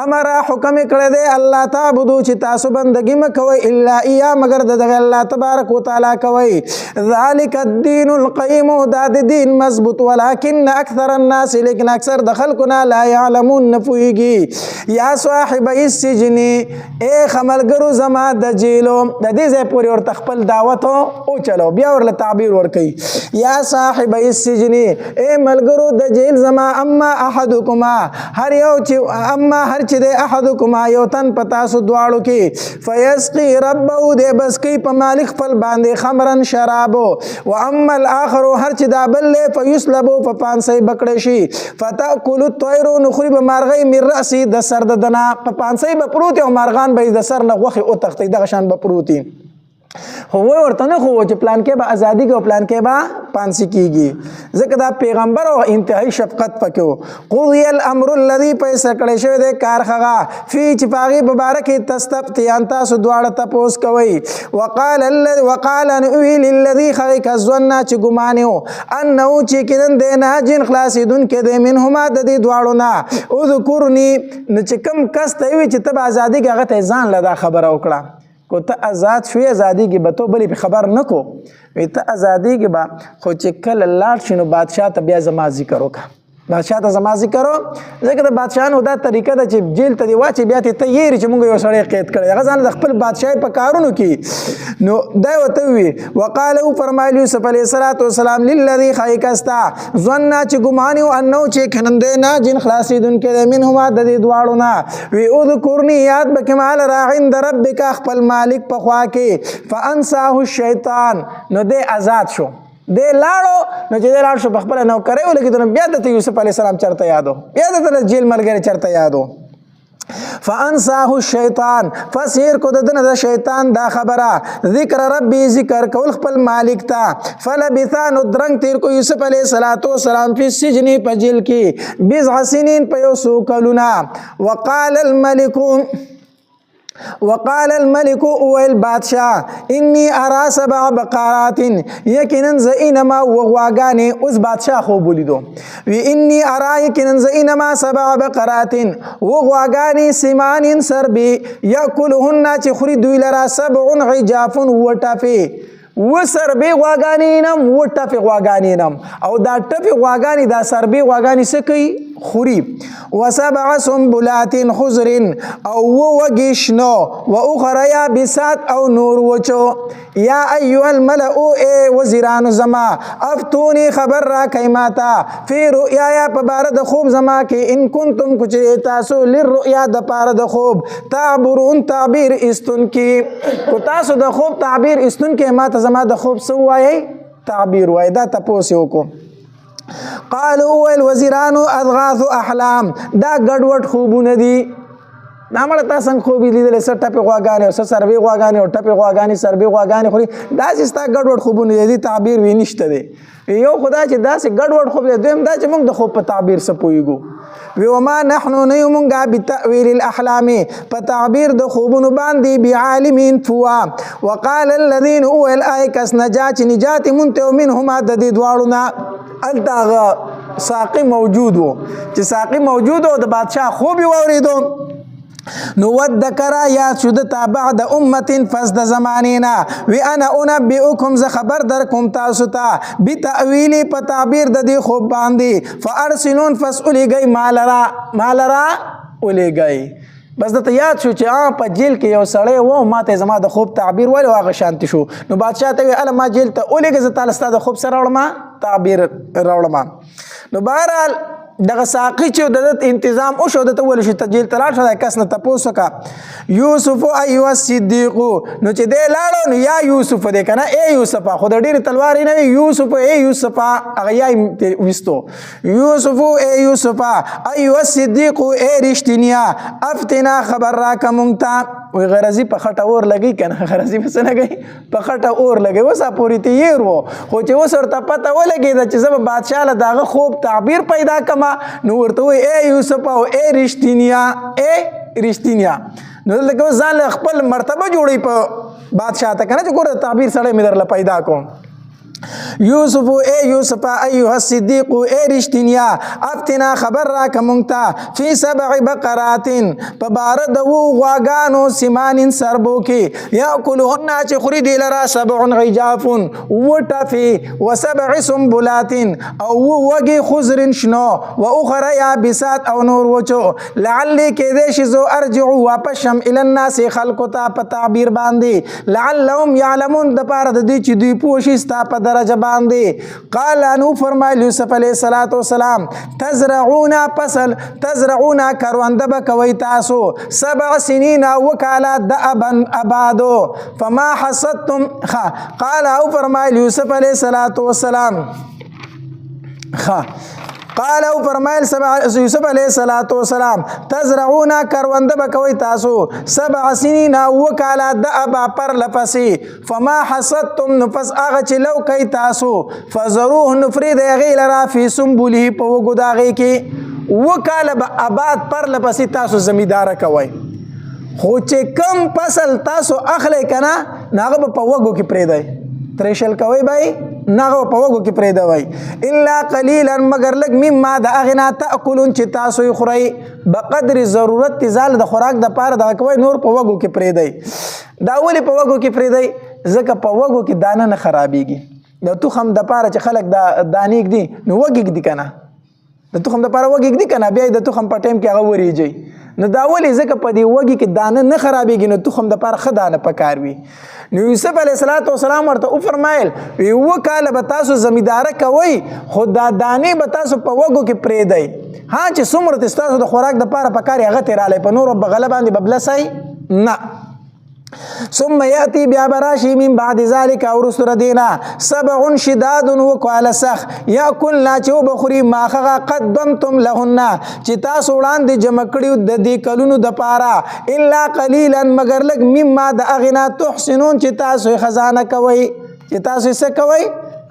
امر حکم کړی دی الله تعبدو چې تاسو بندګی مکوئ الا ایا مگر دغه الله تبارک وتعالى کوي ذالک الدین القیم دا د دین مضبوط ولکن اکثر الناس لیکن اکثر د خلقنا لا يعلمون نفویږي یا صاحب السجن اے ملګرو زما د جیلو د دې ځای پورې ورته خپل دعوت او چلو بیا ورله تعبیر ورکوي یا صاحب السجن اے ملګرو د جیل زما اما احدکما هر چې د احدکما یو تن په تاسو دواړو کې فیسقي ربه د بسکی په مالک خپل باندې خمرن شرابو و اما الاخر هر چې دا بل فیسلبو په پانسی بکړی شي فتاکل الطیر نخري به مارغی من رأسی د سر د دنا په پانسی به پروت او مارغان به د سر نه غوښې او تختی دغه شان به پروتي خو ورته نه خو چې پلان کې به ازادي کې او پلان کې به پانسی کیږي ځکه دا پیغمبر او انتهایی شفقت پکې قضی الامر الذي پیسې کړی شوی دی کار هغه فی چې پاغي مبارک تستفتیان تاسو دواړه تپوس کوي وقال ویل الذي خلق الظن چې ګمانیو انه چې کدن دی ناجن خلاصیدون کې دی منهما د دې دواړو نه اذكرني چې کم کس ته وی چې تب ازادي کې هغه ته ځان لدا خبره وکړه کو ته آزاد شوی ازادي کې به تو بلی په خبر نکو وی ته ازادي کې به خو چې کله لاړ شنو بادشاہ ته بیا زما ذکر وکړه بادشاہ ته زما ذکر ځکه د بادشاہانو دا طریقه ده چې جیل ته دی واچي بیا ته یې چې موږ یو سړی قید کړی هغه ځان د خپل بادشاہي په کارونو کې نو دا وته وی وقاله فرمایلی یوسف علیه السلام للذي خیکستا ظن چې ګمانیو انه چې خننده نه جن خلاصیدون کې منهما د دې دواړو نه وی اذكرني یاد بکمال را عند ربک خپل مالک په خوا کې فانساه الشیطان نو دې آزاد شو دې لاړو نو چې دې لاړ شو په خپل نو کوي ولګي بیا د یوسف علی السلام چرته یادو بیا د جیل ملګری چرته یادو فانساه الشیطان فسیر کو دنه د شیطان دا خبره ذکر ربی ذکر کول خپل مالک تا فلبثان درنګ تیر کو یوسف علیہ السلام په سجن په جیل کې 20 سنین په یو سو کلونا وقال الملك اویل بادشاہ انی ارا 7 بقرات یقینا زینما وغواگانی اوس بادشاہ خو بولیدو وی انی ارا یقینا زینما 7 بقرات وغواگانی سمان سربی یاکلهن چې خوري دوی لرا 7 عجاف وټافی و سربی غواگانی نم و ټفی غواگانی نم او دا ټفی غواگانی دا سربی غواگانی سکی خوري و7 سنبلات خضر او وگشنو و اخرى یابسات او نور وچو یا ایها الملأ اے وزیران زما افتونی خبر را کایماتا فی رؤیا په بار د خوب زما کې ان کنتم کچ تاسو للرؤیا د پار د خوب تعبرون تعبیر استن کی کو تاسو د خوب تعبیر استن کې ما زما د خوب سو وایي تعبیر وای دا تاسو کو قالوا الوزيران اضغاث احلام دا ګډوډ خوبونه دي نامړه تاسو څنګه خوب لیدل سر ټپه غواګانې او سروي غواګانې او ټپه غواګانې سروي غواګانې خوري دا چې ستا ګډوډ خوبونه دي تعبیر وی نشته دي یو خدا چې دا چې ګډوډ خوب دی دویم دا چې موږ د خوب په تعبیر سپويګو وی وما نحنو نیومنګا بتاویل الاحلام په تعبیر د خوبونو باندې بعالمین فوا وقال الذين هو الايكس نجات منته منهما د دې دواړو نه التاغ ساقي موجود وو چې ساقي موجود او د بادشاہ خوب وریدو نو ودکرا یا شدتا بعد امت فزد زمانینا وی انا انبئکم ز خبر در کوم تاسو ته بتاویلی په تعبیر د دې خوب باندې فارسلون فسئلی گئی مالرا اولی گئی بس درته یاد شو چې په جیل کې یو سړی و ما ته زما د خوب تعبیر ولې هغه شانتي شو. نو بادشاه ته وی اله ما جیل ته ولېږه زه تاله ستا د خوب سره راوړم تعبیر راوړم. نو بهرحال دغه ساقي چې د ده انتظام وشو دته وویل شو ته جیل ته لاړ شه د کس نه تپوس وکړه یوسف ایها الصدیق. نو چې دی لاړو نو یا یوسف دی که نه ای یوسفه خو د ډېرې تلوارې نه وي یوسف ای یوسفه هغه یا یې ویستو یوسف ای یوسفه ایها الصدیق ای رښتینیا افتنا خبر راکه مونږ ته. وی غرضي په خټه اور لګي که نه غرضي په څه لګي په خټه اور لګي. اوس پورې تییر و خو چې اوس ورته پته ولګېده چې زه به بادشاه له د هغه خوب تعبیر پیدا کړم نو ورته وایي ای یوسف او ای رښتینیا ای رښتینیا. نو دلته کې اوس ځان له خپل مرتبه جوړوي په بادشاه ته که نه چې ګوره تعبیر سړی مې درله پیدا کوم. یوسف ای یوسف ایها الصدیق ای رښتینیا افتنا خبر راکه مونږ ته فی 7 بقرات په باره د 7 غواګانو سمان سربو کې یاکلهن چې خوري دی لره 7 عجاف و ټفي و 7 سنبلات او وږي خضر شنو و اخرى یابسات او نور وچو لعلی کېدې شي زه ارجع واپس شم الی الناس خلقو ته په تعبیر باندې لعلهم یعلمون د پاره د دې چې دوی پوه شي ستا په درجه باندې. قال انو فرمایل یوسف علیه السلام تزرعون فصل تزرعون کرونده به کوي تاسو 7 سنین وکاله د ابادو فما حصدتم. قال او فرمایل یوسف علیه السلام قال او فرمایل یوسف علیه السلام تزرعون کرونده به کوي تاسو 7 سنین وکاله د ابا پر لپسې فما حصدتم نو پس هغه چې لو کوي تاسو فزروه نفرید هغې لره فی سنبله په وږو د هغې کې وکاله به اباد پر لپسې تاسو زمینداره کوئ خو چې کم فصل تاسو اخلی که نه نو هغه به په وږو کې پرېږدئ تریشل کوي بای ناغه په وګو کې پرېدا وای الا قليلا مگر لګ مما د اغنا تاكلون چې تاسو یې خورئ بقدر ضرورت زال د خوراک د پاره د کوي نور په وګو کې پرېدای دا ولې په وګو کې پرېدای ځکه په وګو کې دانه نه خرابېږي د تخم د پاره چې خلک د دانیک دي نو وګګ دي کنه د تخم د پاره وګګ دي کنه بیا د تخم په ټیم کې هغه وریږي نو دا ولې ځکه په دې وګي کې دانه نه خرابېږي نو تخم د پاره ښه دانه پکار وي. نو یوسف علیه السلام ورته وفرمایل وکاله به تاسو زمینداره کوئ خو دا دانې به تاسو په وګو کې پرېږدئ ها چې څومره ستاسو د خوراک دپاره پکار هغه ترې رالی په نورو بغله باندې به بلسئ نه. ثم یاتی بیا براشی من بعد ذلك ورست ردینا 7 شداد وکواله سخ یاکلنا چې وبخوري ماخغه قدمتم لهن چې تاسو وړاندې جمع کړیو د دې کلونو دپاره الا قلیلا مگر لږ مما د اغنا تحسنون چې تاسو خزانه کوئ چې تاسو څه کوئ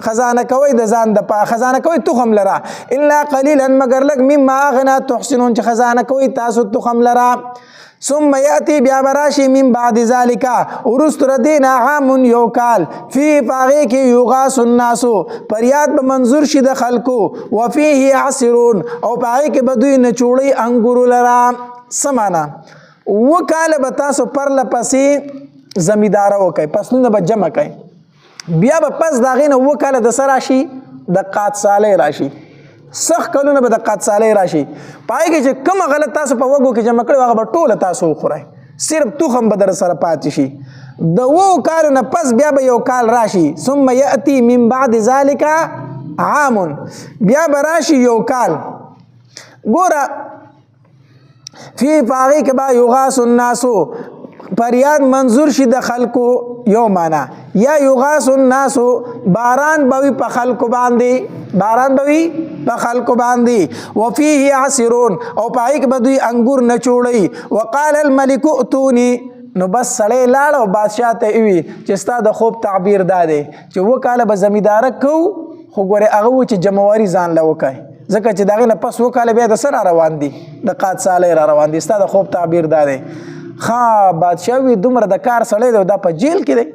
خزانه کوي د ځان د پاره خزانه کوي تخم لرا الا قليلا مگر لك مما اغنا تحسنون چې خزانه کوي تاسو تخم لرا. ثم ياتي بیا براشي من بعد ذلك ورست ردینا عام یوکال فی پاغه کې یغاث الناس پریاد به منظور شي د خلکو وفيه عصرون او پاغه کې بدوی نه چوړي انګور لرا سمانا وکاله به تاسو پر لپسې زمینداره وکي پسونه به جمع کوي بیا به پس دا غینه وکاله د سراشي د قات ساله راشي سخ کلونه به د قات ساله راشي پای کې چې کوم غلط تاسو په وګو کې جمع کړو هغه به ټوله تاسو وخورئ صرف تخم به در سره پاتې شي د 7 کالونه پس بیا به یو کال راشي ثم یأتی من بعد ذلك عام بیا به راشي یو کال ګوره فی پاغی کې با یغاث الناس پریاد منظور شي د خلکو یو معنا یا یغاث الناس باران بوي په خلکو باندې باران بوي په خلکو باندې وفيه عصرون او پای کې بدوي انګور نه چوړي وقال الملك اتوني نو بس سړی لاړ او بادشاہ ته وی چې ستا د خوب تعبیر داده چې وکاله به زمینداره کو خو ګوره هغه چې جمعواري ځان له وکای ځکه چې دغه نه پس وکاله بیا د سره روان دي د قات ساله را روان دي ستا د خوب تعبیر داده ها بادشاہ وی دومره د کار سړی دی دا په جیل کې دی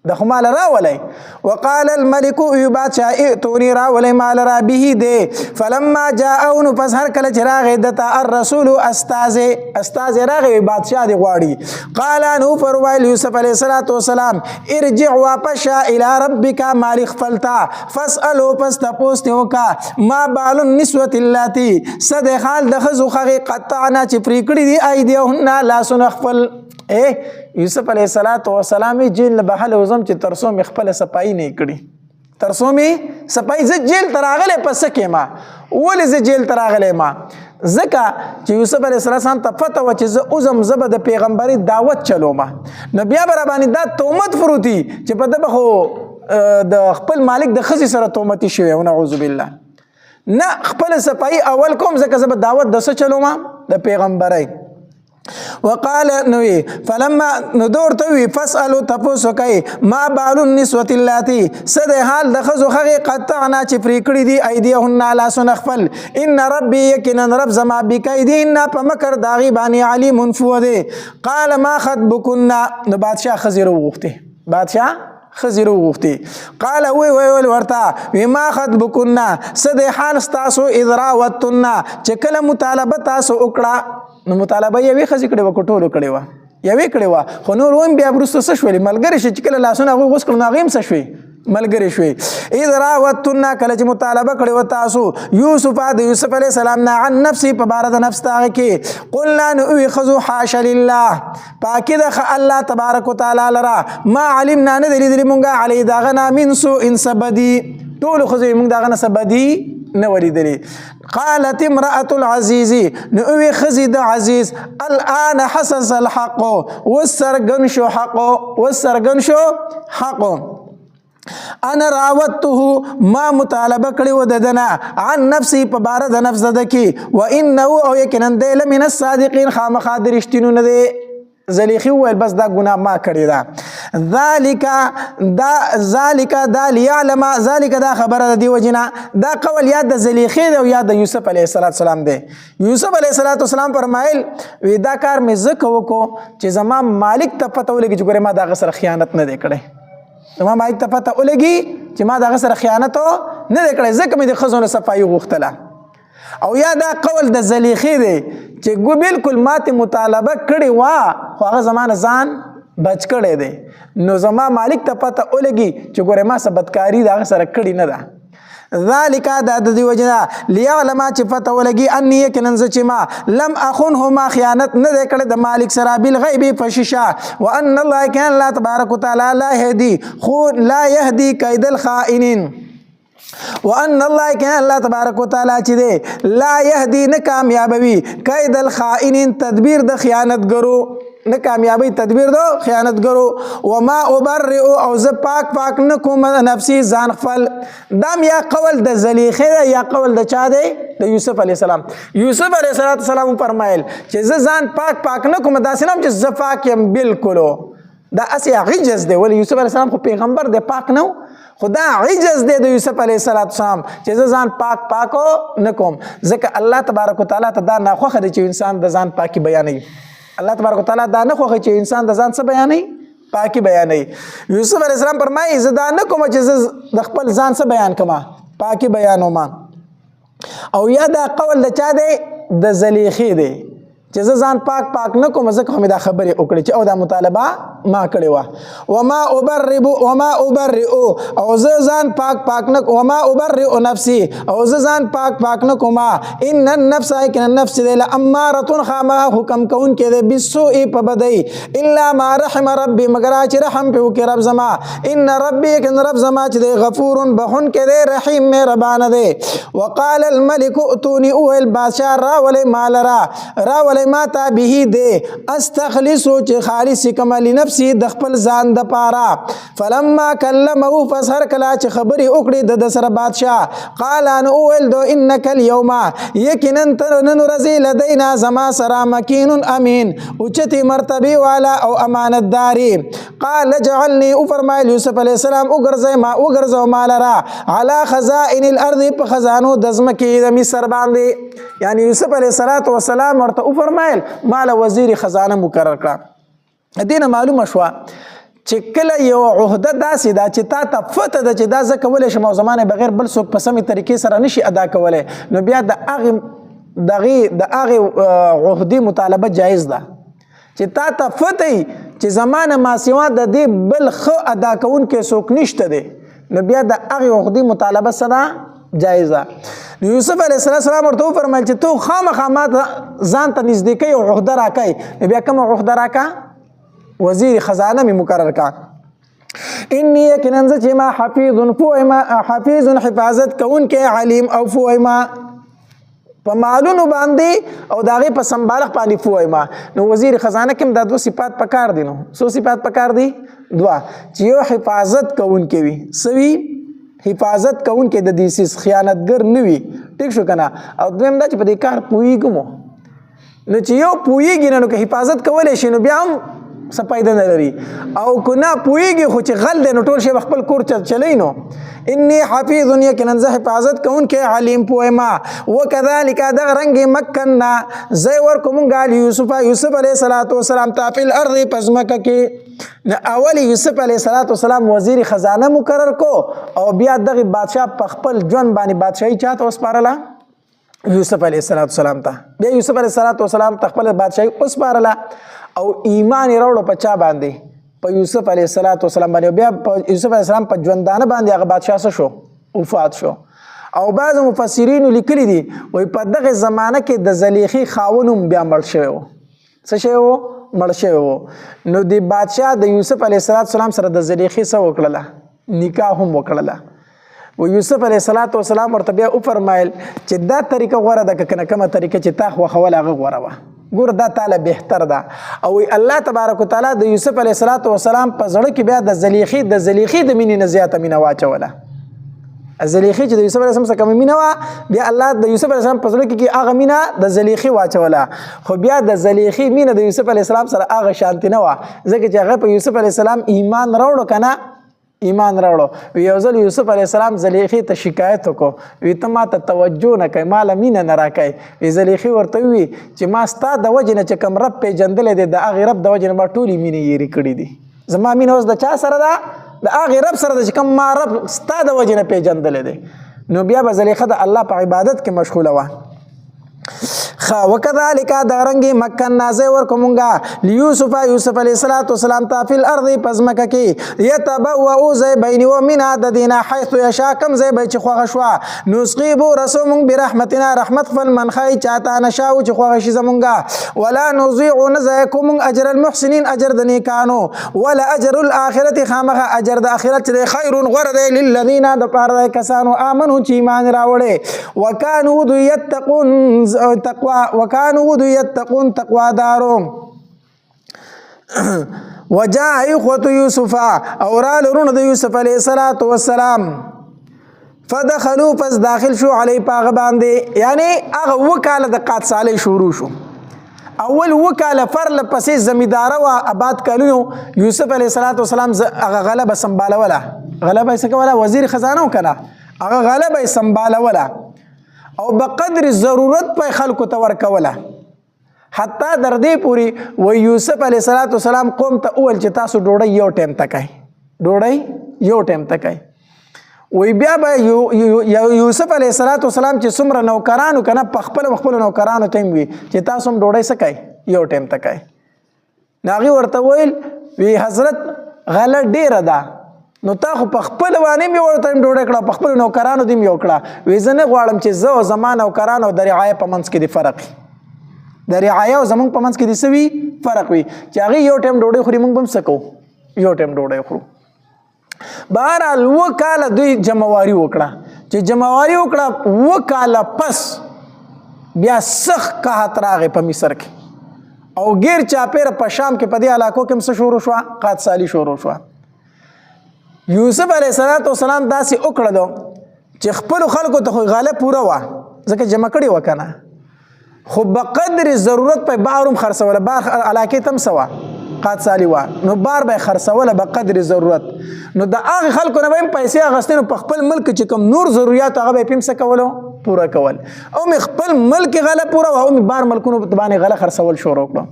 د خو مال راولی. وقال الملک وی بادشاه ائتوني راولی مال را به دی. فلما جاءه نو پس هر کله چې راغی دته الرسول استاذ راغی بادشاه دی غواړي. قال نو فرمایل یوسف علیه السلام ارجع واپس الى ربک مالک خپلتا فاسألو پس تپوس ته وکا ما بال النسوة اللاتي صد حال د خزو خغه قطعنا چې پرې کړي دي ایدیهن لاسونه خپل. یوسف علیه السلام جیل نه بهله وزم چې ترسو مې خپله صفایي نه کړي. ترسو مې صفایي زه جیل ته راغلی پس څه کېما ولې زه جیل ته راغلی ما ځکه چې یوسف علیه السلام ته پته وه چې زه اوزم زه به د پیغمبري دعوت چلومه نو بیا به راباندې دا تهمت پروتي چې په ده به خو د خپل مالک د ښځې سره تهمتي شوی ونعوذ بالله. نه خپله صفایي اول کوم ځکه زه به دعوت د څه چلومه د پیغمبرۍ. وقال نوی فلما ندور توی فاسألو تپوسو کئی ما بالو النسوة اللاتي صد حال د خزو خغی قطعنا چې پرې کړي دي ایدیهن لاسونه خپل. ان ربي یقینا رب زما بکیدهن په مکر داغي باندې علیم فو دی. قال ما خطبكن نو بادشاه خزی وغوښتي قال وی ورته وی ما خطبكن صد حال ستاسو اذ راوتن چې کله مطالبه تاسو وکړه. نو مطالبه یوې ښځې کړې وه که ټولو کړې وه یوې کړې وه خو نور هم بیا وروسته څه شولې ملګرې شي چې کله لاسونه هغوی غوڅ کړو نو هغې هم څه شوې ملګرې شوې. اذ راوتن کله چې مطالبه کړې وه تاسو یوسف د یوسف علیه السلام نه عن نفسي په باره د نفس د هغه کې قلنا نو وی ښځو حاشا لله پاکي ده الله تبارک وتعالی لره ما علمنا نه دی لیدلي مونږ علی د هغه نه من سوء څه بدي ټولو ښځو مونږ د هغه نه څه بدي نه ولیدلي. قالت امرأة العزيز نو وی ښځې د عزیز الآن حسس الحق وسرګن شو حق انا راودته ما مطالبه کړی و ددنه عن نفسي په باره د نفس د کې و انه او یقینا دی لمن الصادقین خامخا د رښتینو نه دی. زلیخی وویل بس دا ګناه ما کړې ده ذالک دا لیعلم ذالک دا خبره د دې وجنه دا قول یا د زلیخی دی او یا د یوسف علیه السلام دی. یوسف علیه السلام فرمایل وی دا کار مې ځکه وکړو چې زما مالک ته پته ولګي چې ګورې ما د هغه سره خیانت نه دی کړی. زما مالک ته پته ولګي چې ما د هغه سره خیانت نه دی کړی ځکه مې د ښځو نه صفایي غوښتله. او یا دا قول د زلیخی دی چې بالکل ماته مطالبه کړې وه خو هغه زما نه ځان بچ کړی دی نو زما مالک ته پته ولګي چې ګورې ما څه بدکاري د هغه سره کړې نه ده. ذالک دا د دې وجنه لیعلم چې پته ولګي انی یقینا زه چې ما لم اخنه ما خیانت نه دی کړی د مالک سره بالغیب په شیشه وان الله کان الله تبارک وتعالی لا یهدي کید الخائنین وان الله کان الله تبارک وتعالی چې دی لا یهدي نه کامیابوي کید الخائنین تدبیر د خیانتګرو نه کامیابی تدبیر دو خیانتګرو. وما ابرئ او زه پاک نه کوم نفسي ځان خپل. دام یا قول د زلیخی دی یا قول د چا دی د یوسف علیه السلام. یوسف علیه السلام فرمایل چې زه ځان پاک نه کوم داسې نه چې زه پاک یم بالکلو دا اسې عجز دی. ولې یوسف علیه السلام خو پیغمبر دی پاک نه خدا عجز دی د یوسف علیه السلام چې زه ځان پاکو نه کوم ځکه الله تبارک وتعالی ته دا ناخوښه دی چې انسان د ځان پاکي بیانوي. الله تبارک وتعالی دا نه خوښي چې انسان د ځان څه بیانوي پاکي بیانوي. یوسف علیه السلام فرمایي زه دا نه کوم چې زه د خپل ځان څه بیان کوم پاکي بیانوم. او یا دا قول د چا دی د زلیخی دی چې زه ځان پاک نه کوم ځکه خو مې دا خبرې وکړې چې او دا مطالبه ما کړې وه. وما ابرئ او زه ځان پاک نه وما ابرئ نفسي او زه ځان پاک نه کوم ان النفس یقینا نفس دی لاماره خامخا حکم کوونکی دی بالسوء په بدۍ الا ما رحم ربي مگر چې رحم پې وکړي رب زما ان ربي یقینا رب زما چې دی غفور بخونکی دی رحیم مهربانه دی. وقال الملك ائتوني اویل بادشاه راولئ مال راولئ ما تا به دی استخلصو چې خالص کما لنفسي د خپل ځان د پاره. فلما کلمه پس هر کله چې خبرې وکړې د سره بادشاه قال ان اول دو انک اليوم یقینا تر نن ورځې لدینا زما سره مکین امین اوچتي مرتبه والا او امانتداري. قال جعلني او فرمایل یوسف علیه السلام وګرځو مال را علی خزائن الارض په خزانو د ځمکې د مصر باندې. یعنی یوسف علیه السلام ورته فرمایل مال وزیر خزانه مقرر کړه. دینه معلومه شوه چې کله یو عهده داسې ده چې تا ته پته ده چې دا زه کولی شم او زما نه بغیر بل څوک په سمې طریقې سره نشي ادا کولی، نو بیا د هغې عهدې مطالبه جایز ده چې تا ته پته وي چې زما نه ماسوا د دې بل ښه ادا کوونکی څوک نشته دی، نو بیا د هغې عهدې مطالبه څه ده جایز ده. نو یوسف علیه السلام ورته وفرمیل چې تو خامخا ما ځان ته نږدې کوي او عهده راکوي، نو بیا کومه عهده راکه؟ وزیر خزانه می مقرر کا. انی یقینا زه چې ما حفیظ حفاظت کوونکی علیم او پوه ما په مالونو باندې او د هغې په سمبالښت باندې پوه ما. نو وزیر خزانه کې هم دا 2 صفات پکار دي. نو څو صفات پکار دي؟ 2 چې یو حفاظت کوونکی وي، څه وي؟ حفاظت کوونکی د دې څیز خیانتګر نه وي، ټیک شو که نه؟ او دویم دا چې په دې کار پوهېږم، نو چې یو پوهېږي نه نو که حفاظت کولی شي نو بیا هم څه فایده نه لري، او که نه پوهېږي خو چې غل دی نو ټول شی به خپل کور چلی. نو انی حفیظ یقینا زه حفاظت کوونکی علیم پوه ما. وکذلک دغه رنګې مکننا ځای ورکو مونږ یوسف علیه السلام ته فی الارض په ځمکه کې. اول یوسف علیه السلام وزیر خزانه مقرر کو او بیا دغه بادشاه په خپل ژوند باندې بادشاهي چاته وسپارله؟ یوسف علیه السلام ته. بیا یوسف علیه السلام ته خپل بادشاهي وسپارله او ایمان یې راوړو په چا باندې؟ په یوسف علیه السلام باندې. بیا په یوسف علیه السلام په ژوندانه باندې هغه بادشاه څه شو؟ وفات شو. او بعض مفسرینو لیکلي دي وایي په دغه زمانه کې د زلیخې خاوند هم بیا مړ شوی و. څه شوی و؟ مړ شوی و. نو د بادشاه د یوسف علیه السلام سره د زلیخې څه وکړله؟ نکاح هم وکړله. و یوسف علیه السلام ورته بیا وفرمایل چې دا طریقه غوره ده که نه کومه طریقه چې تا خوښول هغه غوره وه، ګوره دا تعالی بهتر ده. او الله تبارک وتعالی د یوسف علیه السلام په زړه کې بیا د زلیخې د مینې نه زیاته مینه واچوله. زلیخې چې د یوسف علیه السلام څخه کومه مینه وه، بیا الله د یوسف علیه السلام په زړه کې هغه مینه د زلیخې واچوله. خو بیا د زلیخې مینه د یوسف علیه السلام سره هغه شانتي نه وه، ځکه چې هغه په یوسف علیه السلام ایمان راوړو که نه؟ ایمان راوړو. یو ځل یوسف علیه السلام زلیخې ته شکایت وکړو، وی ته ما ته توجه نه کوې، ما له مینه نه راکوې. وی زلیخې ورته ووي چې ما ستا د وجې نه چې کوم رب پېژندلی دی د هغې رب د وجې نه ما ټولې مینې یېرې کړي دي. زما مینه اوس د چا سره ده؟ د هغې رب سره ده چې کوم ما رب ستا د وجې نه پېژندلی دی. نو بیا به زلیخه د الله په عبادت کې مشغوله وه. وکذالک دارنګې مکننا ځای ورکو مونږه یوسف علیه السلام ته فی الارض په ځمکه کې یتبوأ ځای به یې نیوه منها د دې نه حیث یشا کوم ځای به یې چې خوښه شوه. نسقي به ورسو مونږ برحمتنا رحمت خپل من ښایي چاته نشاو چې خوښه شي زمونږه. ولا نضیع نه ضایع کوو مونږ اجر المحسنین اجر د نیکانو. ولا اجر الاخرت خامخه اجر د آخرت چې دی خیر غوره دی للذین دپاره د کسانو آمنو چې ایمان راوړی وکانو دوی یتقون تقوا دارو. وجاء اخوة یوسف او رال ورونه د یوسف علیه السلام فدخلوا پس داخل شو علی پاغه باندې، یعنی هغه وکاله د قادسالی شروع شو. اول وکاله فرل پسې زمیداره و آباد کالونو یوسف علیه السلام هغه غلبه سنبالوله، غلبه یې څه کوله؟ وزیر خزانه وکنه، هغه غلبه یې سنبالوله او بقدر ضرورت په خلکو ته ورکوله. حتی در دې پورې و یوسف علیه السلام قوم ته وویل چې تاسو ډوډۍ یو ټایم ته کوئ، ډوډۍ یو ټایم ته کوئ. وی بیا به یوسف علیه السلام چې څومره نوکرانو که نه په خپلو نوکرانو ته هم وي چې تاسو هم ډوډۍ څه کوئ؟ یو ټایم ته کوئ. نو هغې ورته ویل وی حضرت غله ډېره ده، نو تا خو په خپل باندې مې ورته ډوډۍ کړه، په خپلو نوکرانو دې مې یو کړه. وی زه نه غواړم چې زه او زما نوکران او د رعایه په منځ کې دې فرق وي، د رعایه او زمونږ په منځ کې دې څه وي؟ فرق وي، چې هغې یو ټایم ډوډۍ خوري موږ به هم څه کوو؟ یو ټایم ډوډۍ خورو. بهرحال 2 کاله دوی جمعواري وکړه. چې جمعواري وکړه 2 کاله پس بیا سخت قحط راغی په مصر کې او غیر چاپیره په شام کې په دې علاقو کې هم څه شروع شوه؟ قادسالي شروع شوه. یوسف علیه السلام داسې وکړلو چې خپلو خلکو ته خو غاله پوره وه، ځکه جمع کړې وه که نه، خو بقدر ضرورت په بار هم خرڅوله. بار علاقې ته هم څه وه؟ قادسالي وه، نو بار به یې خرڅوله بقدر ضرورت. نو د هغې خلکو نه به هم پیسې اخیستې، نو په خپل ملک چې کوم نور ضروریات هغه به یې هم څه کولو؟ پوره کول. او مې خپل ملک غله پوره وه او مې بار ملکونو باندې غله خرڅول شروع کړو.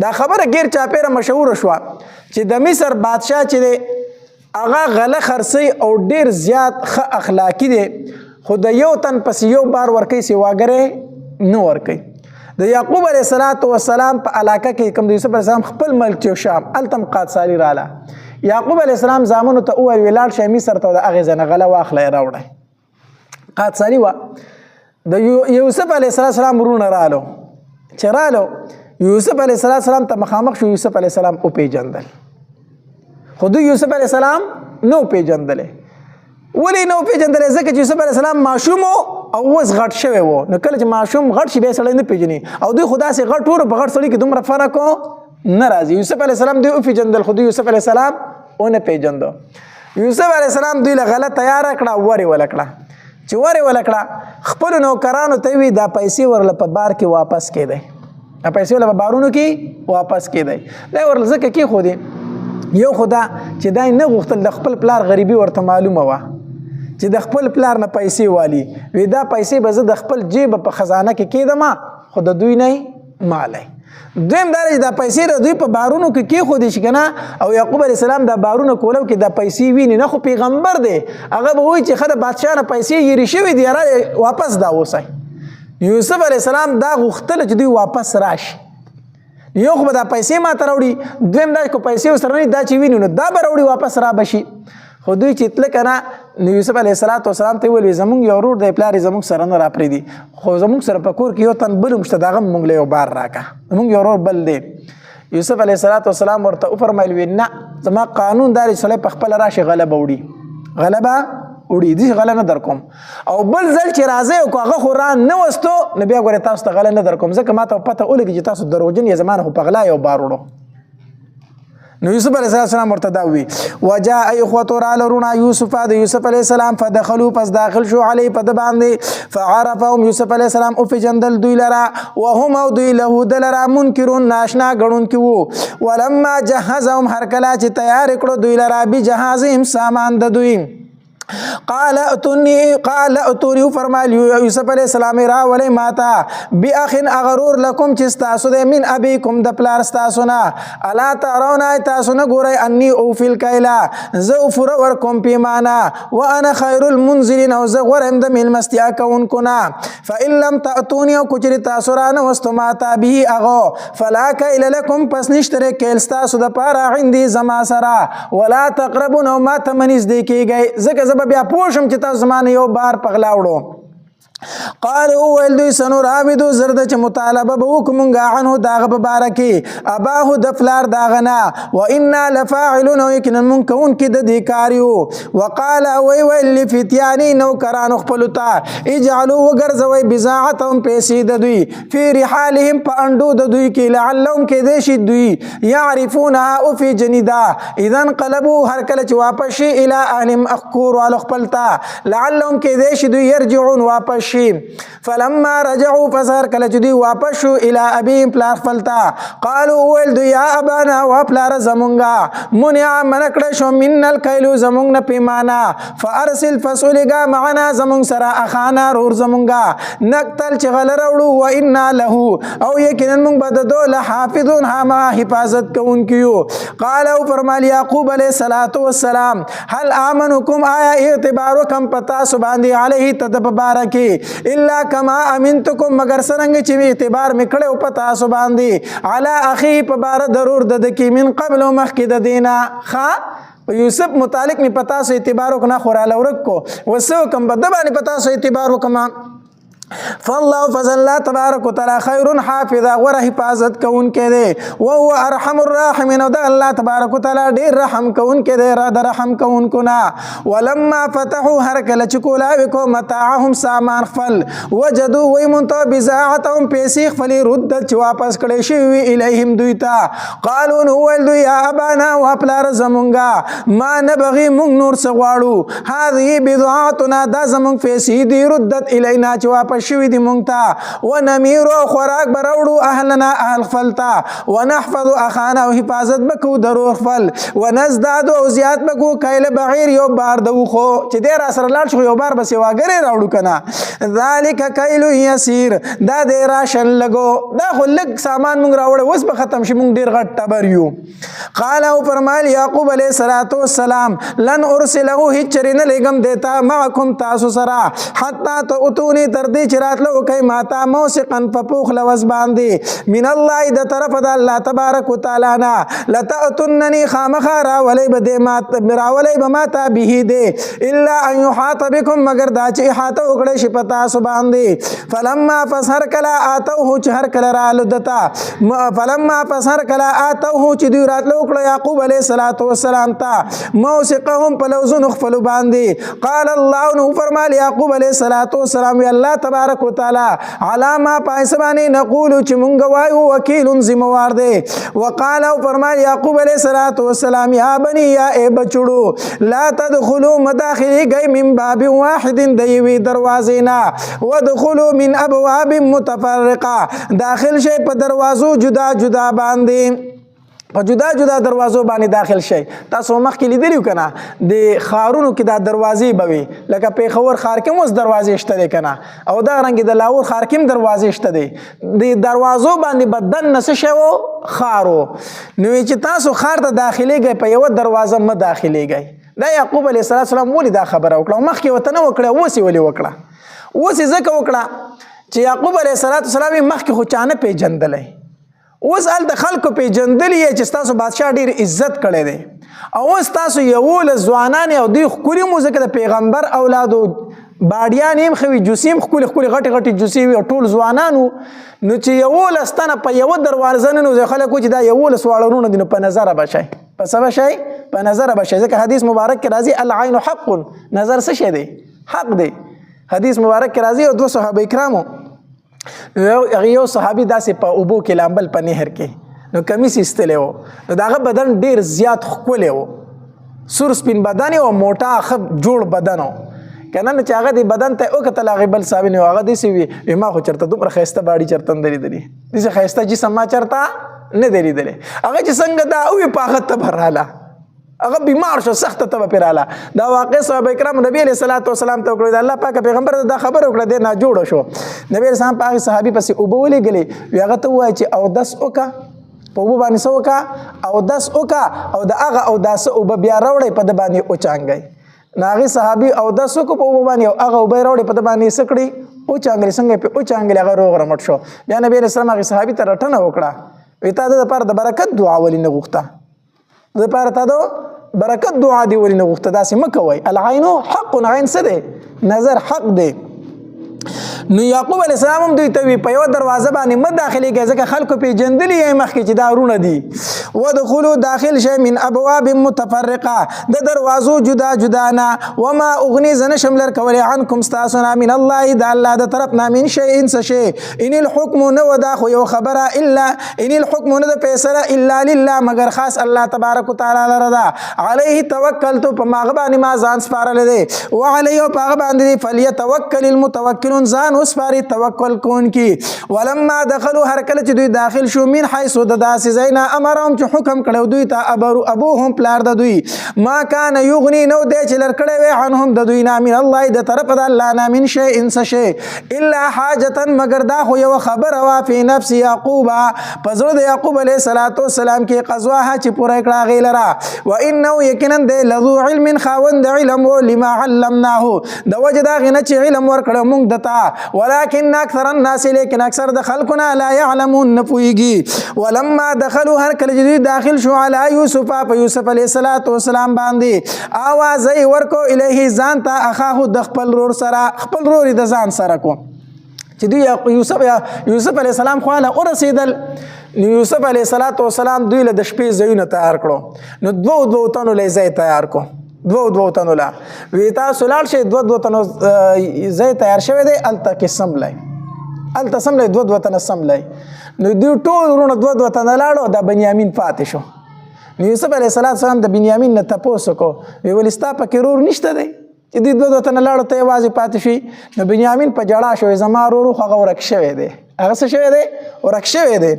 دا خبره ګیر چاپیره مشهوره شوه چې د مصر بادشاه چې دی هغه غله خرڅوي او ډیر زیات ښه اخلاقي دی خو د یو تن پسې یو بار ورکوي سواګری نه ورکوي. د یعقوب علیه السلام په علاقه کې کوم د یوسف علیه السلام خپل ملک چې شام هلته هم قادسالي راله. یعقوب علیه السلام زامنو ته وویل ولاړ شئ مصر ته د هغې ځای نه غله واخلئ راوړئ. قادسالي وه. د یوسف علیه السلام ورونه رالو چې رالو یوسف علیه السلام ته مخامخ شو. یوسف علیه السلام وپېژندل خو دوی یوسف علیه السلام نه وپېژندلی. ولې نه وپېژندلی؟ ځکه چې یوسف علیه السلام ماشوم او اوس غټ شوی و. نو کله چې ماشوم غټ شي بیا سړی نه پېژني او دوی خو داسې غټ ورو په غټ سړي کې دومره فرق نه راځي. یوسف علیه السلام دوی وپېژندل خو دوی یوسف علیه السلام ونه پېژندو. یوسف علیه السلام دوی له غله تیاره کړه ورې وله کړه. چې ورې وله کړه خپلو نوکرانو ته وي دا پیسې ورله په بار کې واپس کېدی. دا پیسې ورله په بارونو کې واپس کېدی. دا ورله ځکه کېښودې یو خو دا چې دا نه غوښتل د خپل پلار غریبي ورته معلومه وه چې د خپل پلار نه پیسې والي. وی دا پیسې به زه د خپل جیب په خزانه کې کېدم خو د دوی نه مالی. دویم دا چې دا پیسې د دوی په بارونو کې کېښودې شي که نه او یعقوب علیه السلام دا بارونه کولو کې دا پیسې ویني نه خو پیغمبر دی هغه به وایي چې ښه د بادشاه نه پیسې یېرې شوي دي را واپس دا اوسئ. یوسف علیه السلام دا غوښتله چې دوی واپس راشي. یو خو به دا پیسې ماته راوړي دویم دا که پیسې ورسره نه دا چې ویني نو دا به راوړي واپس را به شي. خو دوی چې تله که نه نو یوسف علیه السلام ته ویل زمونږ یو ورور دی پلار یې زمونږ سره نه راپرېږدي خو زمونږ سره په کور کې یو تن بل هم شته د هغه هم مونږ له یو بار راکړه زمونږ یو ورور بل دی. یوسف علیه السلام ورته وفرمیل ویل نه زما قانون دا دی چې سړی په خپله راشي غله به وړي دې غله نه در کوم او بل ځل چې راځئ او که هغه خو را نه وستو نو بیا ګورې تاسو ته غله نه در کوم ځکه ما ته پته ولګي چې تاسو دروغجن یې زما نه خو په غلا یو بار وړو. نو یوسف علیه السلام ورته دا وی وجاء اخوته راله رونه یوسف د یوسف علیه السلام فدخلوا پس داخل شو علی په د باندې فعرفهم یوسف علیه السلام وپېژندل دوی لره وهم او دوی له د لره منکرون ناشنا ګڼونکي وو. ولما جهزهم هر کله چې تیار کړو دوی لره بجهازهم سامان د دوی قال اتوني فرمایل یوسف علیه السلام راولئ ماته باخن اغرور لکم چې ستاسو دی من ابیکم د پلار ستاسو نه الا ترون تاسو نه ګورئ انی اوفي الکیل زه پوره ورکوم پیمانه وانا خیر المنزلین او زه غوره یم د میلمستیا کوونکو نه فان لم تاتوني او کچرې تاسو را نه وستو ماته به هغه فلا کیل لکم پس نشته کیل ستاسو دپاره عندي زما سره ولا تقربون او ما ته منځدې کیږئ ځکه بیا پوه شم چې تاسو زما نه یو بار په غلا وړو. قالوا ویل دوی سنراودو زرد چې مطالبه به وکړو مونږ عنه د هغه په باره کې اباه د پلار د هغه نه وانا لفاعلون او یقینا مونږ کوونکي د دې کار یو. وقال ویل لفتیاني نوکرانو خپلو ته اجعلوا وګرځوئ بضاعتهم پیسې د دوی فی رحالهم په انډو د دوی کې لعلهم کیدای شي دوی یعرفونها او فی جنیدا اذا انقلبوا هر کله چې واپس شي الی اهلهم اخکور والو خپل ته لعلهم کیدای شي دوی یرجعون واپس شي. فلما رجعوا فسر کله چې دوی واپس شو الی ابیهم پلار خپلتا قالوا ویل دوی یا ابانا و پلار زمونږه منع منع کړه شو من الکیل زمونږ نه پیمانه فارسل فسولګه معنا زمونږ سره اخانا رور زمونږه نقتل چې غله راوړو و انا له او یقینا مونږ به د دوی لحافظون هما حفاظت کوونکي یو. قال او فرمایل یعقوب علیه السلام هل امنکم آیا اعتبار وکم پتا سبحانه علیه تدبارکی الا کما امنتکم مگر سرنګ چې اعتبار میکړو په تاسو باندې علی اخی په بار ضرور د کی من قبل مخکې د دینا ښا یوسف متعلق می پتا سو اعتبار وکنا خوراله ورکو وسو کم بد باندې پتا سو اعتبار وکما فالله فضل الله تبارک وتعالى خير حافظ غره حفاظت کون کې دے وهو ارحم الراحمین او د الله تبارک وتعالى ډیر رحم کون کې دے را د رحم کون کو نا. ولما فتحوا هر کله چې کولا وکو متاعهم سامان خپل وجدوا ويمنت بزاعتهم پیسې خپل رد چې واپس کړي شي الیهم دوی ته قالوا هو دوی یا ابانا وپلار زمونږه ما نبغي مونږ نور څه غواړو هذه بضاعتنا دا زمونږ پیسې دی ردت الینا چې واپس واپس شوي دي مونږ ته ونمیرو او خوراک به راوړو اهلنا اهل خپل ته ونحفظ اخانا او حفاظت به کوو د ورور خپل ونزدادو او زیات به کوو کیل بعیر یو بار د وښو چې دی را سره لاړ شو یو بار بس یواګرې راوړو که نه ذلک کیل یسیر دا دی راشن لګو دا خو لږ سامان مونږ راوړی اوس به ختم شي مونږ ډېر غټ ټبر یو قال او فرمایل یعقوب علیه السلام لن ارسله هیڅ چرې نه لېږم دیتا معکم تاسو سره حتی تؤتوني تر دې چې راتلو کوئ ماته موثقا په پوخ لوز باندې من الله د طرفه د الله تبارک وتعالی نه لتأتونني خامخا راولی به ماته به دی الا ان یحاط بکم مگر دا چې احاطه وکړی شي په تاسو باندې فلما پس هر کله آتوه چې هر کله رالو دته فلما پس هر کله آتوه چې دوی راتلو وکړه یعقوب علیه السلام ته موثقهم په لوزونو خپلو باندې قال الله نو فرمایل یعقوب علیه السلام وی الله تبارک وتعالی علی ما پایسه باندې نقولو چې مونږ وایو وکیل ذمہوار دی وقال او فرمایل یعقوب علیه السلام یا بنی یا ای بچړو لا تدخلوا مداخلی گئی من باب واحد د یوې دروازې نه ودخلوا من ابواب متفرقه داخل شي په دروازو جدا جدا باندې په جدا جدا دروازو باندې داخل شي تاسو مخکې لیدلی که نه د ښارونو کې دا دروازې به وي لکه پیښور ښار کې هم اوس دروازې شته دی که نه او دغرنګې د لاهور ښار کې هم دروازې شته دی د دروازو باندې به دننه څه شی و ښار و نو چې تاسو ښار ته داخلېږئ په یوه دروازه مه داخلېږئ دا یعقوب علیه السلام ولې دا خبره وکړه مخکې ورته نه وکړه اوس یې ولې وکړه اوس یې ځکه وکړه چې یعقوب علیه السلام یې مخکې خو چا نه پیژندلی اوس هلته خلکو پیژندلی یې چې ستاسو بادشاه ډېر عزت کړی دی او اوس تاسو یولس ځوانان او دوی ښکلي مو ځکه د پیغمبر اولادو باډیان هم ښه وي جوسې هم ښکلې ښکلې غټې غټې جوسې وي او ټول ځوانان وو نو چې یولس تنه په یوه دروازه ننوځي خلک وایي چې دا یولس واړه ورونه دي نو په نظره به شئ په څه به شئ په نظره به شئ ځکه حدیث مبارک کې راځي العین حق نظر څه شی دی حق دی حدیث مبارک کې راځي او دوه صحابه کرامو یو صحابي داسې په اوبو کې لامبل په نهر کې نو کمیس ایستلی و نو د هغه بدن ډېر زیات ښکلی و سور سپین بدن او موټا ښه جوړ بدن و که نه چې هغه د بدن ته یې وکتل هغې بل صحابي نه هغه داسې وي ما خو چېرته دومره ښایسته باډي چېرته نه دی لیدلي داسې ښایسته جسم ما چېرته نه دی لیدلی هغه چې څنګه دا وي په هغه تبه راله هغه بیمار شو سخته تبه پرې راله دا واقع صحابه کرام نبی علیه السلام ته وکړو د الله پاکه پیغمبر دا خبره وکړه دی ناجوړه شو نبی علیه السلام په هغې صحابي پسې اوبه ولېږلې وي هغه ته ووایه چې اودس وکړه په اوبو باندې څه وکړه اودس وکړه او د هغه اوداسه اوبه بیا راوړئ په ده باندې وچانګئ نو هغې صحابي اودس وکړو په اوبو باندې او هغه اوبه یې راوړې په ده باندې څه کړي وچانګلې څنګه یې پرې وچانګلې هغه روغ رمټ شو بیا نبی علیه السلام هغې صحابي ته رټنه وکړه وایي تا د دپاره د برکت دعا ولې نه غوښته د دپاره تا د برکت دعا دی ولې نه غوښته داسې مه کوئ العین حق عین څه دی نظر حق دی نو یعقوب علیه السلام هم دوی ته وي په یوه دروازه باندې مه داخلېږئ ځکه خلکو پیژندلي یې مخکې چې دا ورونه دي ودخلو داخل شئ من ابواب متفرقه د دروازو جدا جدا نه وما اغني زه نشم لر کولی عنکم ستاسو نه من الله د الله د طرف نه من شیئ څه شی ان الحکم نه و دا خو یو خبره الا ان الحکم نه د فیصله الا لله مگر خاص الله تبارک وتعالی لره ده علیه توکلت په هغه باندې ما ځان سپارلی دی وعلیه په هغه باندې فلیتوکل المتوکلون ځان وسپاري توکل کوونکي ولما دخلوا هر کله چې دوی داخل شو من حیث د داسې ځای نه امرهم چې حکم کړی دوی ته ابوهم پلار د دوی ما کان یغني نو دی چې لر کړی وی عنهم د دوی نه من الله د طرفه د الله نه من شیء څه شی الا حاجتا مگر دا خو یوه خبره وه فی نفس یعقوب په زړه د یعقوب علیه السلام کې قضواها چې پوره یې کړه هغې لره وانه یقینا دی لذو علم خاوند علم و لما علمناه د وجې د هغې نه چې علم ورکړه موږ دته ولكن اکثر الناس لیکن اکثر د خلقنا لا يعلمون نه پوهیږي ولما دخلوا هر کله چې داخل شو علی یوسف په یوسف علیه السلام باندې آواز یې ورکو الیه ځان ته اخاه د خپل رور سره خپل رور د ځان سره کو چې دوی یوسف علیه السلام خواله ورسېدل یوسف علیه السلام دوی له د شپې ځایونه تیار کړو نو دوه تنو له ځای تیار کو دوه تنو لا وی تاسو لاړ شئ دوه تنو ځای تیار شوی دی هلته کې سملی هلته سملی دوه تنه سملی نو دوی ټول وروڼه دوه تنه لاړو دا بنیامین پاتې شو نو یوسف علیه السلام د بنیامین نه تپوس وکړو وی ولې ستا پکې رور نشته دی چې دوی دوه تنه لاړو ته یوازې پاتې شي. نو بنیامین په ژړا شو زما ورور خو هغه ورک شوی دی. هغه څه شوی دی؟ ورک شوی دی.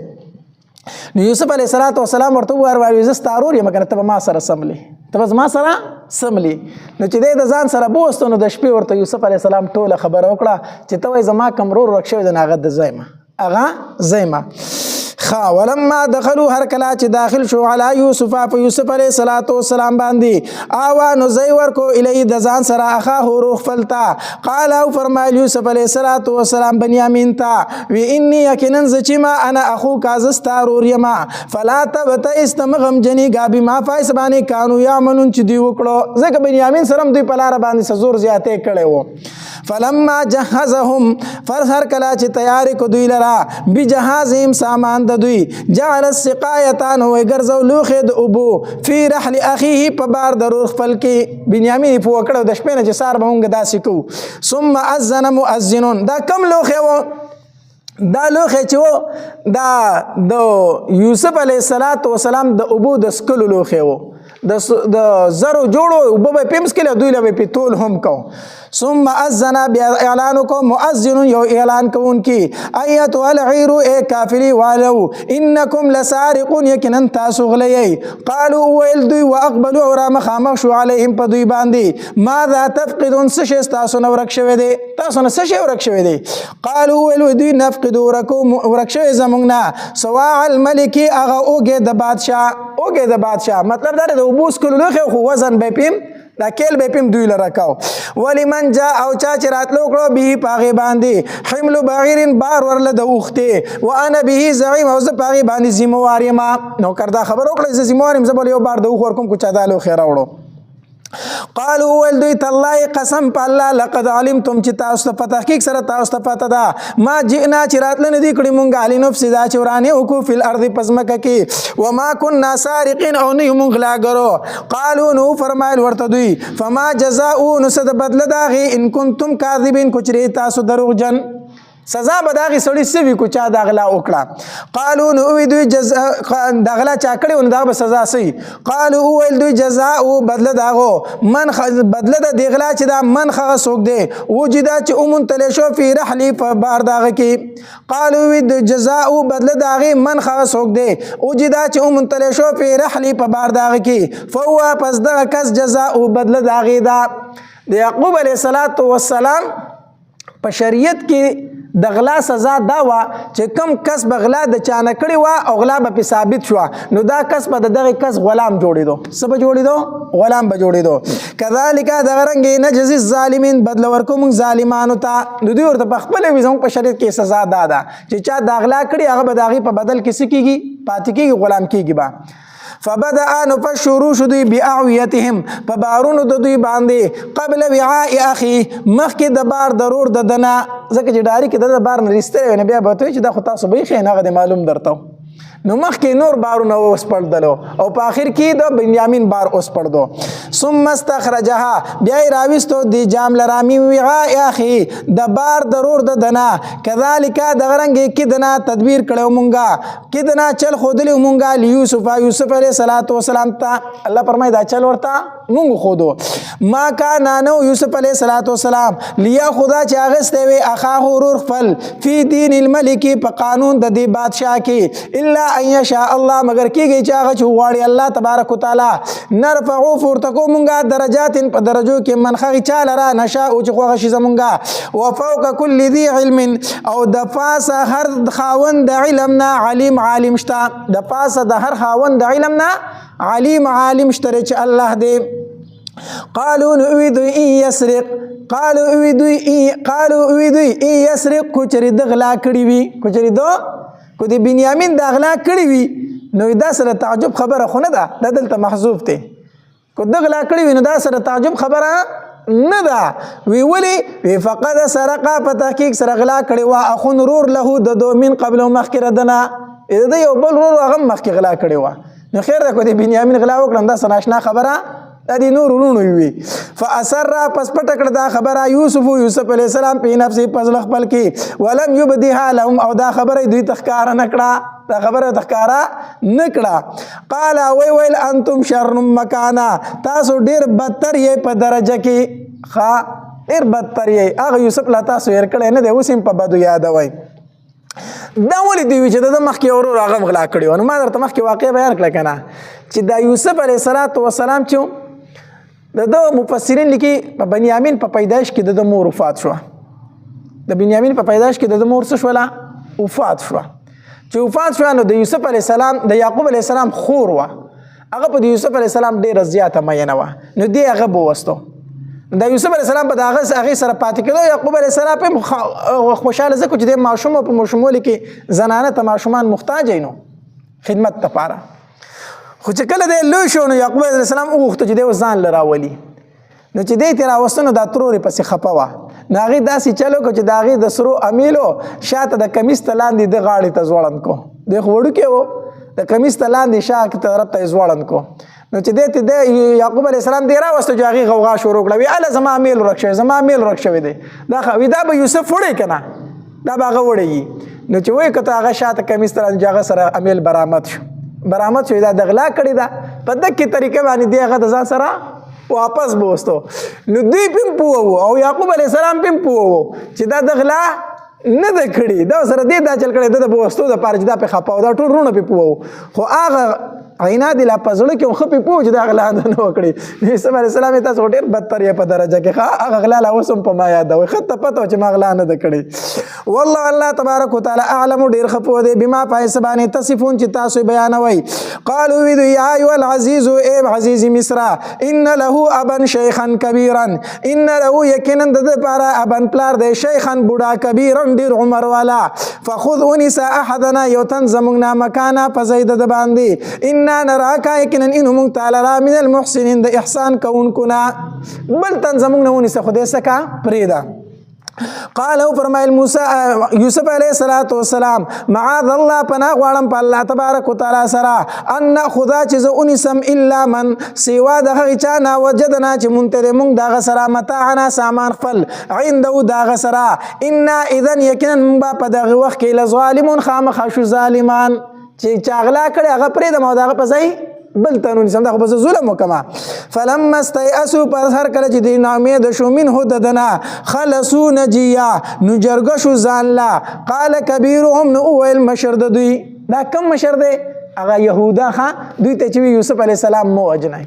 نو یوسف علیه السلام ورته وویل زه ستا ورور یم، که نه ته به ما سره سملی، ته به زما سره سملی. نو چې دی د ځان سره بوستو نو د شپې ورته یوسف علیه السلام ټوله خبره وکړه چې ته وایې زما کوم ورور ورک شوی دی نو هغه د زیمه. ولما دخلوا هر کله چې داخل شو علی یوسف په یوسف علیه السلام باندې آوا نو زی ورکو الی د ځان سره اخاه روح فلتا قال او فرمایل یوسف علیه السلام بنیامین ته وی انی یقینا زچما انا اخو کازستا رور یما فلا تبتئس تمغم جنی غابی ما فایسبانی کانو یعملون چې دی وکړو ځکه بنیامین سره دوی په لار باندې سزور زیاته کړي وو. فلما جهزهم فرهر کلا چې تیاری کو دوی لرا بجهازهم سامان د دوی جعل السقایتان و ګرځو لوخه د ابو فی رحل اخیه په بار ضرور خپل کې بنیامین په وکړو د شپې نه چې سار به مونږ داسې کو. ثم اذن مؤذن دا کم لوخه و دا لوخه چې و دا د یوسف علیه السلام د ابو د سکلو لوخه و د زرو جوړو وبو پیمس کله دوی له پیتول هم کو. ثم اذن بیا اعلان کو مؤذن یو اعلان کوون کی ایت العیر ای کافری والو انکم لسارقون یقینا تاسو غلی. قالوا ویل دوی واقبلوا اور مخامخ شو علیهم په دوی باندې ماذا تفقدون سش تاسو نو ورک شوی دی تاسو نه سش ورک شوی دی. قالوا ویل دوی نفقد ورک شوی زمونږ سواع الملک اغه اوګه د بادشاہ مطلب دا د وبوس کولو خو وزن به پیم دا کېل به پیم دوی لرکاو. ولمن جاء او چا چې راتلو کړو به پاغه باندې حمل بغیر بار ورله د اوخته وانا به زعیم او ز پاغه باندې ذمہوار یم. نو کردا خبر وکړه ز ذمہوار یم زبل یو بار د اوخ ورکم کو چا دالو خیر وړو. قالوا ولدي تالله قسم په الله لقد علمتم چې تاسو ته په تحقیق سره تاسو ته پته ده ما جئنا چې راتل نه دي کړي مونږ علي نفس دا چې ورانه وکو فی الارض پزمکه کې وما كنا سارقين او نه مونږ لاګرو. قالوا نو فرمایل ورته دوی فما جزاء نسد بدل داغي ان کنتم کاذبین کچری تاسو دروغجن سزا به داغي سړی سوي کو چا داغلا وکړه. قالوا نو وی دوی داغلا چا کړي ون دا به سزا سي. قالوا ویل دوی جزاء بدل داغو من بدل د دیغلا چې دا من خغه سوق دی وجدا چې اومن تل شو فی رحلی په بار داغه کې. قالوا وی جزاء بدل داغي من خغه سوق دی وجدا چې اومن تل شو فی رحلی په بار داغه کې فهو پس دغه کس جزاء بدل داغي دا د یعقوب علیه السلام په شریعت کې د غلا سزا دا وا چې کم کس بغلا د چانه کړي وا او غلا به ثابت شو نو دا کس به دغه کس غلام جوړیدو سبا جوړیدو غلام به جوړیدو. کذالک دغه رنګ نجزی الظالمین بدل ورکوم ظالمانو ته نو دوی ورته په خپل وزم په شریعت کې سزا دادا چې چا د غلا کړي هغه به دغه په بدل کې سکیږي پاتې کېږي غلام کېږي با. فبدأ نفشروا شدوی باعویتهم په بارونو د دوی باندې قبل وعاء اخي مخکې د بار ضرور د دنا ځکه چې ډاری کې د بار نه رسته نه بیا به ته چې د خو تاسو به خې نه معلوم درته نو مخکې نور بارونه اوس پړدلو او په اخر کې د بنیامین بار اوس پړدو. ثم استخرجها بیا راويستو دی جام لرامی وعاء اخي د بار ضرور د دنا کذالک د غرنګ کې دنا تدبیر کړو مونږه کې دنا چل خودلی مونږه یوسف علیه السلام ته الله فرمای دا چل ورته مونږ خودو ما کان نو یوسف علیه السلام لیا خدا چې اغسته وي اخاه ورور خپل فی دین الملک په قانون د دې بادشاہ کې الا ان یشاء الله مگر کېږي چې هغه چې غواړي الله تبارک وتعالى نرفعو فرتکو مونږه درجات په درجو کې منخغي چاله را نشاء او چې خوغه شي زمونږه وفوق كل ذي علم او د پاسه هر خاوند علمنا عالم شتا د پاسه د هر خاوند علمنا عالم شته چې الله دې. قالوا نريد ان يسرق قالوا نريد ان يسرق کوچري دغلا کړی وي کوچري دو کو دی بنیامین دغلا کړی وي نو دا سره تعجب خبره خو نه ده د دلته محذوف ته کو دغلا کړی وي نو دا سره تعجب خبره نه ده وی ولی وی فقد سرقه په تحقیق سره غلا کړی وا اخون رور له د دو من قبل مخکره دنا دا یو بل رور هغه مخکې غلا کړی وا نو خیر ده کو دی بنیامین غلا وکړم دا سناشنا خبره ادي نور ورونو وي. فاثر پس پټ کړه دا خبره یوسف علیه السلام په نفس پزل خپل کې ولم يبدها لهم او دا خبره دوی تخکار نکړه دا خبره تخکارا نکړه. قال ویل انتم شر مکانا تاسو ډیر بدتر یې په درجه کې ډېر بدتر یې هغه یوسف لا تاسو هېر کړی نه دی اوس هم په بدو یادوئ دا ولې دی وي چې د ده مخکې ورور هغه غلا کړي وه نو ما درته مخکې واقع بیان کړه که نه چې دا یوسف علیه السلام چې د ده مفسرین لیکي په بنیامین په پیدایش کې د ده مور وفات شوه د بنیامین په پیدایش کې د ده مور څه شوله وفات شوه چې وفات شوه نو د یوسف علیه السلام د یعقوب علیه السلام خور وه هغه په د یوسف علیه السلام ډېره زیاته مینه وه نو دې هغه به وستو د یوسف علیه السلام په د هغې سره پاتې کېدو یعقوب علیه السلام هم خوشحاله ځکه چې د ماشوم په ماشومولي کې زنانه ته ماشومان محتاج نو خدمت دپاره خو چې کله دی لوی شو نو یعقوب علیه السلام وغوښته چې دی اوس ځان له راولي نو چې دی ترې راوسته نو دا ترور یې پسې خفه وه نو هغې داسې چل وکړو چې د هغې د سرو امیلو شاته د کمیس ته لاندې د غاړې ته ځوړند کو دی خو وړوکی و د کمیس ته لاندې شا طرف ته یې ځوړند کو نو چې دی ته یعقوب علیه السلام دی راوسته چې هغې غوغا شروع کړه وی هله زما امیل ورک شوی زما امیل ورک شوی دی دا به یوسف وړی که نه دا به هغه وړی نو چې وایي که ته هغه شاته کمیس ته لاندې چې هغه سره امیل برآمد شو دا د غلا کړې ده په دقې طریقې باندې دی هغه د ځان سره واپس بوستو نو دوی پم پوه وو او یعقوب علیه السلام پم پوه وو چې دا د غلا نه ده کړي دا سره دې دا چل کړی د بوستو دپاره چې دا پې خپه و دا ټول رونه پې پوه وو خو هغه عناد یې لا په زړه کې ښه پې پوه چې دا غلا نه وکړي یوسف علیه السلام یې تاسو ډېر بدتر یې په درجه کې هغه غلا لا اوس هم په ما یادوئ ښه ته پته وه چې ما غلا نه ده کړې والله الله تبارک وتعالی اعلم ډېر ښه پوه دی بما په هغې څه باندې تصفون چې تاسو یې بیانوئ قالو وی دوی یا ایها العزیز ای عزیز مصر ان له ابا شیخا کبیرا ان له یقینا د ده لپاره ابن پلار دی شیخا بوډا کبیرا ډېر عمر والا فخذ ونیسه احدنا یو تن زموږ نه مکانه په ځای د ده باندې انا نراکا یقینا انو موږ تعالی را من المحسنین د احسان کوونکو نه بل تن زموږ نه ونیسه خو دې څه کا پرېږده قال او فرمایل موسی یوسف علیه السلام معاذ الله پناه غواړم په الله تبارک وتعالی سره ان خدا چې زه ونیسم الا من سوا د هغې چا نه وجدنا چې مونږ ته موږ د هغه سره متاعنا سامان خپل عنده د هغه سره انا اذن یقینا موږ به په دغه وخت کې لظالمون خامخا شو ظالمان چې چا غلا کړی هغه پرېږدم او د هغه په ځای بل ته نونیسم دا خو به زه ظلم وکړمه فلما استیأسو پر هر کله چې دوی ناامید شو منه د ده نه خلصو نجیا نو جرګه شو ځان لا قال کبیرهم نو وویل مشر د دوی دا کم مشر دی هغه یهودا ښه دوی ته چې وي یوسف علیه السلام مه وجنئ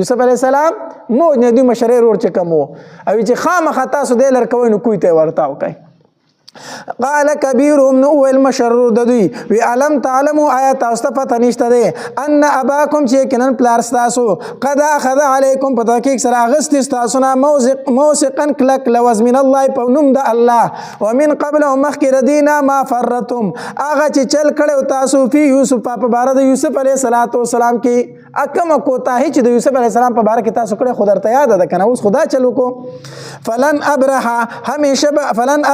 یوسف علیه السلام مه وجنئ دوی مشرۍ رور چې کم و او چې خامخا تاسو دی لر کوئ نو کوی ته یې ورته وکئ قال کبیرهم نو ویل مشر د دوی وی علم تعلموا آیا تاسو ته پته نشته دی ان اباکم چې یقینا پلار ستاسو قد اخذ علیکم په تحقیق سره اخیستې ستاسو نه موثقا کلک لوز من الله په نوم د الله ومن قبل مخکې د دې نه ما فرتم هغه چې چل کړی تاسو فی یوسف په باره د یوسف علیه السلام کې کومه کوتاهي چې د یوسف علیه السلام په باره کې تاسو کړی خو درته یاده ده که نه اوس خدا چل وکړو فلن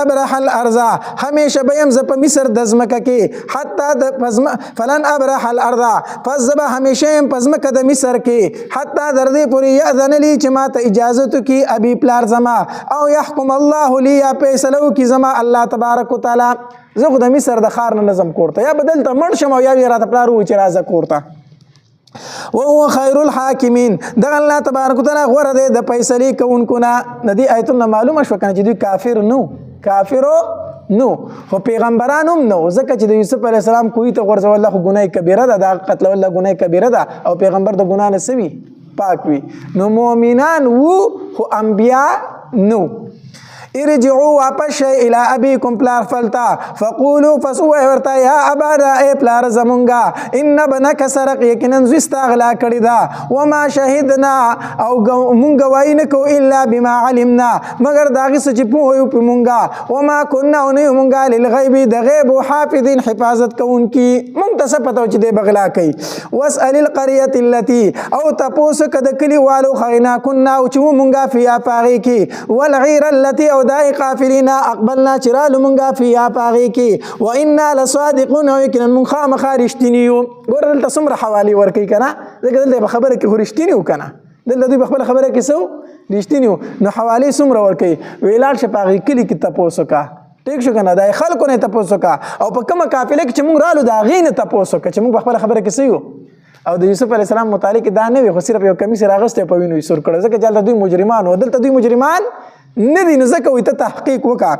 ابرح الارض همیشه بیم زه په مصر د ځمکه کې حتی فلن ابرح الارض پس زه به همیشه یم په ځمکه د مصر کې حتی در دې پورې یأذن لی چې ما ته اجازه وکړي ابي پلار زما او یحکم الله لی یا فیصله وکړي زما الله تبارک وتعالی زه خو د مصر د ښار نه نظم کور ته یا به دلته مړ شم او یا یې راته پلار ووایي چې راځه کور ته وهو خیر الحاکمین دغه الله تبارک وتعالی غوره دی د فیصلې کوونکو نه د دې آیتونو معلومه شوه که نه چې دوی کافر نو کافرو نو خو پیغمبران هم نو ځکه چې د یوسف علیه السلام کوی ته غورځول خو ګناه کبیره ده دا قتلول ګناه کبیره ده او پیغمبر د ګناه نه څه وي پاک وي نو مؤمنان وو خو انبیا نو ارجعوا واپس شئ الى ابيكم پلار فلتا فقولوا فسوء ورتا یا ابانا اے پلار زمونگا ان ابنک سرق یقینا زستا غلا کړی دا وما شهدنا او مونږ گواہی نکو الا بما علمنا مگر داغه سچ په یو په مونږه وما كنا نه مونږه للغیب د غیب حافظین حفاظت کوونکی مونږ ته پته چې دی بغلا کوي واسال القريه التي او تاسو کده کلی والو خینا كنا او چې مونږه فیا پاغي کی والغير التي او دای قافلینا اقبلنا چرالو منگا فیا پاغی کی و انا لصادقون او یقینا من خامخا رښتینیو ګور دلته څومره حوالی ورکوي که نه ځکه دلته په خبره کې خو رښتیني و که نه دلته دوی په خپله خبره کې څه رښتیني و نو حوالې څومره ورکوي وی لاړ شه په هغې کلي کې تپوس وکړه ټیک شو که نه د خلکو نه یې تپوس وکړه او په کومه قافله کې چې موږ رالو د هغې نه تپوس وکړه چې موږ په خپله خبره کې څه یو او د یوسف علی السلام متعلق دا نه وي خو صرف یو کمیس راغسته په وینو یې سور کړی ځکه چې هلته دوی مجرمان و دلته دوی مجرمان نه دي نو ځکه وایي ته تحقیق وکړه.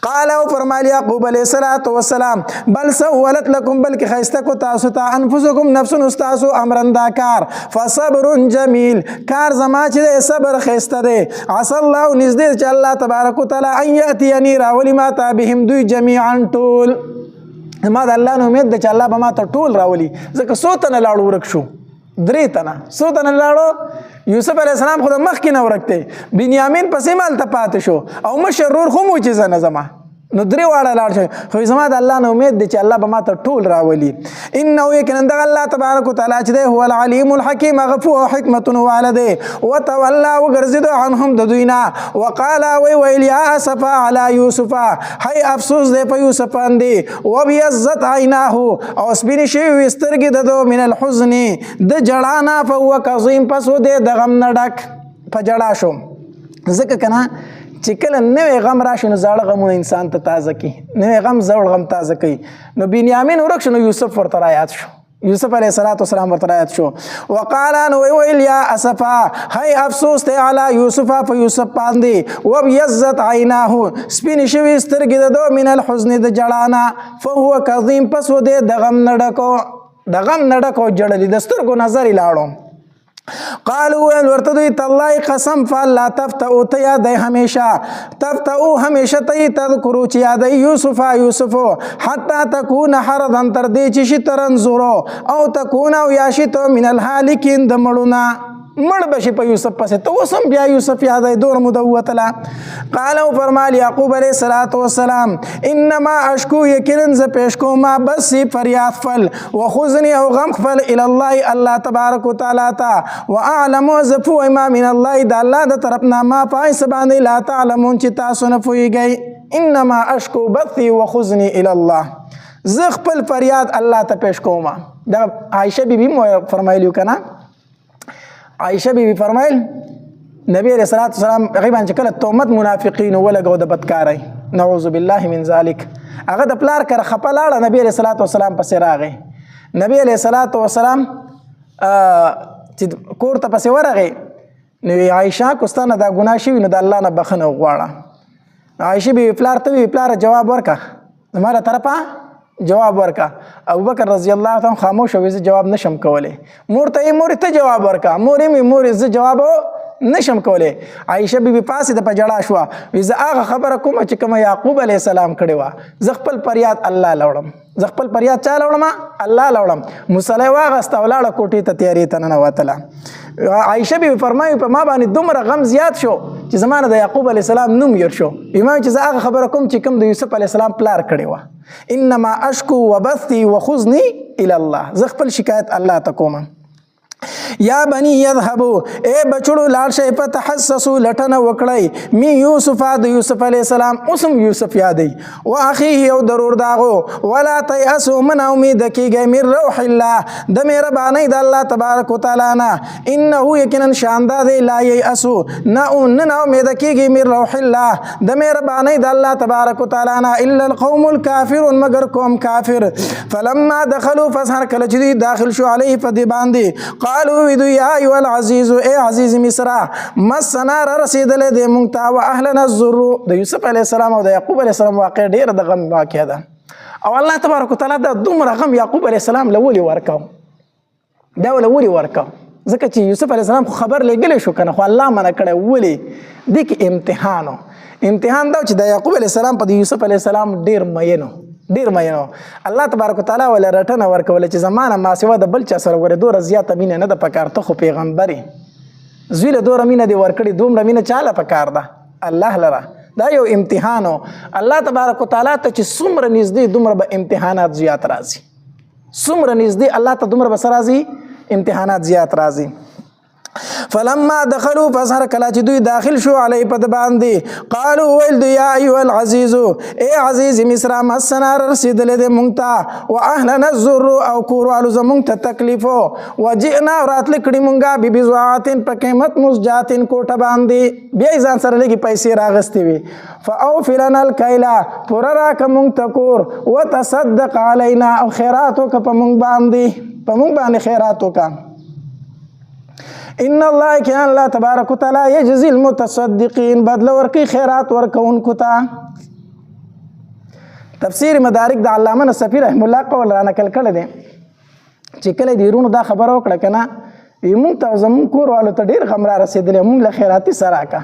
قال او فرمایل یعقوب علیه السلام بل سولت لکم بلکې ښایسته کو تاسو ته انفسکم نفسونو ستاسو امرن دا کار فصبر جمیل کار زما چې دی صبر ښایسته دی عسى الله نږدې چې الله تبارک وتعالی ان یأتیني راولي ما ته بهم دوی جمیعا ټول ما د الله نه امید ده چې الله به ما ته ټول راولي ځکه څو تنه لاړو ورک شو 3 تنه څو تنه لاړو یوسف علیه السلام خو د مخکې نه ورک دی بنیامین پسې هم هلته پاتې شو او مشر ورور خو هم و چې زه نه ځمه نو 3 واړه لاړ شوی خو زما د الله نه امید دی چې الله به ما ته ټول راولي انه یقینا دغه الله تبارک وتعالی چې دی هو العلیم الحکیم هغه پوه او حکمتونه واله دی وتولی وګرځېدو عنهم د دوی نه وقال ویل یا اسفا علی یوسف هی افسوس دی په یوسف باندې وبیضت عیناه او سپینې شوي سترګې د ده من الحزن د جړا نه فهو کظیم پس و دی د غم نه ډک په جړا شو ځکه که نه چې کله نوی غم راشي نو زاړه غمونه انسان ته تازه کوي نوی غم زوړ غم تازه کوي نو بنیامین ورک شو نو یوسف ورته رایاد شو یوسف علیه السلام ورته رایاد شو وقال نو ویل یا اسفا هی افسوس دی علی یوسف په یوسف باندې وبیضت عیناه سپینې شوي سترګې د ده من الحزن د جړا نه فهو کظیم پس و دی د غم نه ډکو جړلي د سترګو نظر یې لاړو قالوا ویل ورته دوی تالله قسم فالله تفتؤ ته یادی همیشه ته تذکرو چې یادی یوسف حتی تکون حردا تر دې چې شي ترنظرو او تکون او یا شي ته من الهالکین د مړونه مړ بشي په یوسف پسې ته اوس هم بیا یوسف یادی دور موده ووتله قال او فرمایل یعقوب علیه السلام انما اشکو یقینا زه پیش کوم بس فریاد فل وخذني او غم خپل الی الله تبارک وتعالی ته واعلم زه پوهیم من الله د الله د طرف نه ما پای څه باندې لا تعلمون چې تاسو نه پوهیږئ انما اشکو بثي وخذني الی الله زه خپل فریاد الله ته پیش کوم دا عایشه بیبي مو فرمایلیو کنه عائشه بیبي فرمایل نبی علیہ السلام غیبان چې کله تهمت منافقین ولګو د بدکارۍ نعوذ بالله من ذلک هغه د پلار کر خپه لاړه نبی علیہ السلام پسې راغی نبی علیہ السلام چې کور ته پسې ورغی نو عائشه کوستانه دا ګناه شوي نو د الله نه بخښنه وغواړه عائشه بیبي پلار ته پلار جواب ورکړه زما له طرفه جواب ورکا ابوبکر رضی الله تعالی خاموش او زه جواب نشم کوله مور ته جواب ورکا مور زه جواب نشم کوله عائشه بیبي پاسه د پجړه شو زه هغه خبره کوم چې کوم یعقوب علی السلام کړي وا زه خپل فریاد الله لوړم زه خپل فریاد چا لوړم الله لوړم مصلی واغست ولاړه کوټې ته تیاری ته نه وتله عائشه بیبي فرمایي په ما باندې دومره غم زیات شو چې زمانه د یعقوب علی السلام نوم ير شو ایمان چې زه هغه خبره کوم چې کوم د یوسف علی السلام پلار کړي وا انما اشکو وبثي وخذني الى الله زه خپل شکایت الله ته کوم یا بنی یذهبوا اے بچړو لاړ شئ په تحسسوا لټنه وکړئ می یوسف د یوسف علی السلام اوسم یوسف یادې و اخیه او ضرور داغو ولا تیأسوا من امید کیږئ من روح الله د مهربانی د الله تبارک وتعالى نه انه یقینا شاندا دی لا یأسوا نه امید کیږي من روح الله د مهربانی د الله تبارک وتعالى نه الا القوم الكافرون مگر قوم کافر فلما دخلوا فسحر کله چې داخل شو علیه په دی باندې قالوا ویدو یا ایو العزیز اے عزیز مصر مسنا رسیدل دی مونږ ته او اهلنا الضر د یوسف علی السلام او د یعقوب علی السلام واقع ډیر د غم واقع ده او الله تبارک وتعالی د دومره غم یعقوب علی السلام لولي ورکاو ځکه چې یوسف علی السلام خو خبر لګل شو کنه خو الله منع کړه ولي د کې امتحان دا چې د یعقوب علی السلام په یوسف علی السلام ډیر مینو الله تبارک وتعالی ول رټنه ورکول چې زمانه ما سوا د بل چا سره ور دوره زیاته مینه نه د پکار ته خو پیغمبري زویله دوره مینه دی ورکړي دومره مینه چاله پکار ده الله لره دا یو امتحانو الله تبارک وتعالی ته چې څومره نږدې دومره به امتحانات زیات راځي څومره نږدې الله ته دومره به راځي امتحانات زیات راځي فلما دخلوا فظهر کلا چې دوی داخل شو علی په باندې قالوا ویل یا ایها العزیز اے عزیز مصر مسنا رسیدل دې مونږ ته واهلنا الضر او کورالو زمونږ ته تکلیف وجئنا راتل کړي مونږه ببزواتن په قیمت مزجاتن کوټه باندې بیا ځان سره لګي پیسې راغستې وي فاوفلنا الکیلا پر را کوم تکور وتصدق علینا او خیراتو ک په مونږ باندې په موږ باندې خیرات وکړه. ان الله کان الله تبارک وتعالى یجزی المتصدقین بدله ورکوي خیرات ورکوونکو ته. تفسیر مدارک د علامه نصفی رحم الله قول را نقل کړی دی چې کله د ورونو دا خبره وکړه که نه موږ ته زموږ کور والو ته ډېر غم را رسېدلی موږ له خیراتي سره راکړه.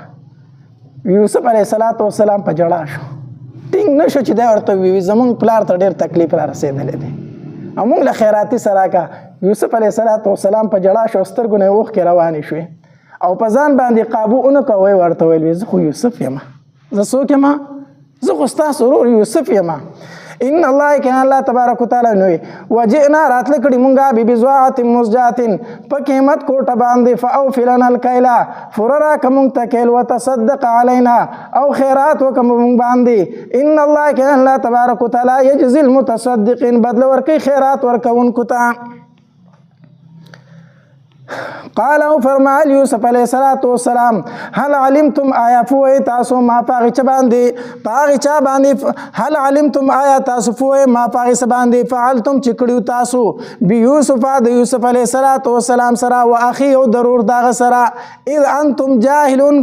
یوسف علیه السلام په ژړا شو ټینګ نه شو چې دی ورته ووایي زموږ پلار ته ډېر تکلیف را رسېدلی دی او موږ له خیراتي سره راکړه. یوسف علیه السلام په ژړا شو سترګو نه یې اوښکې روانې شوې او په ځان باندې قابو ونه کړه. ویې ورته ویل زه خو یوسف یم زه څوک یم زه خو ستاسو ورور یوسف یم. ان الله کان الله تبارک وتعالی نوې وجئنا راتله کړي مونږه ببضاعة مزجاة په قیمت کوټه باندې فاوفي لنا الکیل فررا کوم تکیل وتصدق علینا او خیرات وکم مونږ باندې. ان الله کان الله تبارک وتعالی یجزي المتصدقین بدل ورکي خیرات ورکونکو ته. قال او فرمایل یوسف علیه السلام هل علمتم آیا فوه تاسو ما پاغی چا باندې هل علمتم آیا تاسو فوه ما پاغی چا باندې فعلتم چکړیو تاسو بی یوسف د یوسف علیه السلام سره و اخی او ضرور داغه سره اذ انتم جاهلون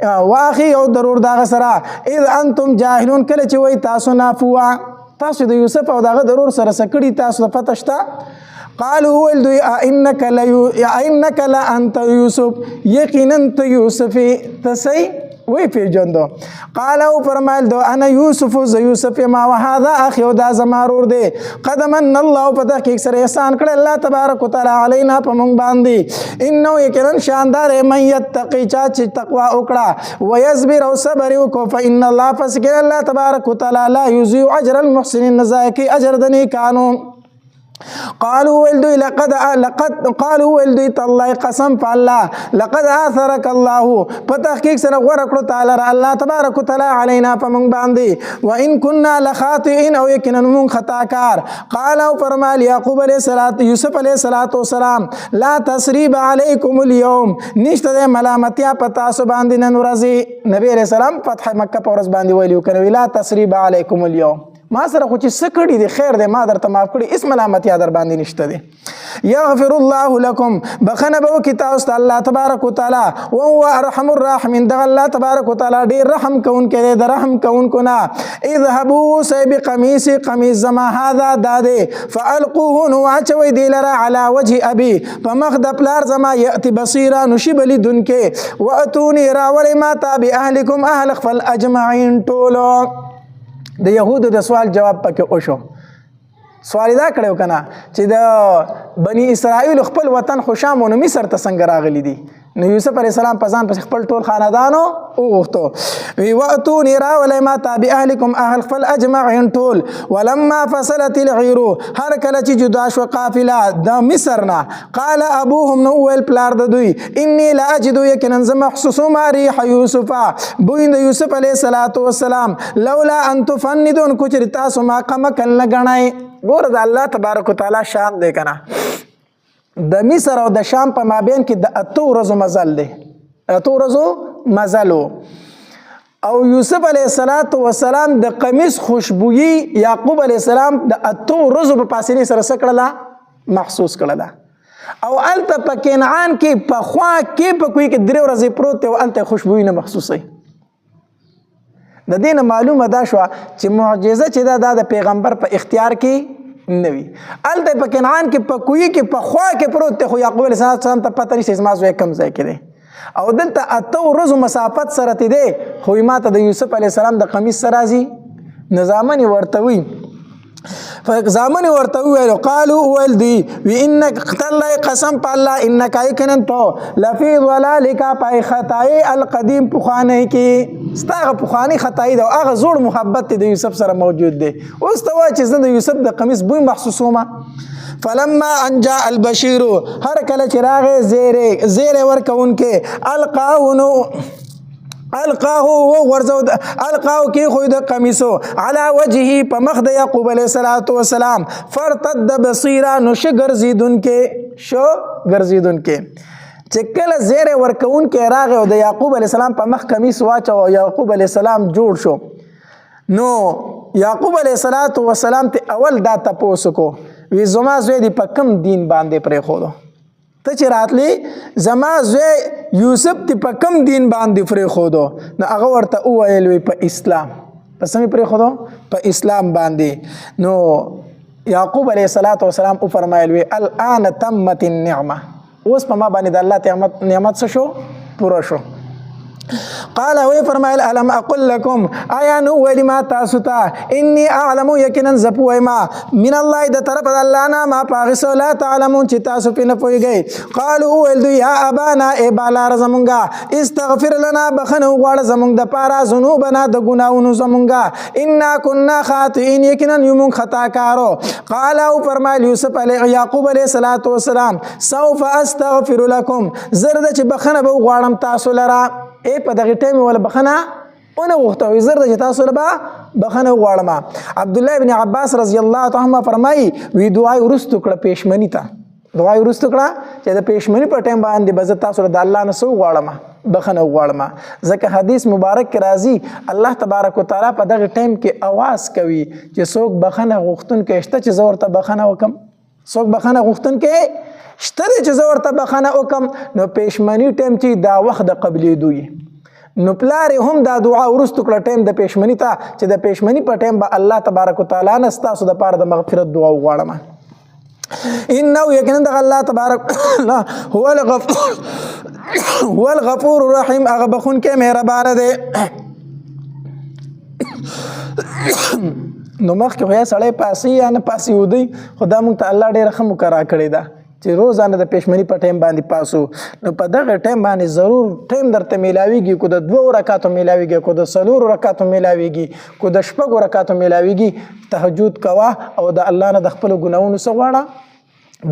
و اخی او ضرور داغه سره اذ انتم جاهلون کله چې وای تاسو نه فوه تاسو د یوسف او داغه ضرور سره سکړی تاسو پته شته. قالوا ولدو انك لانت يوسف یقینا ته یوسف تسي وی پیجندو. قالوا فرمایل دو انا یوسف ز یوسف ما وهذا اخي او دا زمارور دی قد من الله په تحقیق سره احسان کړ الله تبارک وتعالى علينا په مونږ باندې انه یقینا شاندار من يتقي چا چې تقوا وکړه ويصبر او صبر وکړه فان الله فسكن الله تبارک وتعالى لا يضيع اجر المحسنين نزاکی اجر د نیکانو. قالوا ولدي قالوا ولدي تالله قسم فالله لقد آثرك الله فتحقيق سره ورکړو تعالی الله تبارک وتعالى علينا فمن باندې وان كنا لخاطئين او یقینا من خطاکار. قال او فرمایل یعقوب علیہ الصلوۃ یوسف علیہ السلام لا تسریب علیکم اليوم نشته ملامتیا پتا سو باندې نن ورځ نبی علیہ السلام فتح مکه پر ورځ باندې ویلو کنه لا تسریب علیکم اليوم ما سره خو چې سکړی دی خیر دی ما درته معاف کړی اس ملامت یا در باندې نشته دی. یغفر الله لكم بخنه به وکي تاسو ته الله تبارک وتعالى وهو ارحم الراحمین دغه الله تبارک وتعالى ډیر رحم کوونکی دی د رحم کوونکو نه. اذهبوا سيب قميص زما هذا داده فالقوه واچوي دی لره على وجه ابي فمخ د پلار زما ياتي بصيرا نشبلی دنکه واتوني راول ما تاب اهلكم اهل خپل اجمعين ټولو. د یهودو د سوال جواب پکې وشو. سوال دا کړو کنه چې د بنی اسرائیل خپل وطن خوشام او مصر ته څنګه راغلي دي نو یوسف علیہ السلام په ځان په خپل ټول خاندانو اوغتو وی واتونی راول ما تاب اهلکم اهل خپل اجمعین ټول. ولما فصلت العير هر کله چې جدا شو قافله د مصر نه قال ابوهم نو ول پلار د دوی انی لا اجد یقینا محسوس ما ريح یوسف بوین یوسف علیہ السلام لولا ان تفندون کچر تاسو ما کم کله غنای. ګور د الله تبارک وتعالى شان دی کنه د مصر او د شام په مابین کې د اتو ورځو مزل دی اتو ورځو مزلو او یوسف علیه السلام د قمیص خوشبوئی یعقوب علیه السلام د اتو ورځو په فاصله سره سکړه محسوس کړه او الته په کنعان کې په خوا کې په کوی کې درې ورځې پروت او الته خوشبوئی نه محسوسه. د دین معلومه دا شو چې معجزه چې دا د پیغمبر په اختیار کې نوی الته په کنعان کې په کوی کې په خوا کې پروت خو یعقوب علیه السلام ته پته نشته زما زوی کم ځای کې دی او دلته اتو ورځو مسافت سره دی خو ماته د یوسف علیه السلام د قمیص سره راځي نظامنی ورتوي فزامن ورته ویل قالوا ولدي وانك قتل قسم بالله انك يكن تو لفي ضلالك پای خطای القديم پخانه کی ستغه پخانی خطای دا هغه زوړ محبت د یوسف سره موجود دی اوس ته وا چې د یوسف د قمیص بوی محسوسومه. فلما ان جاء البشير هر کله چراغ زیره ورکونکه القاه کی خو د قمیصو على وجهه په مخ د یعقوب علیه السلام فرتد بصیرا نو شګرزیدون کې چې کله زیره ورکون کې راغ او د یعقوب علیه السلام په مخ قمیص واچو او یعقوب علیه السلام جوړ شو نو یعقوب علیه السلام ته اول دا تاسو کو وی زما زوی دی په کم دین باندې پرېښودو ته چې راتلی زما زوی یوسف دی په کم دین باندې پرېښودو نو هغه ورته وویل وی په اسلام په څه مې پرېښودو په اسلام باندې نو یعقوب علیه السلام وفرمایل وی الآن تمت النعمه اوس په ما باندې د الله نعمت څه شو پوره شو قال وی فرمایل الم اقل لكم آیا نو ویلی ما تاسو ته انی اعلم یقینا زپویما من الله د طرف د الله نه ما پاغسو لا تعلمون چې تاسو په نه پویږئ قالوا ول یا ابانا ای بالا زمونږه استغفر لنا بخنه غواړه زمونږ د پاره ذنوبنا د ګناونو زمونږه انا كنا خاطئین یقینا یمون خطا کارو قال او فرمایل یوسف علیه یعقوب علیه السلام سوف استغفر لكم زرد چې بخنه به غواړم تاسو لرا ای په دغه ټیم ولا بخنه اونه وخته زر د تاسو لپاره بخنه غواړم عبد الله ابن عباس رضی الله تعالی عنہ فرمایي وی دعای ورستو کړه پېشمنی ته دعای ورستو کړه چې د پېشمنی په ټیم باندې بز تاسو د الله نه سو غواړم بخنه غواړم ځکه حدیث مبارک کې راځي الله تبارک وتعالى په دغه ټیم کې आवाज کوي چې څوک بخنه غوښتون کې شته چې زورته بخنه وکم څوک بخنه غوښتون کې شته چې زه ورته بخنه وکم نو پېشمنی ټیم چې دا وخت د قبلېدو نو پلار هم دا دعا ورستو کړه ټیم د پېشمنی ته چې د پېشمنی په ټیم به الله تبارک وتعالی نه ستاسو د پاره د مغفرت دعا وغواړم انه یقینا د الله تبارک هو الغفور الرحیم هغه بخون کې مهربان دی نو مخکې خو یا سړی پاسي یا نه پاسي ودی خو دا موږ ته الله ډېره ښه مقرره کړې ده چې روزانه د پېشمنی په ټیم باندې پاسو نو په دغه ټیم باندې ضرور ټیم درته میلاویږي کو د 2 رکعاتو میلاویږي کو د 4 رکعاتو میلاویږي کو د 6 رکعاتو میلاویږي تهجد کوا او د الله نه د خپل ګناونو څخه غواړه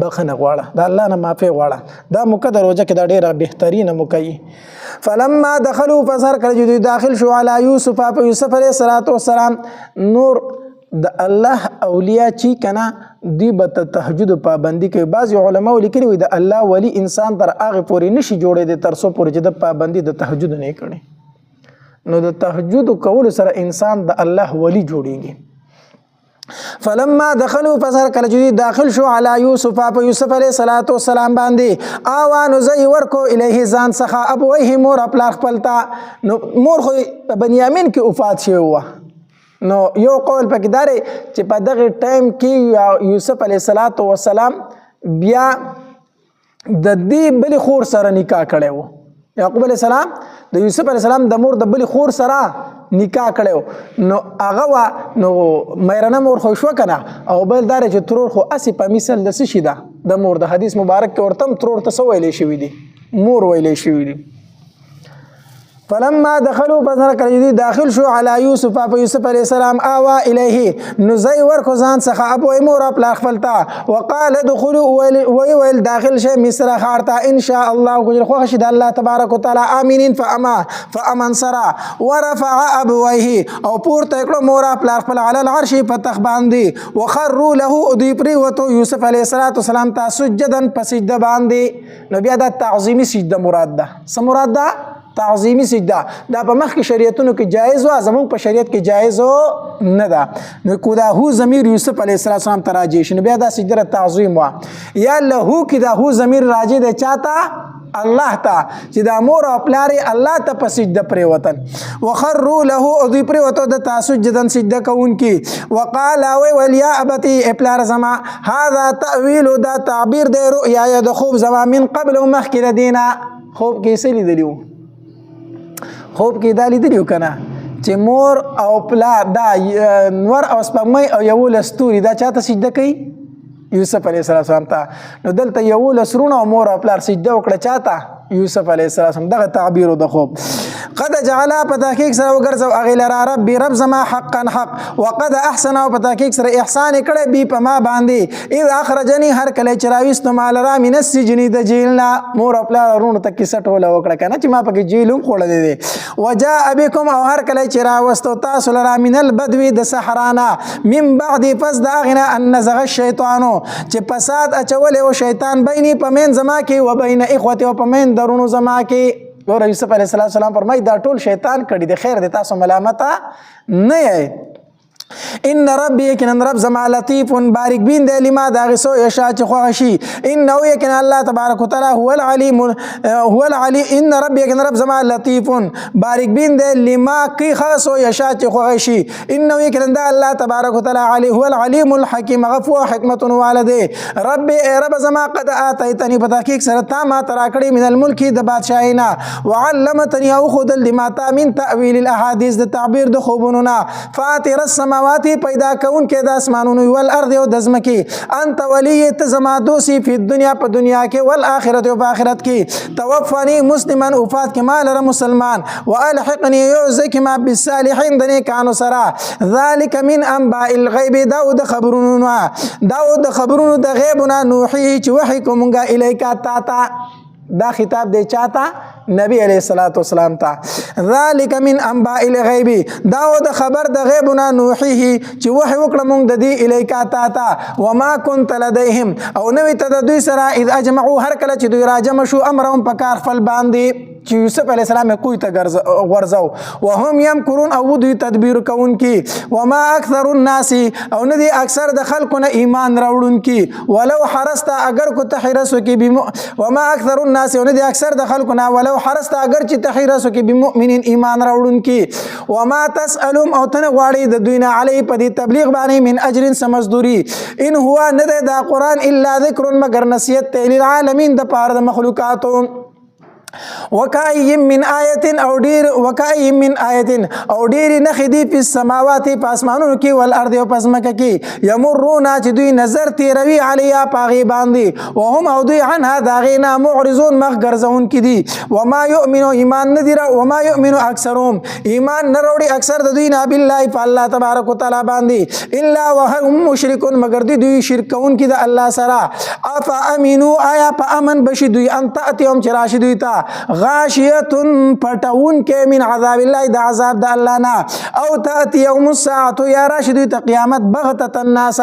بخنه غواړه د الله نه معافي غواړه دا مقدر روزه کې دا ډیره بهترینه مکي فلما دخلوا فزر کله داخل شو علی یوسف علیه السلام نور د الله اولیاء چې کنه دی به تهجد پابندي کوي بعض علما لیکلي وي د الله ولی انسان تر هغه پورې نشي جوړې د ترسو پورې چې د پابندي د تهجد نه کړي نو د تهجد کول سره انسان د الله ولی جوړيږي فلما دخلوا فزر کله داخل شو علی یوسف علیه السلام باندې اوانو زئی ورکو الیه ځان څخه ابوه مور خپل خپلتا نو مور خو بنیامین کې وفات شوی و نو یو قول پکې داره چې په دغه ټایم کې یوسف علیه السلام بیا د دې بل خور سره نکاح کړی وو یعقوب علیه السلام د یوسف علیه السلام د مور د بل خور سره نکاح کړی نو هغه نو مېرنه مور خو شو کنه او بل داره چې ترور خو اسی په مثال د څه شي ده د مور د حدیث مبارک کې ورته ترور ته سو ویلې شوی دي مور ویلې شوی دي فلما دخلوا بذر کړي داخل شو علی یوسف علیه السلام آوا الیه نزی ورکو ځان څخه ابو مور خپل خپلتا وقال ادخلوا ويل داخل شي مصر خارتا ان شاء الله غجر خو شد الله تبارک وتعالى امنين فامن سرا ورفع ابويه او پورته کړه مور خپل علی العرش په تخ باندې وخروا له ادیپری وتو یوسف علیه السلام ته سجدن پسجده باندې نو بیا د تعظیمی سجده مراد ده څه مراد ده تعظیمی سجده دا په مخکې شریعتونو کې جایز و زموږ په شریعت کې جایز نه ده نو کو دا هو ضمیر یوسف علیه السلام ته راجع شي نو بیا دا سجده تعظیم و یا له کې دا هو ضمیر راجع ده چاته الله ته چې دا مور او پلار الله ته په سجده پرې وطن وخروا له ادي پرې وته د تاسجدن سجده کوونکی وقال وليا ابتي پلار زما هذا تاويل دا تعبیر دی رؤیا د خوب زما من قبل مخکې دینا خوب کې څه لیدلیو خوب کې دا لیدلیو کنه چې مور او پلار دا نور او سپمای او یو لستوري دا چاته سجده کوي یوسف علیه السلام ته نو دلته یو لسرونه او مور او پلار سجده وکړه چاته یوسف علیه السلام دغه تعبیر د خوب قد جعل پتاکیک سره وګرځو اغیل را رب زما حقا حق وقد احسن او پتاکیک سره احسان کړه بي په ما باندې اذ اخرجني هر کله چراويست مال را من السجن د جیلنا مور خپل رونو تک سټول وکړه کنه چې ما پکې جیلوم خوړل دي وجاء بكم او هر کله چراوست تاسو لرا من البدو د صحرانا من بعد فزد اغنا ان نزغ الشیطان چې فساد اچول او شیطان بیني پمن زما کې و بین اخوتي او پمن درونو زما کې ګور یوسف علیه السلام فرمای دا ټول شیطان کړي د خیر د تاسو ملامت نه ان ربي یقینا رب زما لطیف باریک بین دی لما دا غسو یشا چې خوښ شي انه یقینا الله تبارک وتعالى هو العلیم ان ربي یقینا رب زما لطیف باریک بین دی لما کی خاصو یشا چې خوښ شي انه یقینا الله تبارک وتعالى هو العلیم الحکیم غفو حکمت والده رب رب زما قد اتیتنی په تحقیق سره تا ما تراکړی من الملک د بادشاہینا وعلمتنی او خدل لما تا من تاویل الاحاديث د تعبیر د خوبونو نا فاطر السماوات پیدا کون کې د اسمانونو والارض او د زمکی انت ولی تزما دوسی په دنیا کې والآخرت او په آخرت کې توفنی مسلمان وفات کې مال ر مسلمان والحقنی یوزک ما بالصالحین د نیکانو سره ذالک من انباء الغیب داود خبرونو د غیبنا نوحی چې وحی کومګه الیکا تا دا خطاب دی چاته نبی علیہ الصلوۃ والسلام ته ذالک من انباء الغیب دا د خبر د غیبنا نوحیه چې وحی وکړه مونږ د دې الیکا تا وما كنت لديهم او نوی ته د دوی سره اذ اجمعوا هر کله چې دوی راجم شو امرهم پکار فل باندې چې یوسف علیہ السلام کوی ته ورزو وهم یمکرون او دوی تدبیر کوون کی وما اکثر الناس او ندی اکثر د خلقونه ایمان راوړون کی ولو حرست اگر کو تحرسو کی وما اکثر الناس او ندی اکثر د خلقونه ولو حرست اگر چې تحرسو کی بمؤمنین ایمان راوړون کی وما تسالهم او تن غواړي د دوی نه علی په دې تبلیغ باندې من اجر سمزدوری ان هو ند دا قران الا ذکر مگر نصیحت للعالمین د پاره د مخلوقاتو وکای من آیتن او ډیر نخدی په السماوات په اسمانونو کې ول ارض او پسمکه کې یمرون چې دوی نظر تیروي علیا پاغي باندې وهم او دوی عنها داغینا معرضون مخ ګرځون کې دي وما يؤمن ایمان ندیره وما يؤمن اکثرهم ایمان نروړي اکثر د دوی نه بالله په الله تبارک وتعالى باندې الا وهم مشرکون مگر دوی شرک کوون کې د الله سره اف امنو آیا په امن بشي دوی ان تاتيهم چراشي دوی ته غاشیتن پټون کې من عذاب الله د عذاب د الله نه او تاتي يوم الساعه یا راشد ته قیامت بغته الناس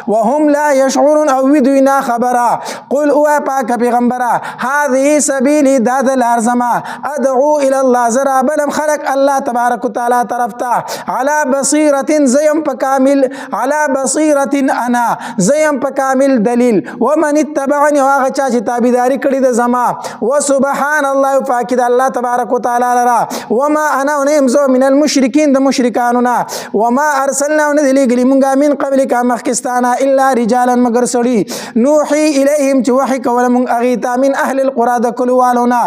وهم لا يشعرون او دوینا خبره قل او پاک پیغمبره هذه سبيلي داد الارزما ادعو الى الله زرا بلم خلق الله تبارك وتعالى طرفته على بصيره زيم بكامل على بصيره انا زيم بكامل دلیل ومن اتبعني واغ چا چې تابعداري کړی د زما وسبحان الله فاكد الله تبارك وتعالى لرا وما انا ونمزو من المشركين د مشرکانونا وما ارسلنا ونذلي منغا من قبلك مخکستانا الا رجالا مگر سړي نوحي اليهم چې وحي کول من اغيتا من اهل القرى د کلوالونا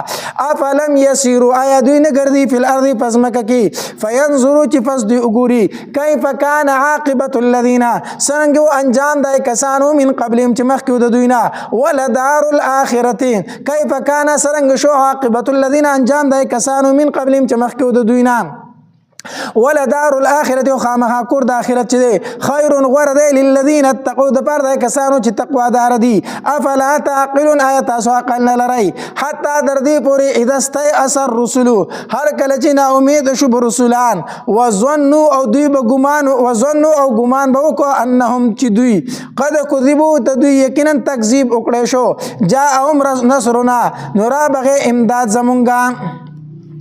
افلم يسيروا آیا دوی نه ګرځي په الارض پسمکه کې فينظروا چې پس دوی وګوري كيف كان عاقبه الذين څنګه انجام دای کسانو من قبلهم چې مخکې د دوی نه ولدار الاخرته كيف كان څنګه شو عاقبت الذين انجام دای کسانو من قبلهم چې مخکې د دوی نه ولدار الاخرته خامها کور د اخرت چې خیر غور دی للذین اتقوا د پر د کسانو چې تقوا دار دي افلا تعقلون آیات عقل نه لري حتی در دې پوری اذا استيأسر رسل هر کله چې نا امید شو رسولان وظنوا او دوی به ګمان وظنوا او ګمان به وکړه انهم چې دوی قد کذبوا ته دوی یقینا تکذیب وکړي شو جاءهم نصرنا نورا بغه امداد زمونږه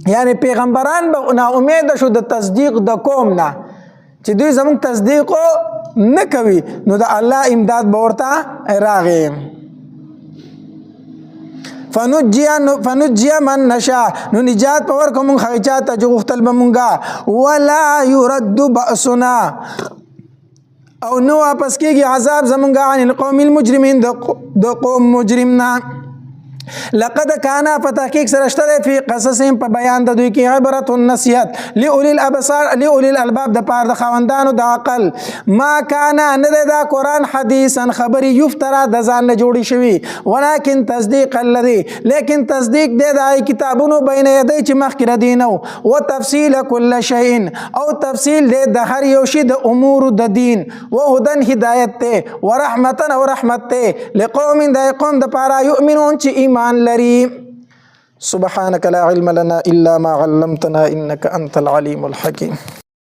یعنی پیغمبران به نا امید شو د تصدیق د قوم نه چې دوی زموږ تصدیق نه کوي نو د الله امداد به ورته راغی فنجي من نشاء نو نجات په ورکوم خیچات ته غختل بمونګه ولا يرد بأسنا او نو واپس کېږي عذاب زمونږه عن القوم المجرمين د قوم مجرمنا لقد كان فتحقيق سرشته في قصصهم په بیان د دوی کې عبرت النصيحت لاولي الابصار لاولي الالباب د پاره د خوندانو د عقل ما كان نه دا قران حديثا خبري يفترى د ځان نه جوړي شوی ولكن تصديق الذي لیکن تصدیق د کتابونو بین یدی چې مخکره دینو وتفصيل كل شيء او تفصیل د هر یو شی د امور د دین وهدن هدایت ته ورحمتا او رحمت ته لقوم د قوم د پاره يؤمنون چې ایمان لري سبحانك لا علم لنا إلا ما علمتنا إنك أنت العليم الحكيم